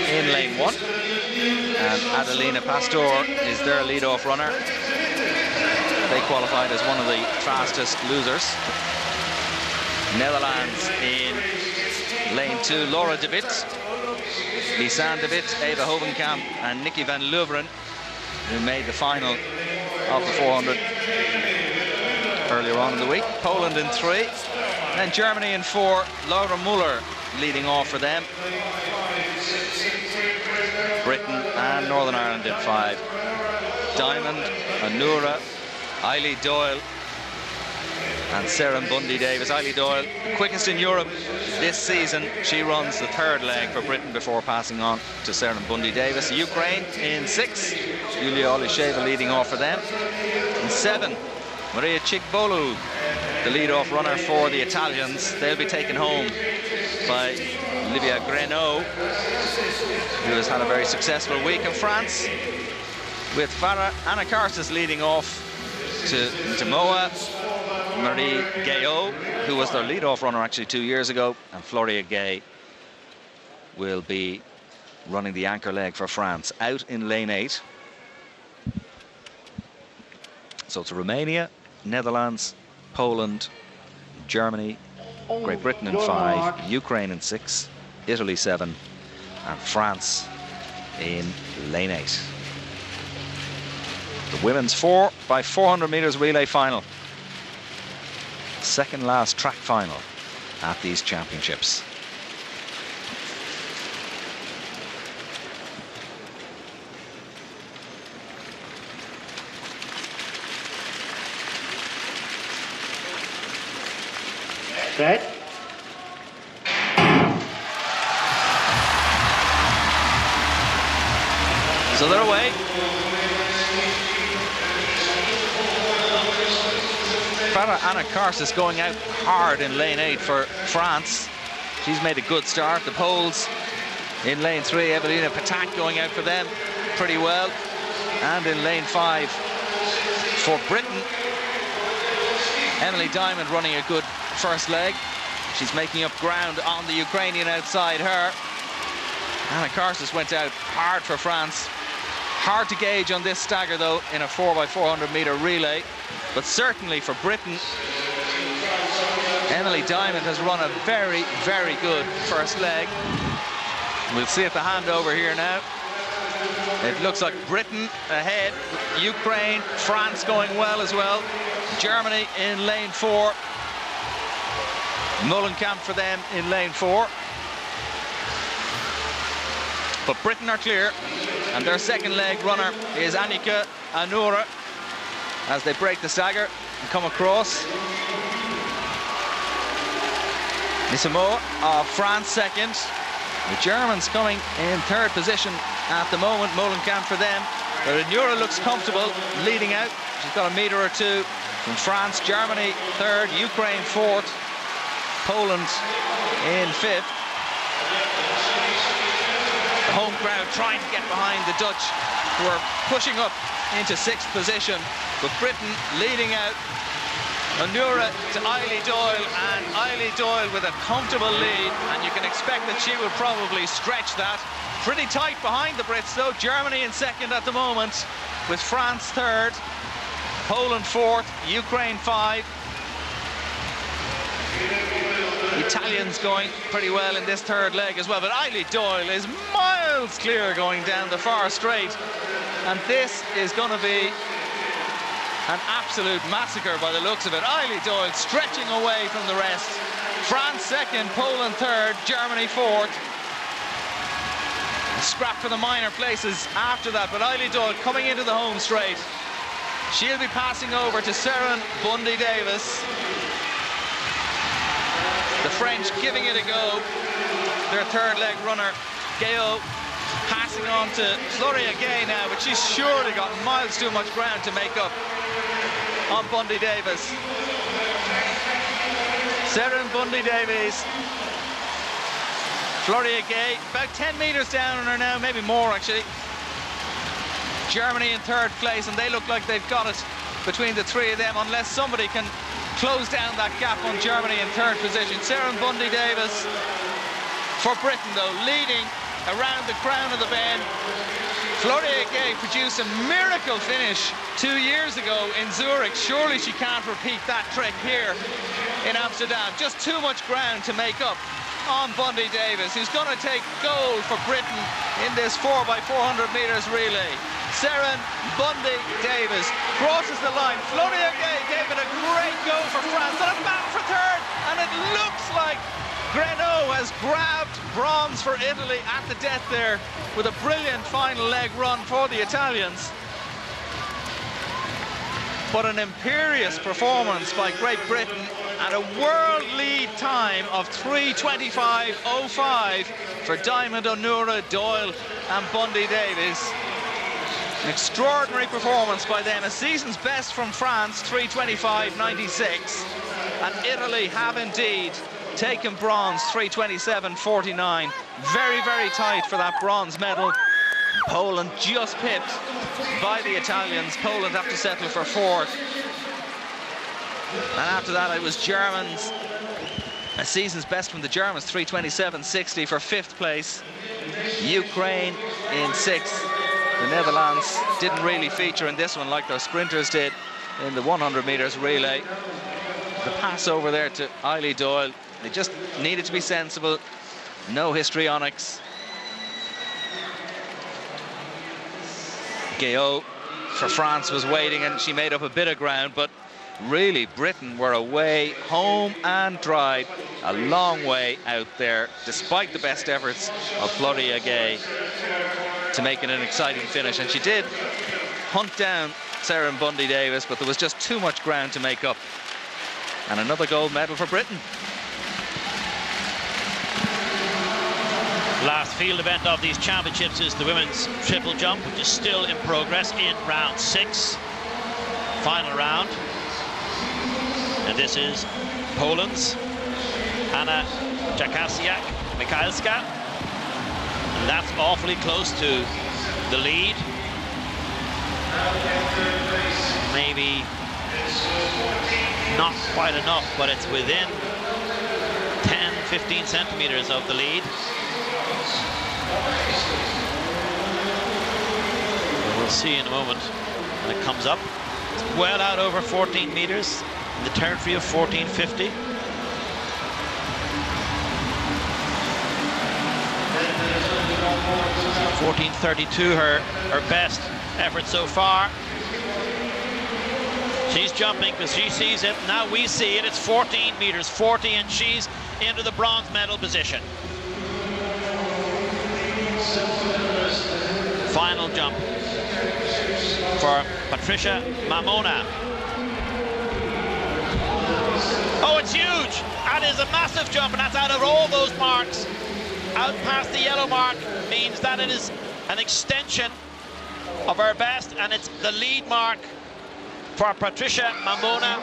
[SPEAKER 7] in lane 1, and Adelina Pastor is their lead-off runner. They qualified as one of the fastest losers. Netherlands in lane 2, Laura de Wit, Lisanne de Wit, Eva Hovenkamp and Nikki van Leeuwen, who made the final of the 400 earlier on in the week. Poland in 3, and Germany in 4, Laura Muller leading off for them. Britain and Northern Ireland in 5. Diamond, Onura, Eilidh Doyle and Seren Bundy Davis. Eilidh Doyle, quickest in Europe this season. She runs the third leg for Britain before passing on to Seren Bundy Davis. Ukraine in 6, Yulia Olisheva leading off for them. In 7, Maria Chikbolu, the lead-off runner for the Italians. They'll be taken home by Livia Greno, who has had a very successful week in France, with Farah Anakarsis leading off to Moa, Marie Gayot, who was their lead-off runner actually 2 years ago, and Floria Gay will be running the anchor leg for France out in lane 8. So it's Romania, Netherlands, Poland, Germany, Great Britain in 5, Ukraine in 6, Italy 7 and France in lane 8. The women's 4x400 meters relay final. Second last track final at these championships.
[SPEAKER 8] Set.
[SPEAKER 7] So they're away. Farah Anakarsis going out hard in lane 8 for France. She's made a good start. The Poles in lane 3, Evelina Patak going out for them pretty well. And in lane 5 for Britain, Emily Diamond running a good first leg. She's making up ground on the Ukrainian outside her. Anakarsis went out hard for France. Hard to gauge on this stagger though in a 4x400 meter relay, but certainly for Britain, Emily Diamond has run a very, very good first leg. We'll see at the handover here now. It looks like Britain ahead, Ukraine, France going well as well. Germany in lane 4. Molenkamp for them in lane 4. But Britain are clear, and their second leg runner is Annika Anura as they break the stagger and come across. Nisimo of France second. The Germans coming in third position at the moment. Molenkamp for them. But Anura looks comfortable leading out. She's got a metre or two from France. Germany third, Ukraine fourth, Poland in fifth. The home crowd trying to get behind the Dutch, who are pushing up into sixth position, with Britain leading out. Anura to Eilidh Doyle, and Eilidh Doyle with a comfortable lead, and you can expect that she will probably stretch that. Pretty tight behind the Brits though. Germany in second at the moment, with France third, Poland fourth, Ukraine 5. The Italians going pretty well in this third leg as well, but Eilidh Doyle is miles clear going down the far straight, and this is going to be an absolute massacre by the looks of it. Eilidh Doyle stretching away from the rest. France second, Poland third, Germany fourth. A scrap for the minor places after that, but Eilidh Doyle coming into the home straight. She'll be passing over to Seren Bundy-Davies. The French giving it a go. Their third leg runner, Gao, passing on to Floria Gay now, but she's surely got miles too much ground to make up on Bundy-Davies. Seren Bundy-Davies. Floria Gay, about 10 metres down on her now, maybe more actually. Germany in third place, and they look like they've got it between the three of them, unless somebody can close down that gap on Germany in third position. Seren Bundy-Davies for Britain though, leading around the crown of the bend. Floria Gay produced a miracle finish 2 years ago in Zurich. Surely she can't repeat that trick here in Amsterdam. Just too much ground to make up on Bundy-Davies, who's going to take gold for Britain in this 4x400 metres relay. Seren Bundy-Davies crosses the line. Floria Gay gave it a great go for France, and a battle for third, and it looks like Grenoux has grabbed bronze for Italy at the death there, with a brilliant final leg run for the Italians. But an imperious performance by Great Britain, and a world lead time of 3:25.05 for Diamond, Anura, Doyle and Bundy-Davies. An extraordinary performance by them. A season's best from France, 3:25.96. And Italy have indeed taken bronze, 3:27.49. Very, very tight for that bronze medal. Poland just pipped by the Italians. Poland have to settle for fourth. And after that it was Germans. A season's best from the Germans, 3:27.60 for fifth place. Ukraine in sixth. The Netherlands didn't really feature in this one like their sprinters did in the 100 metres relay. The pass over there to Eilidh Doyle. They just needed to be sensible. No histrionics. Gao for France was waiting, and she made up a bit of ground, but really Britain were away home and dry, a long way out there, despite the best efforts of Floria Gay to make it an exciting finish. And she did hunt down Seren Bundy-Davies, but there was just too much ground to make up. And another gold medal for Britain.
[SPEAKER 9] Last field event of these championships is the women's triple jump, which is still in progress in round 6, final round. And this is Poland's Anna Jakasiak-Michalska. And that's awfully close to the lead. Maybe not quite enough, but it's within 10-15 centimeters of the lead. We'll see in a moment when it comes up. It's well out over 14 meters in the territory of 1450. .1432, her best effort so far. She's jumping because she sees it. Now we see it. It's 14 meters 40, and she's into the bronze medal position. Final jump for Patricia Mamona. Oh, it's huge! That is a massive jump, and that's out of all those marks. Out past the yellow mark means that it is an extension of her best, and it's the lead mark for Patricia Mamona.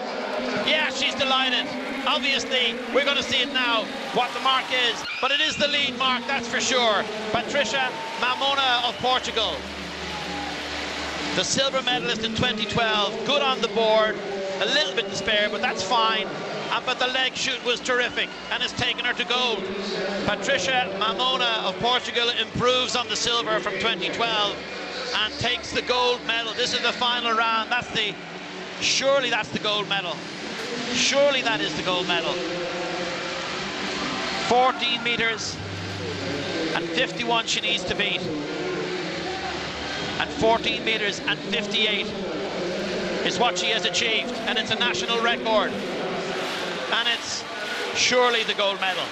[SPEAKER 9] Yeah, she's delighted. Obviously, we're going to see it now, what the mark is, but it is the lead mark, that's for sure. Patricia Mamona of Portugal, the silver medalist in 2012, good on the board, a little bit to spare, but that's fine. But the leg shoot was terrific, and it's taken her to gold. Patricia Mamona of Portugal improves on the silver from 2012 and takes the gold medal. This is the final round. Surely that's the gold medal. Surely that is the gold medal. 14 meters and 51 she needs to beat. And 14 meters and 58 is what she has achieved, and it's a national record. And it's surely the gold medal.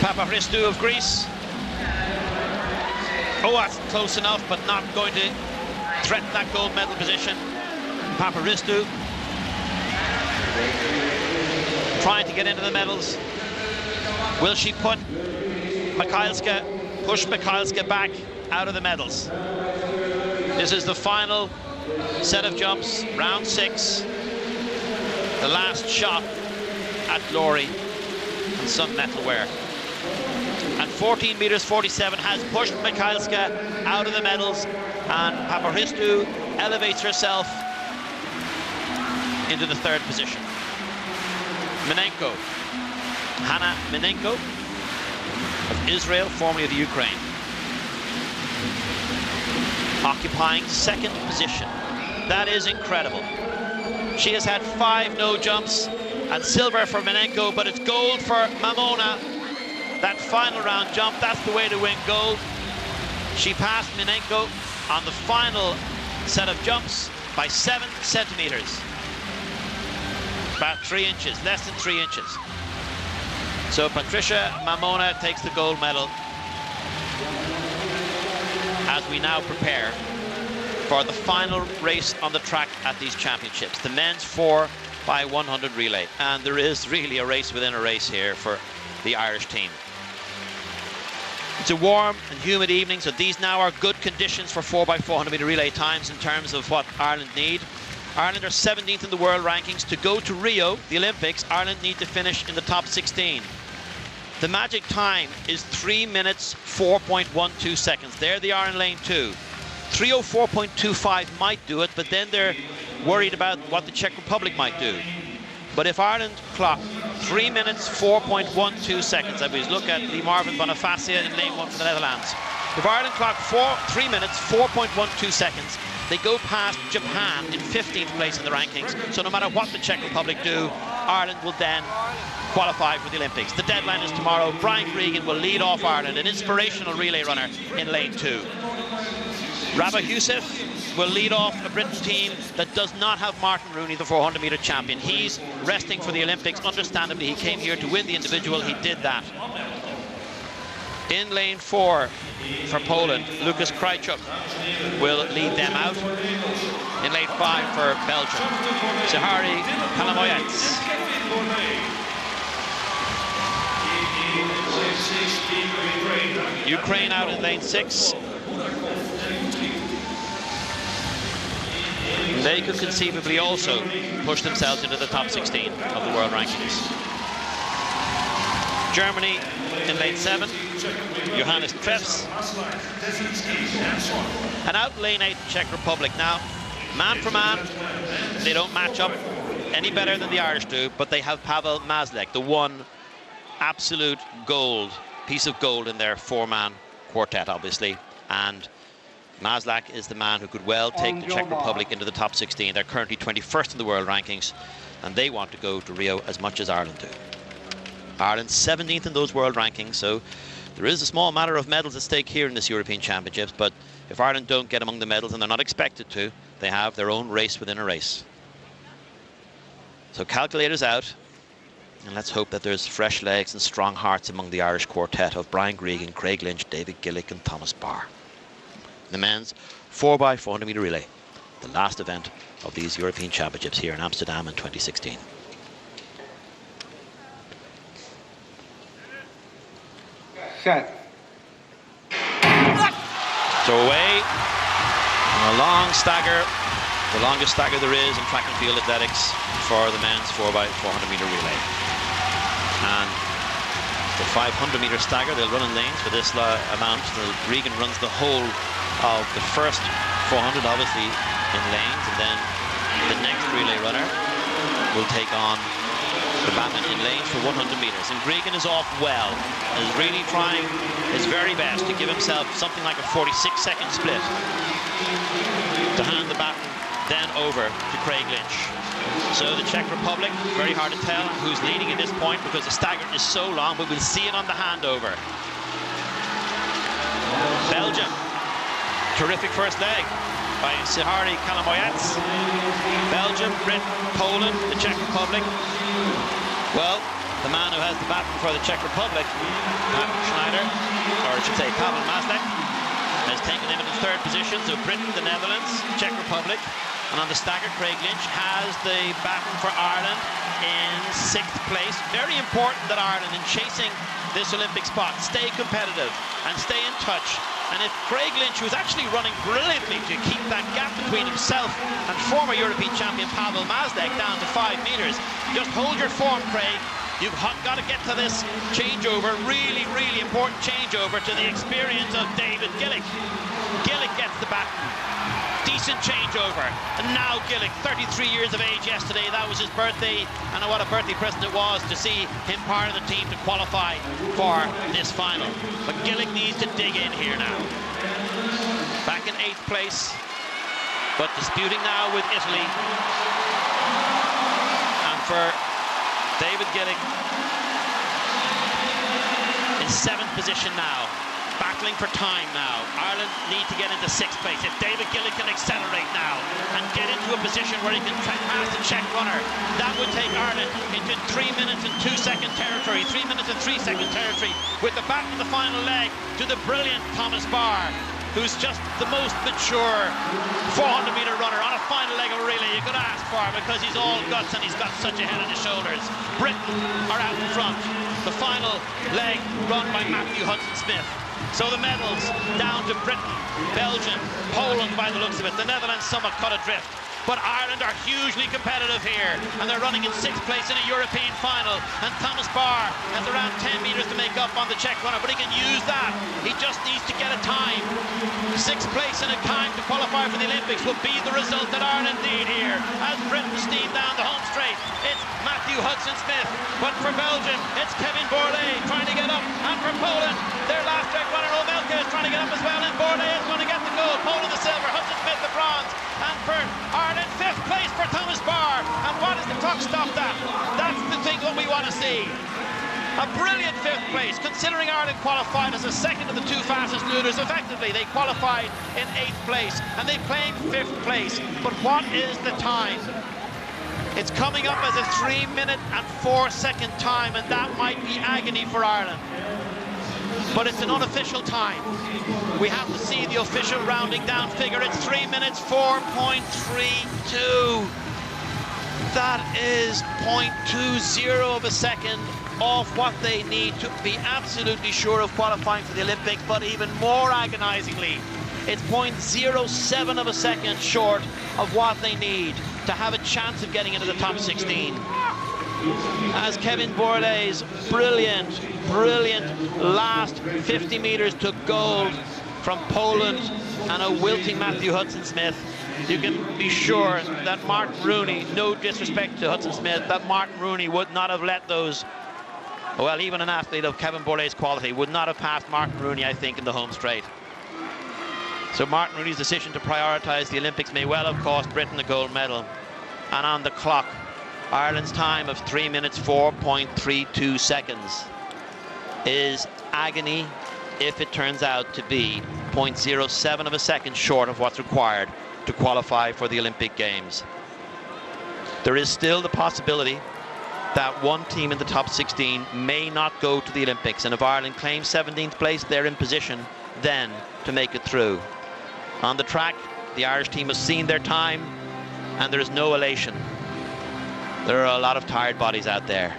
[SPEAKER 9] Papakhristou of Greece. Oh, that's close enough, but not going to threaten that gold medal position. Papakhristou trying to get into the medals. Will she push Mikhailska back out of the medals? This is the final set of jumps, round 6. The last shot at glory and some metalware. And 14 meters 47 has pushed Mikhailska out of the medals, and Papakhristou elevates herself into the 3rd position. Minenko, Hanna Minenko of Israel, formerly of the Ukraine, occupying 2nd position. That is incredible. She has had 5 no jumps, and silver for Minenko, but it's gold for Mamona. That final round jump, that's the way to win gold. She passed Minenko on the final set of jumps by 7 centimeters. About 3 inches, less than 3 inches. So Patricia Mamona takes the gold medal as we now prepare for the final race on the track at these championships, the men's 4x100 relay. And there is really a race within a race here for the Irish team. It's a warm and humid evening, so these now are good conditions for 4x400 meter relay times in terms of what Ireland need. Ireland are 17th in the world rankings. To go to Rio, the Olympics, Ireland need to finish in the top 16. The magic time is 3 minutes 4.12 seconds. There they are in lane 2. 3:04.25 might do it, but then they're worried about what the Czech Republic might do. But if Ireland clock 3 minutes 4.12 seconds, and we look at Lee Marvin Bonifacia in lane 1 for the Netherlands. If Ireland clock 3 minutes 4.12 seconds, they go past Japan in 15th place in the rankings. So no matter what the Czech Republic do, Ireland will then qualify for the Olympics. The deadline is tomorrow. Brian Cregan will lead off Ireland, an inspirational relay runner in lane 2. Rabah Youssef will lead off a Britain team that does not have Martin Rooney, the 400 meter champion. He's resting for the Olympics. Understandably, he came here to win the individual. He did that. In lane 4 for Poland, Lukas Krajcuk will lead them out. In lane 5 for Belgium, Zahari Kalamoyets. Ukraine out in lane 6. They could conceivably also push themselves into the top 16 of the world rankings. Germany in lane 7, Johannes Treffs. And out in lane 8, Czech Republic. Now, man for man, they don't match up any better than the Irish do, but they have Pavel Mazlek, the one absolute piece of gold in their 4-man quartet, obviously. And Mazlak is the man who could well take the Czech Republic into the top 16. They're currently 21st in the world rankings, and they want to go to Rio as much as Ireland do. Ireland 17th in those world rankings, so There is a small matter of medals at stake here in this European Championships, but if Ireland don't get among the medals, and they're not expected to, they have their own race within a race. So calculators out, and let's hope that there's fresh legs and strong hearts among the Irish quartet of Brian Gregan, Craig Lynch, David Gillick and Thomas Barr. The men's 4x400 metre relay, the last event of these European Championships here in Amsterdam in 2016.
[SPEAKER 8] Set.
[SPEAKER 9] So away, and a long stagger, the longest stagger there is in track and field athletics for the men's 4x400 metre relay. And the 500 metre stagger, they'll run in lanes for this amount. Gregan runs the whole of the first 400, obviously, in lanes, and then the next relay runner will take on the batman in lanes for 100 metres. And Gregan is off well, is really trying his very best to give himself something like a 46-second split to hand the baton then over to Craig Lynch. So the Czech Republic, very hard to tell who's leading at this point because the stagger is so long, but we'll see it on the handover. Belgium, terrific first leg by Sihari Kalamoyets. Belgium, Britain, Poland, the Czech Republic. Well, the man who has the baton for the Czech Republic, Pat Schneider, or I should say Pavel Maznek, has taken him in the third position. So Britain, the Netherlands, Czech Republic. And on the stagger, Craig Lynch has the baton for Ireland in 6th place. Very important that Ireland, in chasing this Olympic spot, stay competitive and stay in touch. And if Craig Lynch, who's actually running brilliantly to keep that gap between himself and former European champion Pavel Maznek down to 5 metres, just hold your form, Craig. You've got to get to this changeover, really, really important changeover to the experience of David Gillick. Gillick gets the baton. Decent changeover, and now Gillick, 33 years of age yesterday, that was his birthday, and what a birthday present it was to see him part of the team to qualify for this final. But Gillick needs to dig in here now. Back in 8th place, but disputing now with Italy. And for David Gillick in 7th position now. Battling for time now. Ireland need to get into 6th place. If David Gillick can accelerate now and get into a position where he can pass the Czech runner, that would take Ireland into 3 minutes and 2 second territory, 3 minutes and 3 second territory, with the baton of the final leg to the brilliant Thomas Barr, who's just the most mature 400 metre runner on a final leg of a relay you could ask for, because he's all guts and he's got such a head on his shoulders. Britain are out in front. The final leg run by Matthew Hudson-Smith. So the medals down to Britain, Belgium, Poland by the looks of it. The Netherlands somewhat cut adrift. But Ireland are hugely competitive here, and they're running in 6th place in a European final. And Thomas Barr has around 10 metres to make up on the Czech runner, but he can use that. He just needs to get a time. 6th place in a time to qualify for the Olympics will be the result that Ireland need here. As Britain steam down the home straight, it's Matthew Hudson-Smith. But for Belgium, it's Kevin Borlée trying to get up. And for Poland, their last Czech runner, Omelka, is trying to get up as well. And Borlée is going to get the gold. Poland the silver, Hudson-Smith the bronze. And for Ireland, 5th place for Thomas Barr. And what is the clock stopped at? That's the thing that we want to see. A brilliant 5th place, considering Ireland qualified as the second of the 2 fastest looters. Effectively, they qualified in 8th place, and they claimed 5th place. But what is the time? It's coming up as a 3 minute and 4 second time, and that might be agony for Ireland. But it's an unofficial time. We have to see the official rounding down figure. It's 3 minutes 4.32. That is 0.20 of a second off what they need to be absolutely sure of qualifying for the Olympics, but even more agonizingly, it's 0.07 of a second short of what they need to have a chance of getting into the top 16. As Kevin Borlée's brilliant last 50 metres took gold from Poland and a wilting Matthew Hudson-Smith, you can be sure that Martin Rooney, no disrespect to Hudson-Smith, that Martin Rooney would not have let those, well, even an athlete of Kevin Borlée's quality would not have passed Martin Rooney, I think, in the home straight. So Martin Rooney's decision to prioritise the Olympics may well have cost Britain the gold medal. And on the clock, Ireland's time of 3 minutes 4.32 seconds is agony if it turns out to be 0.07 of a second short of what's required to qualify for the Olympic Games. There is still the possibility that one team in the top 16 may not go to the Olympics, and if Ireland claims 17th place, they're in position then to make it through. On the track, the Irish team has seen their time, and there is no elation. There are a lot of tired bodies out there,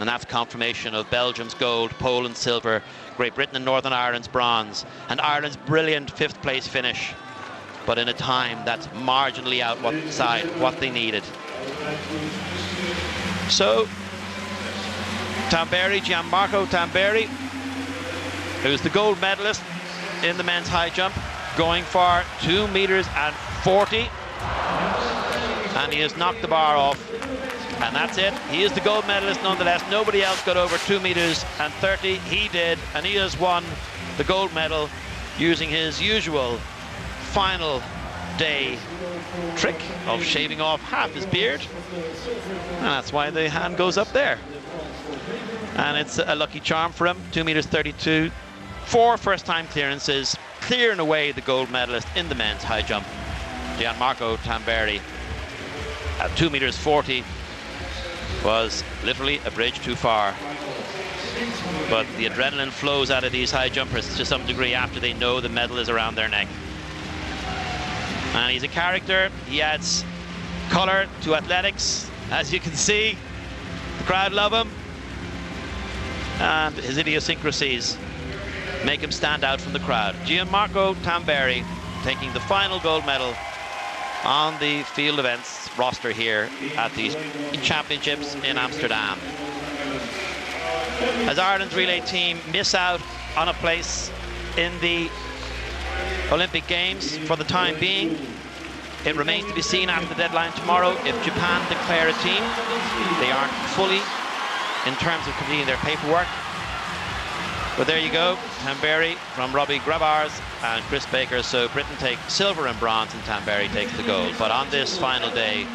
[SPEAKER 9] and that's confirmation of Belgium's gold, Poland's silver, Great Britain and Northern Ireland's bronze, and Ireland's brilliant 5th place finish, but in a time that's marginally outside what they needed. So, Tamberi, Gianmarco Tamberi, who's the gold medalist in the men's high jump, going for 2 meters and 40, and he has knocked the bar off, and that's it. He is the gold medalist nonetheless. Nobody else got over 2 meters and 30. He did, and he has won the gold medal using his usual final day trick of shaving off half his beard, and that's why the hand goes up there, and it's a lucky charm for him. 2 meters 32, 4 first-time clearances, clearing away the gold medalist in the men's high jump. Gianmarco Tamberi at 2 meters 40 was literally a bridge too far, but the adrenaline flows out of these high jumpers to some degree after they know the medal is around their neck. And he's a character. He adds colour to athletics, as you can see. The crowd love him, and his idiosyncrasies make him stand out from the crowd. Gianmarco Tamberi taking the final gold medal on the field events roster here at these championships in Amsterdam. As Ireland's relay team miss out on a place in the Olympic Games for the time being, it remains to be seen after the deadline tomorrow if Japan declare a team. They aren't fully in terms of completing their paperwork. But there you go, Tamberi from Robbie Grabars and Chris Baker. So Britain take silver and bronze, and Tamberi takes the gold. But on this final day,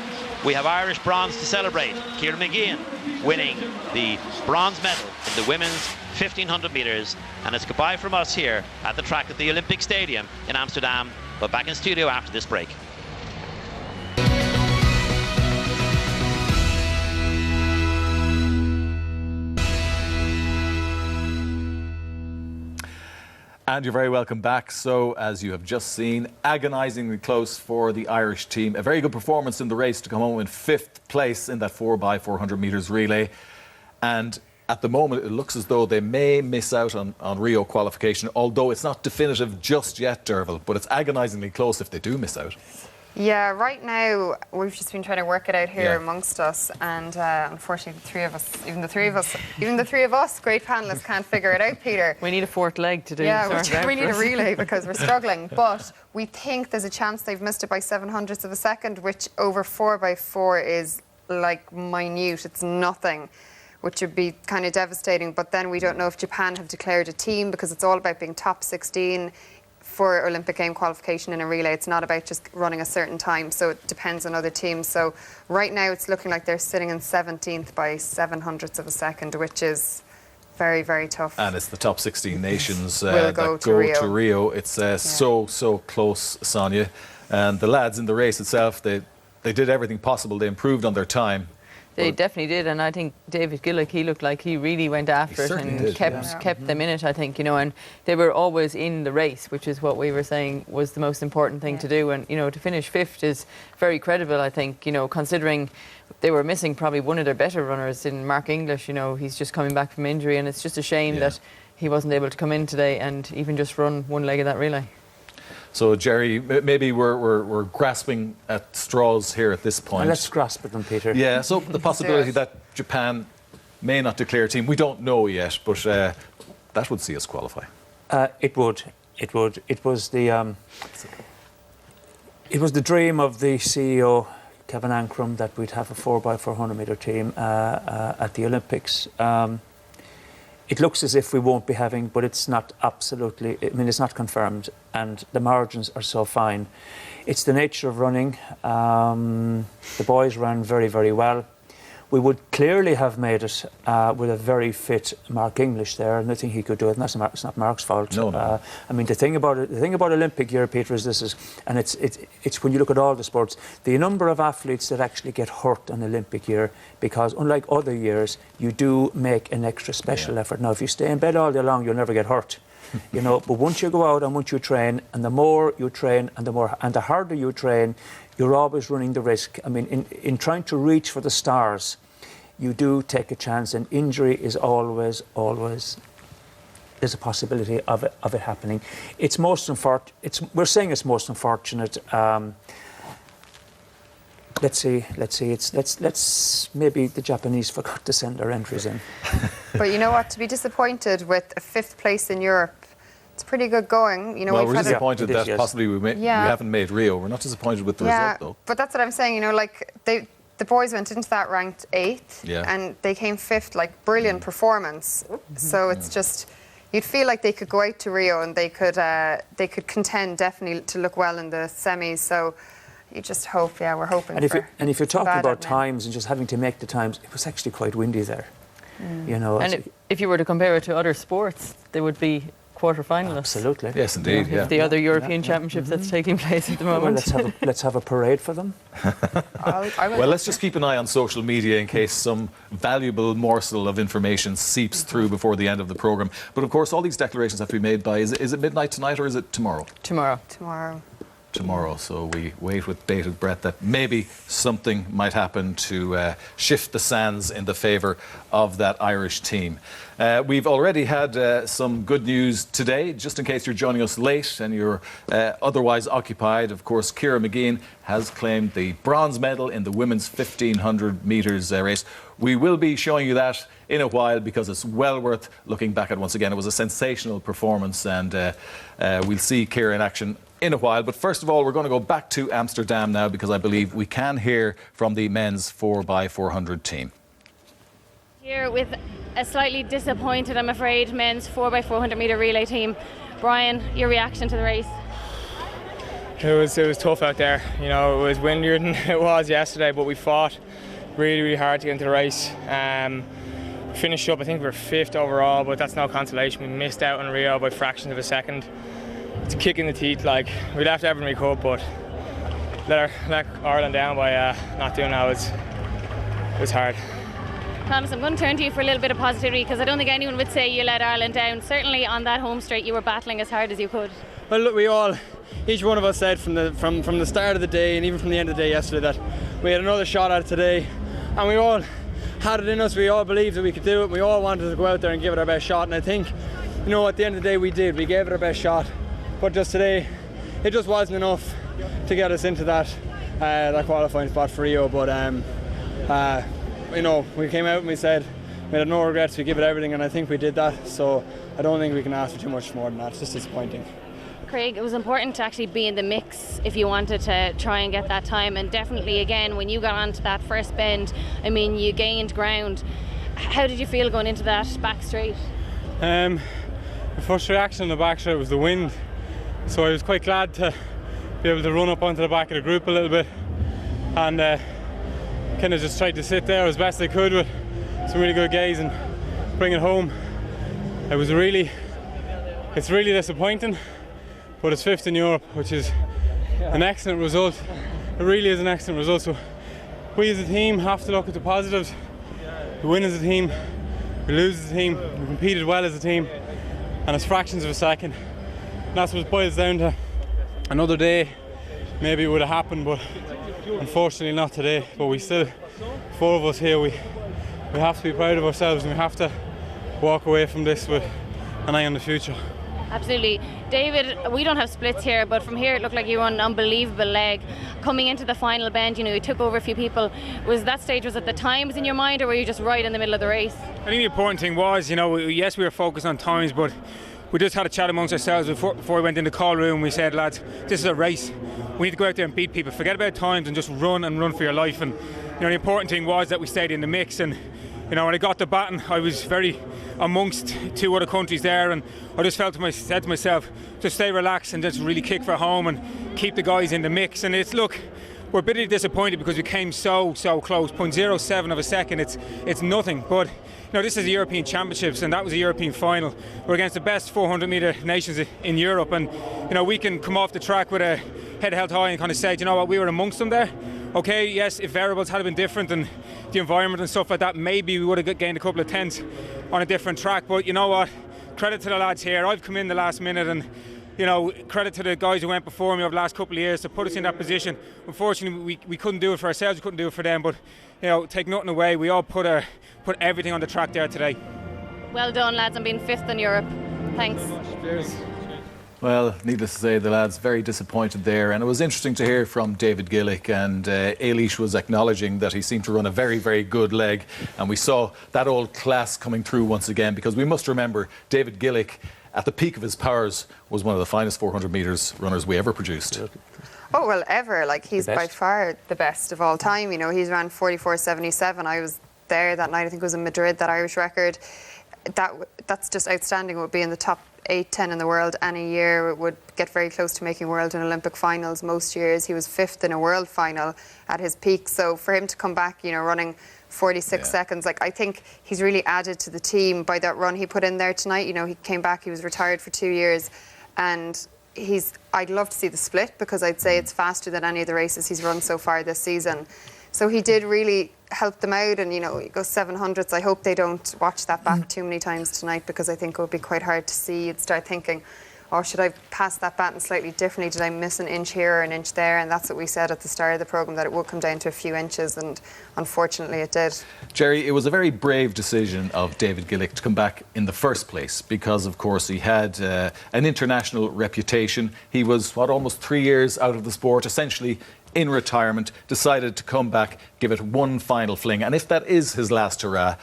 [SPEAKER 9] we have Irish bronze to celebrate. Ciara McGeehan winning the bronze medal in the women's 1500 meters. And it's goodbye from us here at the track at the Olympic Stadium in Amsterdam, but back in studio after this break.
[SPEAKER 2] And you're very welcome back. So, as you have just seen, agonisingly close for the Irish team. A very good performance in the race to come home in 5th place in that 4x400 metres relay. And at the moment, it looks as though they may miss out on Rio qualification, although it's not definitive just yet, Derval, but it's agonisingly close if they do miss out.
[SPEAKER 4] Yeah, right now we've just been trying to work it out here amongst us, and unfortunately even the three of us, great panellists, can't figure it out, Peter.
[SPEAKER 6] We need a 4th leg to do.
[SPEAKER 4] Yeah, we need a relay because we're struggling. But we think there's a chance they've missed it by 700ths of a second, which over 4x4 is like minute. It's nothing, which would be kind of devastating. But then we don't know if Japan have declared a team, because it's all about being top 16 for Olympic game qualification in a relay. It's not about just running a certain time, so it depends on other teams. So right now it's looking like they're sitting in 17th by 700ths of a second, which is very, very tough.
[SPEAKER 2] And it's the top 16 nations
[SPEAKER 4] that go to Rio.
[SPEAKER 2] It's so close, Sonia. And the lads in the race itself, they did everything possible. They improved on their time.
[SPEAKER 6] They definitely did, and I think David Gillick, he looked like he really went after it and kept them in it, I think, and they were always in the race, which is what we were saying was the most important thing to do. And, to finish 5th is very credible, I think, considering they were missing probably one of their better runners in Mark English. He's just coming back from injury, and it's just a shame that he wasn't able to come in today and even just run one leg of that relay.
[SPEAKER 2] So, Jerry, maybe we're grasping at straws here at this point.
[SPEAKER 5] Well, let's grasp at them, Peter.
[SPEAKER 2] Yeah, so the possibility that Japan may not declare a team, we don't know yet, but that would see us qualify.
[SPEAKER 5] It would. It was the dream of the CEO, Kevin Ancrum, that we'd have a 4x400 metre team at the Olympics. It looks as if we won't be having, but it's not absolutely, it's not confirmed, and the margins are so fine. It's the nature of running. The boys ran very, very well. We would clearly have made it with a very fit Mark English there, and I think he could do it. And it's not Mark's fault.
[SPEAKER 2] No.
[SPEAKER 5] I mean, the thing about Olympic year, Peter, is this is, and it's when you look at all the sports, the number of athletes that actually get hurt on Olympic year, because unlike other years, you do make an extra special effort. Now, if you stay in bed all day long, you'll never get hurt. You know, but once you go out and once you train, and the more you train and the harder you train, you're always running the risk. I mean, in trying to reach for the stars, you do take a chance, and injury is always there's a possibility of it happening. It's most unfortunate. We're saying it's most unfortunate. Let's see. Let's maybe the Japanese forgot to send their entries in.
[SPEAKER 4] But you know what? To be disappointed with a 5th place in Europe, it's pretty good going. You know,
[SPEAKER 2] well,
[SPEAKER 4] we've
[SPEAKER 2] we're disappointed that possibly we haven't made Rio. We're not disappointed with the result, though.
[SPEAKER 4] But that's what I'm saying. You know, like the boys went into that ranked 8th, and they came 5th. Like, brilliant performance. So it's just, you'd feel like they could go out to Rio and they could contend definitely to look well in the semis. So you just hope, we're hoping.
[SPEAKER 5] And if you're talking about times and just having to make the times, it was actually quite windy there. You know,
[SPEAKER 6] and if you were to compare it to other sports, they would be quarter-finalists.
[SPEAKER 5] Absolutely.
[SPEAKER 2] Yes, indeed.
[SPEAKER 6] The other European Championships that's taking place at the moment.
[SPEAKER 5] Well, let's have a parade for them.
[SPEAKER 2] Well, let's just keep an eye on social media in case some valuable morsel of information seeps through before the end of the programme. But of course, all these declarations have to be made by, is it midnight tonight or is it tomorrow? Tomorrow, so we wait with bated breath that maybe something might happen to shift the sands in the favour of that Irish team. We've already had some good news today. Just in case you're joining us late and you're otherwise occupied, of course, Ciara Mageean has claimed the bronze medal in the women's 1500 metres race. We will be showing you that in a while because it's well worth looking back at once again. It was a sensational performance, and we'll see Ciara in action in a while. But first of all, we're going to go back to Amsterdam now because I believe we can hear from the men's 4x400 team.
[SPEAKER 3] Here with a slightly disappointed, I'm afraid, men's 4x400 metre relay team. Brian, your reaction to the race?
[SPEAKER 11] It was tough out there. You know, it was windier than it was yesterday, but we fought really hard to get into the race. Finished up, I think we were 5th overall, but that's no consolation. We missed out on Rio by fractions of a second. It's a kick in the teeth. Like, we left everything we could, but let Ireland down by not doing that was hard.
[SPEAKER 3] Thomas, I'm going to turn to you for a little bit of positivity because I don't think anyone would say you let Ireland down. Certainly on that home straight you were battling as hard as you could.
[SPEAKER 11] Well, look, each one of us said from the start of the day and even from the end of the day yesterday that we had another shot at it today, and we all had it in us. We all believed that we could do it. We all wanted to go out there and give it our best shot, and I think, you know, at the end of the day we did. We gave it our best shot, but just today it just wasn't enough to get us into that qualifying spot for Rio. But you know, we came out and we said we had no regrets, we give it everything, and I think we did that. So I don't think we can ask for too much more than that. It's just disappointing.
[SPEAKER 3] Craig, it was important to actually be in the mix if you wanted to try and get that time, and definitely again when you got onto that first bend, I mean, you gained ground. How did you feel going into that back straight?
[SPEAKER 11] The first reaction on the back straight was the wind, so I was quite glad to be able to run up onto the back of the group a little bit and kind of just tried to sit there as best I could with some really good gaze and bring it home. It's really disappointing, but it's 5th in Europe, which is an excellent result. It really is an excellent result. So we as a team have to look at the positives. We win as a team, we lose as a team, we competed well as a team, and it's fractions of a second. And that's what it boils down to. Another day, maybe it would have happened, but unfortunately not today. But we still, 4 of us here, we have to be proud of ourselves, and we have to walk away from this with an eye on the future.
[SPEAKER 3] Absolutely. David, we don't have splits here, but from here it looked like you were on an unbelievable leg. Coming into the final bend, you know, you took over a few people. Was it the times in your mind, or were you just right in the middle of the race?
[SPEAKER 11] I think the important thing was, you know, yes, we were focused on times, but we just had a chat amongst ourselves before we went in the call room. We said, lads, this is a race. We need to go out there and beat people. Forget about times and just run for your life. And you know, the important thing was that we stayed in the mix. And you know, when I got the baton, I was very amongst 2 other countries there, and I just said to myself, just stay relaxed and just really kick for home and keep the guys in the mix. And we're bitterly disappointed because we came so close. 0.07 of a second, it's nothing. But this is the European Championships, and that was a European final. We're against the best 400-metre nations in Europe, and we can come off the track with a head held high and kind of say, you know what, we were amongst them there. Okay, yes, if variables had been different and the environment and stuff like that, maybe we would have gained a couple of tenths on a different track. But you know what? Credit to the lads here. I've come in the last minute, and credit to the guys who went before me over the last couple of years to put us in that position. Unfortunately, we couldn't do it for ourselves, we couldn't do it for them, but take nothing away. We all put everything on the track there today.
[SPEAKER 3] Well done, lads, on being 5th in Europe. Thanks.
[SPEAKER 11] Cheers.
[SPEAKER 2] Well, needless to say, the lads very disappointed there, and it was interesting to hear from David Gillick, and Eilish was acknowledging that he seemed to run a very, very good leg, and we saw that old class coming through once again, because we must remember David Gillick, at the peak of his powers, was one of the finest 400 metres runners we ever produced.
[SPEAKER 4] Oh, well, ever. Like, he's by far the best of all time. He's ran 44.77. I was there that night. I think it was in Madrid, that Irish record. That's just outstanding. It would be in the top 8-10 in the world any year. It would get very close to making world and Olympic finals most years. He was 5th in a world final at his peak. So for him to come back, running 46 seconds, I think he's really added to the team by that run he put in there tonight. He came back, he was retired for 2 years, and I'd love to see the split, because I'd say it's faster than any of the races he's run so far this season. So he did really help them out, and he goes 700s. I hope they don't watch that back too many times tonight, because I think it would be quite hard to see. You'd start thinking, oh, should I pass that baton slightly differently? Did I miss an inch here or an inch there? And that's what we said at the start of the programme, that it would come down to a few inches, and unfortunately it did.
[SPEAKER 2] Jerry, it was a very brave decision of David Gillick to come back in the first place, because of course he had an international reputation. He was, almost 3 years out of the sport, essentially in retirement, decided to come back, give it one final fling, and if that is his last hurrah,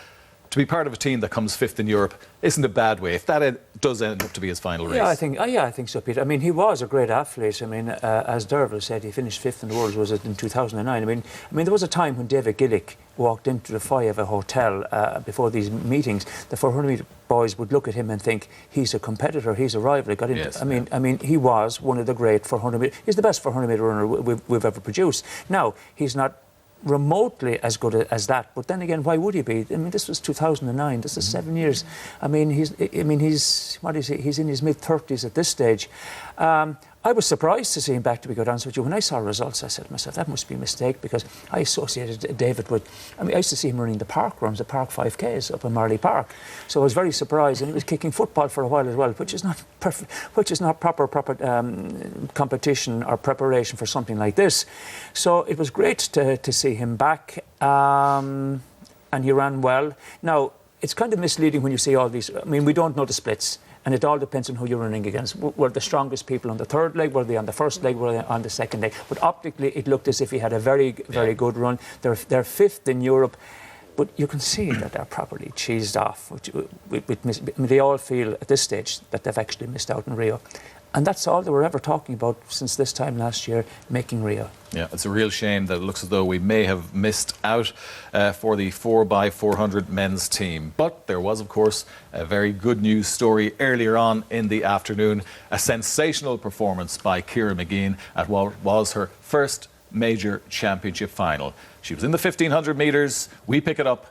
[SPEAKER 2] to be part of a team that comes 5th in Europe isn't a bad way, if that does end up to be his final race.
[SPEAKER 5] I think so, Peter. He was a great athlete. As Derval said, he finished 5th in the world, was it in 2009? There was a time when David Gillick walked into the foyer of a hotel before these meetings. The 400-metre boys would look at him and think, he's a competitor, he's a rival. He was one of the great 400-metre. He's the best 400-metre runner we've ever produced. Now, he's not remotely as good as that, but then again, why would he be? This was 2009. This is 7 years. He's what is he? He's in his mid-30s at this stage. I was surprised to see him back, to be quite honest with you. When I saw results, I said to myself, that must be a mistake, because I associated David with... I used to see him running the park runs, the Park 5Ks up in Marley Park. So I was very surprised, and he was kicking football for a while as well, which is not perfect, which is not proper competition or preparation for something like this. So it was great to see him back, and he ran well. Now, it's kind of misleading when you see all these... we don't know the splits. And it all depends on who you're running against. Were the strongest people on the third leg? Were they on the first leg? Were they on the second leg? But optically, it looked as if he had a very good run. They're 5th in Europe, but you can see that they're properly cheesed off. They all feel at this stage that they've actually missed out in Rio. And that's all they were ever talking about since this time last year, making Rio.
[SPEAKER 2] Yeah, it's a real shame that it looks as though we may have missed out for the 4x400 men's team. But there was, of course, a very good news story earlier on in the afternoon. A sensational performance by Ciara Mageean at what was her first major championship final. She was in the 1500 metres. We pick it up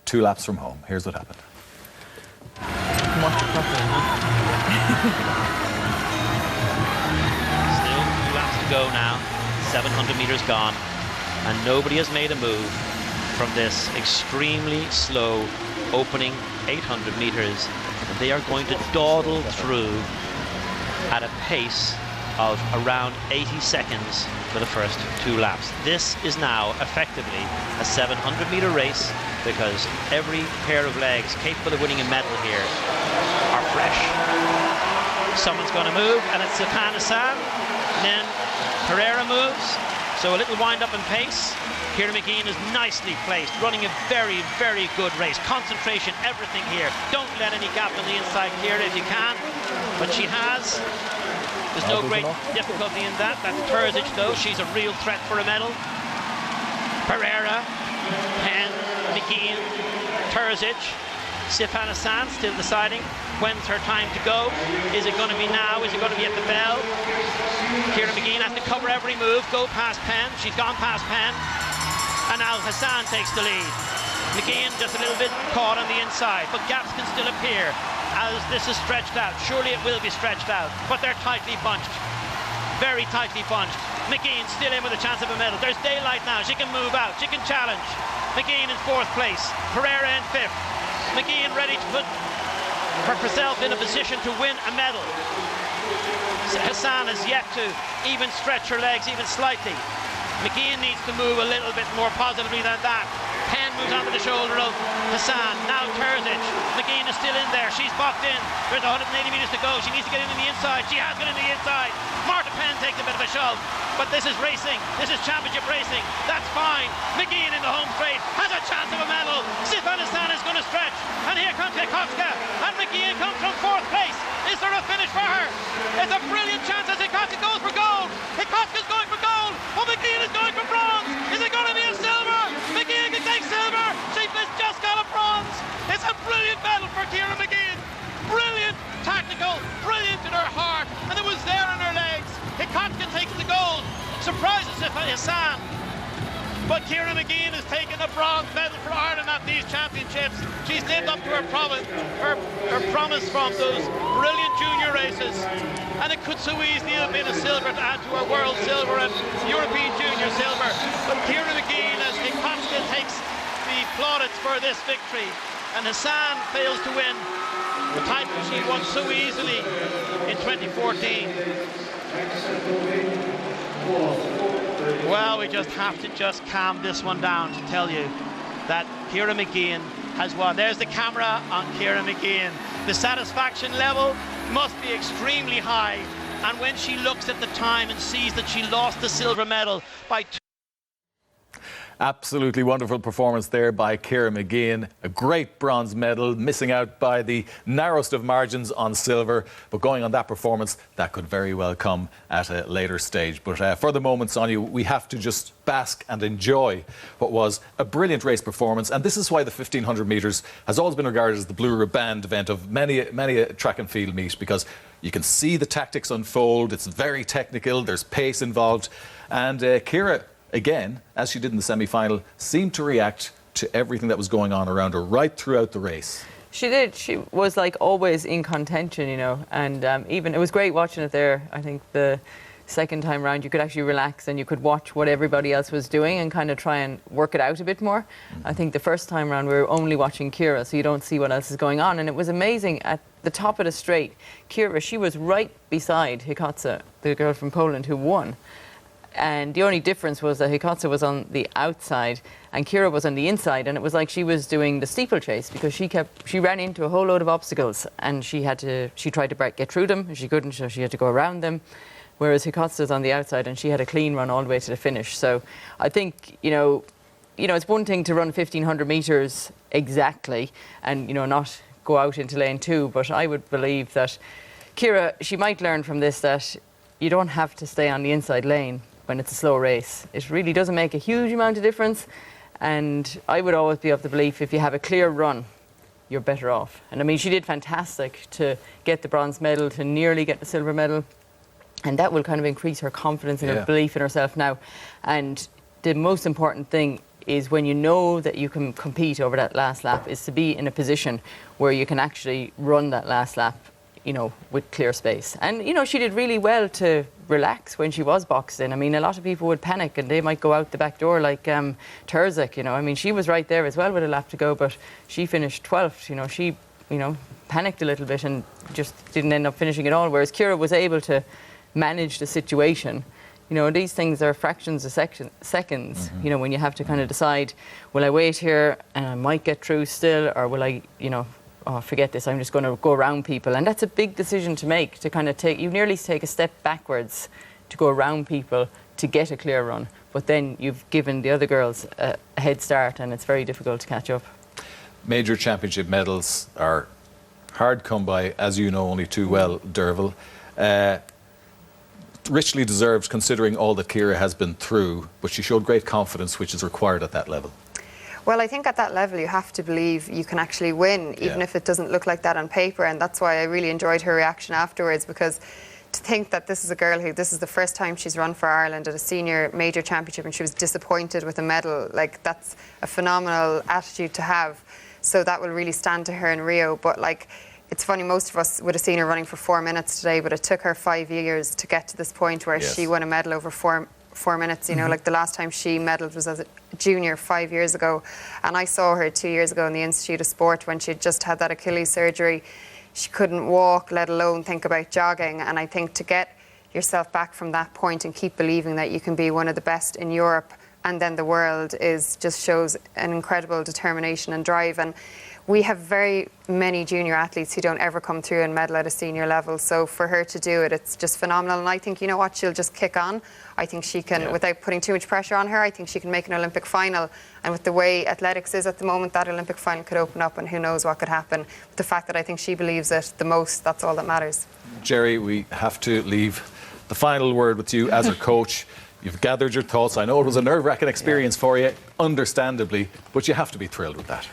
[SPEAKER 2] 2 laps from home. Here's what happened.
[SPEAKER 6] Watch it properly, huh?
[SPEAKER 9] Go now, 700 metres gone, and nobody has made a move from this extremely slow opening 800 metres. They are going to dawdle through at a pace of around 80 seconds for the first 2 laps. This is now effectively a 700-metre race, because every pair of legs capable of winning a medal here are fresh. Someone's going to move, and it's Sifan Hassan. Then Pereira moves, so a little wind up in pace. Ciara Mageean is nicely placed, running a very, very good race. Concentration, everything here. Don't let any gap on the inside, Ciara, if you can. But she has. There's no great difficulty in that. That's Terzic, though. She's a real threat for a medal. Pereira, Penn, Mageean, Terzic, Sifan Hassan still deciding when's her time to go. Is it going to be now? Is it going to be at the bell? Ciara McGeehan has to cover every move, go past Penn. She's gone past Penn. And now Hassan takes the lead. McGeehan just a little bit caught on the inside, but gaps can still appear as this is stretched out. Surely it will be stretched out, but they're tightly bunched. Very tightly bunched. McGeehan still in with a chance of a medal. There's daylight now. She can move out. She can challenge. McGeehan in 4th place. Pereira in 5th. McGeehan ready to put herself in a position to win a medal. Hassan has yet to even stretch her legs even slightly. McGeehan needs to move a little bit more positively than that. Penn moves onto the shoulder of Hassan. Now Terzic. McGeehan is still in there. She's boxed in. There's 180 metres to go. She needs to get into the inside. She has got into the inside. Marta Penn takes a bit of a shove. But this is racing. This is championship racing. That's fine. McGeehan in the home straight has a chance of a medal. Sifan Hassan is going to stretch. And here comes Hikoska. And McGeehan comes from 4th place. Is there a finish for her? It's a brilliant chance as Hikoska goes for gold. Hikoska's going for gold. Well, McGeehan is going for bronze. Is it going to be a silver? McGeehan can take silver. She just got a bronze. It's a brilliant medal for Ciara McGeehan. Brilliant, tactical, brilliant in her heart. And it was there in her legs. Hikoska takes the gold. Surprises Hassan. But Ciara McGeehan has taken a bronze medal for Ireland at these championships. She's lived up to her promise from those brilliant junior races. And it could so easily have been a silver to add to her world silver and European junior silver. But Ciara McGeehan, as Hikoska takes the plaudits for this victory, and Hassan fails to win the title she won so easily in 2014. Well, we just have to calm this one down to tell you that Ciara McGeehan has won. There's the camera on Ciara McGeehan. The satisfaction level must be extremely high. And when she looks at the time and sees that she lost the silver medal by 2.
[SPEAKER 2] Absolutely wonderful performance there by Ciara McGeehan. A great bronze medal, missing out by the narrowest of margins on silver. But going on that performance, that could very well come at a later stage. But for the moment, Sonia, we have to just bask and enjoy what was a brilliant race performance. And this is why the 1500 metres has always been regarded as the blue ribband event of many a track and field meet, because you can see the tactics unfold. It's very technical. There's pace involved. And Ciara, again, as she did in the semi-final, seemed to react to everything that was going on around her right throughout the race.
[SPEAKER 6] She did. She was like always in contention, you know, and even it was great watching it there. I think the second time round you could actually relax and you could watch what everybody else was doing and kind of try and work it out a bit more. I think the first time round we were only watching Ciara, so you don't see what else is going on, and it was amazing. At the top of the straight, Ciara, she was right beside Hikoska, the girl from Poland who won. And the only difference was that Hikoska was on the outside and Ciara was on the inside, and it was like she was doing the steeplechase, because she ran into a whole load of obstacles and she tried to get through them and she couldn't, so she had to go around them, whereas Hikoska was on the outside and she had a clean run all the way to the finish. So I think, you know it's one thing to run 1500 metres exactly and not go out into lane 2, but I would believe that Ciara, she might learn from this that you don't have to stay on the inside lane when it's a slow race. It really doesn't make a huge amount of difference, and I would always be of the belief if you have a clear run, you're better off. And I mean, she did fantastic to get the bronze medal, to nearly get the silver medal, and that will kind of increase her confidence and her belief in herself now. And the most important thing is, when you know that you can compete over that last lap, is to be in a position where you can actually run that last lap with clear space. And, she did really well to relax when she was boxed in. I mean, a lot of people would panic and they might go out the back door like Terzic, I mean, she was right there as well with a lap to go, but she finished 12th. She, panicked a little bit and just didn't end up finishing at all, whereas Ciara was able to manage the situation. These things are fractions of seconds, when you have to kind of decide, will I wait here and I might get through still, or will I, oh, forget this, I'm just going to go around people. And that's a big decision to make, to kind of you nearly take a step backwards to go around people to get a clear run. But then you've given the other girls a head start and it's very difficult to catch up.
[SPEAKER 2] Major championship medals are hard come by, as you know only too well, Derval. Richly deserved considering all that Ciara has been through, but she showed great confidence, which is required at that level.
[SPEAKER 4] Well, I think at that level you have to believe you can actually win, even if it doesn't look like that on paper. And that's why I really enjoyed her reaction afterwards, because to think that this is a girl who, this is the first time she's run for Ireland at a senior major championship and she was disappointed with a medal, like, that's a phenomenal attitude to have. So that will really stand to her in Rio. But like, it's funny, most of us would have seen her running for 4 minutes today, but it took her 5 years to get to this point where she won a medal over 4 minutes. You know, like the last time she medalled was as a junior 5 years ago. And I saw her 2 years ago in the Institute of Sport when she'd just had that Achilles surgery. She couldn't walk, let alone think about jogging. And I think to get yourself back from that point and keep believing that you can be one of the best in Europe and then the world just shows an incredible determination and drive. And we have very many junior athletes who don't ever come through and medal at a senior level. So for her to do it, it's just phenomenal. And I think, you know what, she'll just kick on. I think she can, without putting too much pressure on her, I think she can make an Olympic final. And with the way athletics is at the moment, that Olympic final could open up and who knows what could happen. But the fact that I think she believes it the most, that's all that matters.
[SPEAKER 2] Jerry, we have to leave the final word with you as a coach. You've gathered your thoughts. I know it was a nerve-wracking experience for you, understandably, but you have to be thrilled with that.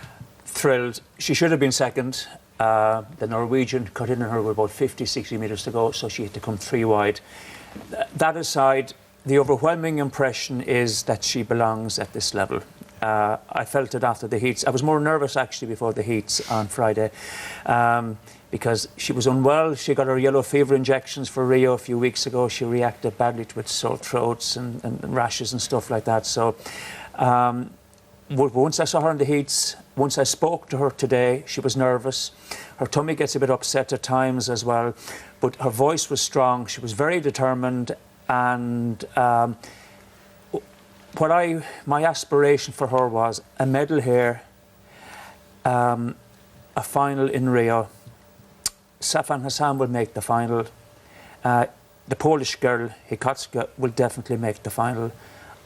[SPEAKER 5] Thrilled. She should have been second. The Norwegian cut in on her with about 50, 60 metres to go, so she had to come 3 wide. That aside, the overwhelming impression is that she belongs at this level. I felt it after the heats. I was more nervous actually before the heats on Friday because she was unwell. She got her yellow fever injections for Rio a few weeks ago. She reacted badly to it, sore throats and rashes and stuff like that. So once I saw her in the heats, once I spoke to her today, she was nervous. Her tummy gets a bit upset at times as well, but her voice was strong. She was very determined, and my aspiration for her was a medal here, a final in Rio. Safan Hassan will make the final. The Polish girl, Hikocka, will definitely make the final.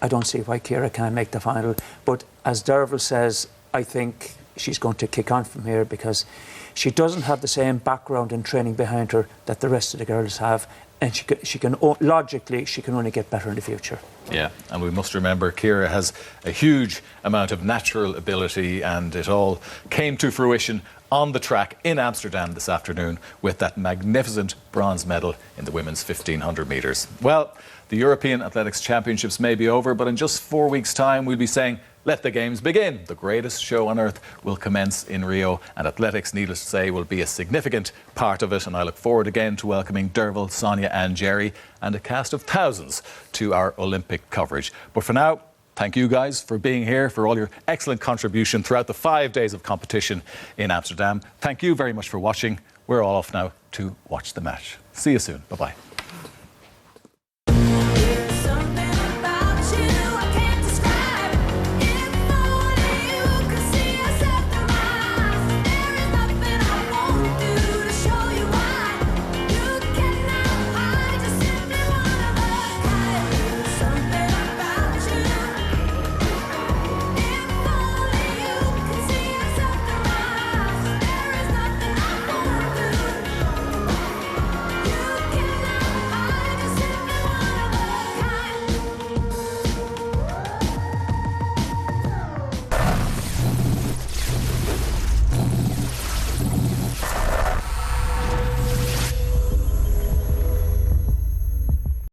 [SPEAKER 5] I don't see why Ciara can't make the final. But as Derval says, I think she's going to kick on from here because she doesn't have the same background and training behind her that the rest of the girls have. And she can logically, she can only get better in the future.
[SPEAKER 2] Yeah, and we must remember Ciara has a huge amount of natural ability, and it all came to fruition on the track in Amsterdam this afternoon with that magnificent bronze medal in the women's 1500 metres. Well, the European Athletics Championships may be over, but in just 4 weeks' time we'll be saying, let the games begin. The greatest show on earth will commence in Rio, and athletics, needless to say, will be a significant part of it. And I look forward again to welcoming Derval, Sonia and Jerry and a cast of thousands to our Olympic coverage. But for now, thank you guys for being here, for all your excellent contribution throughout the 5 days of competition in Amsterdam. Thank you very much for watching. We're all off now to watch the match. See you soon. Bye-bye.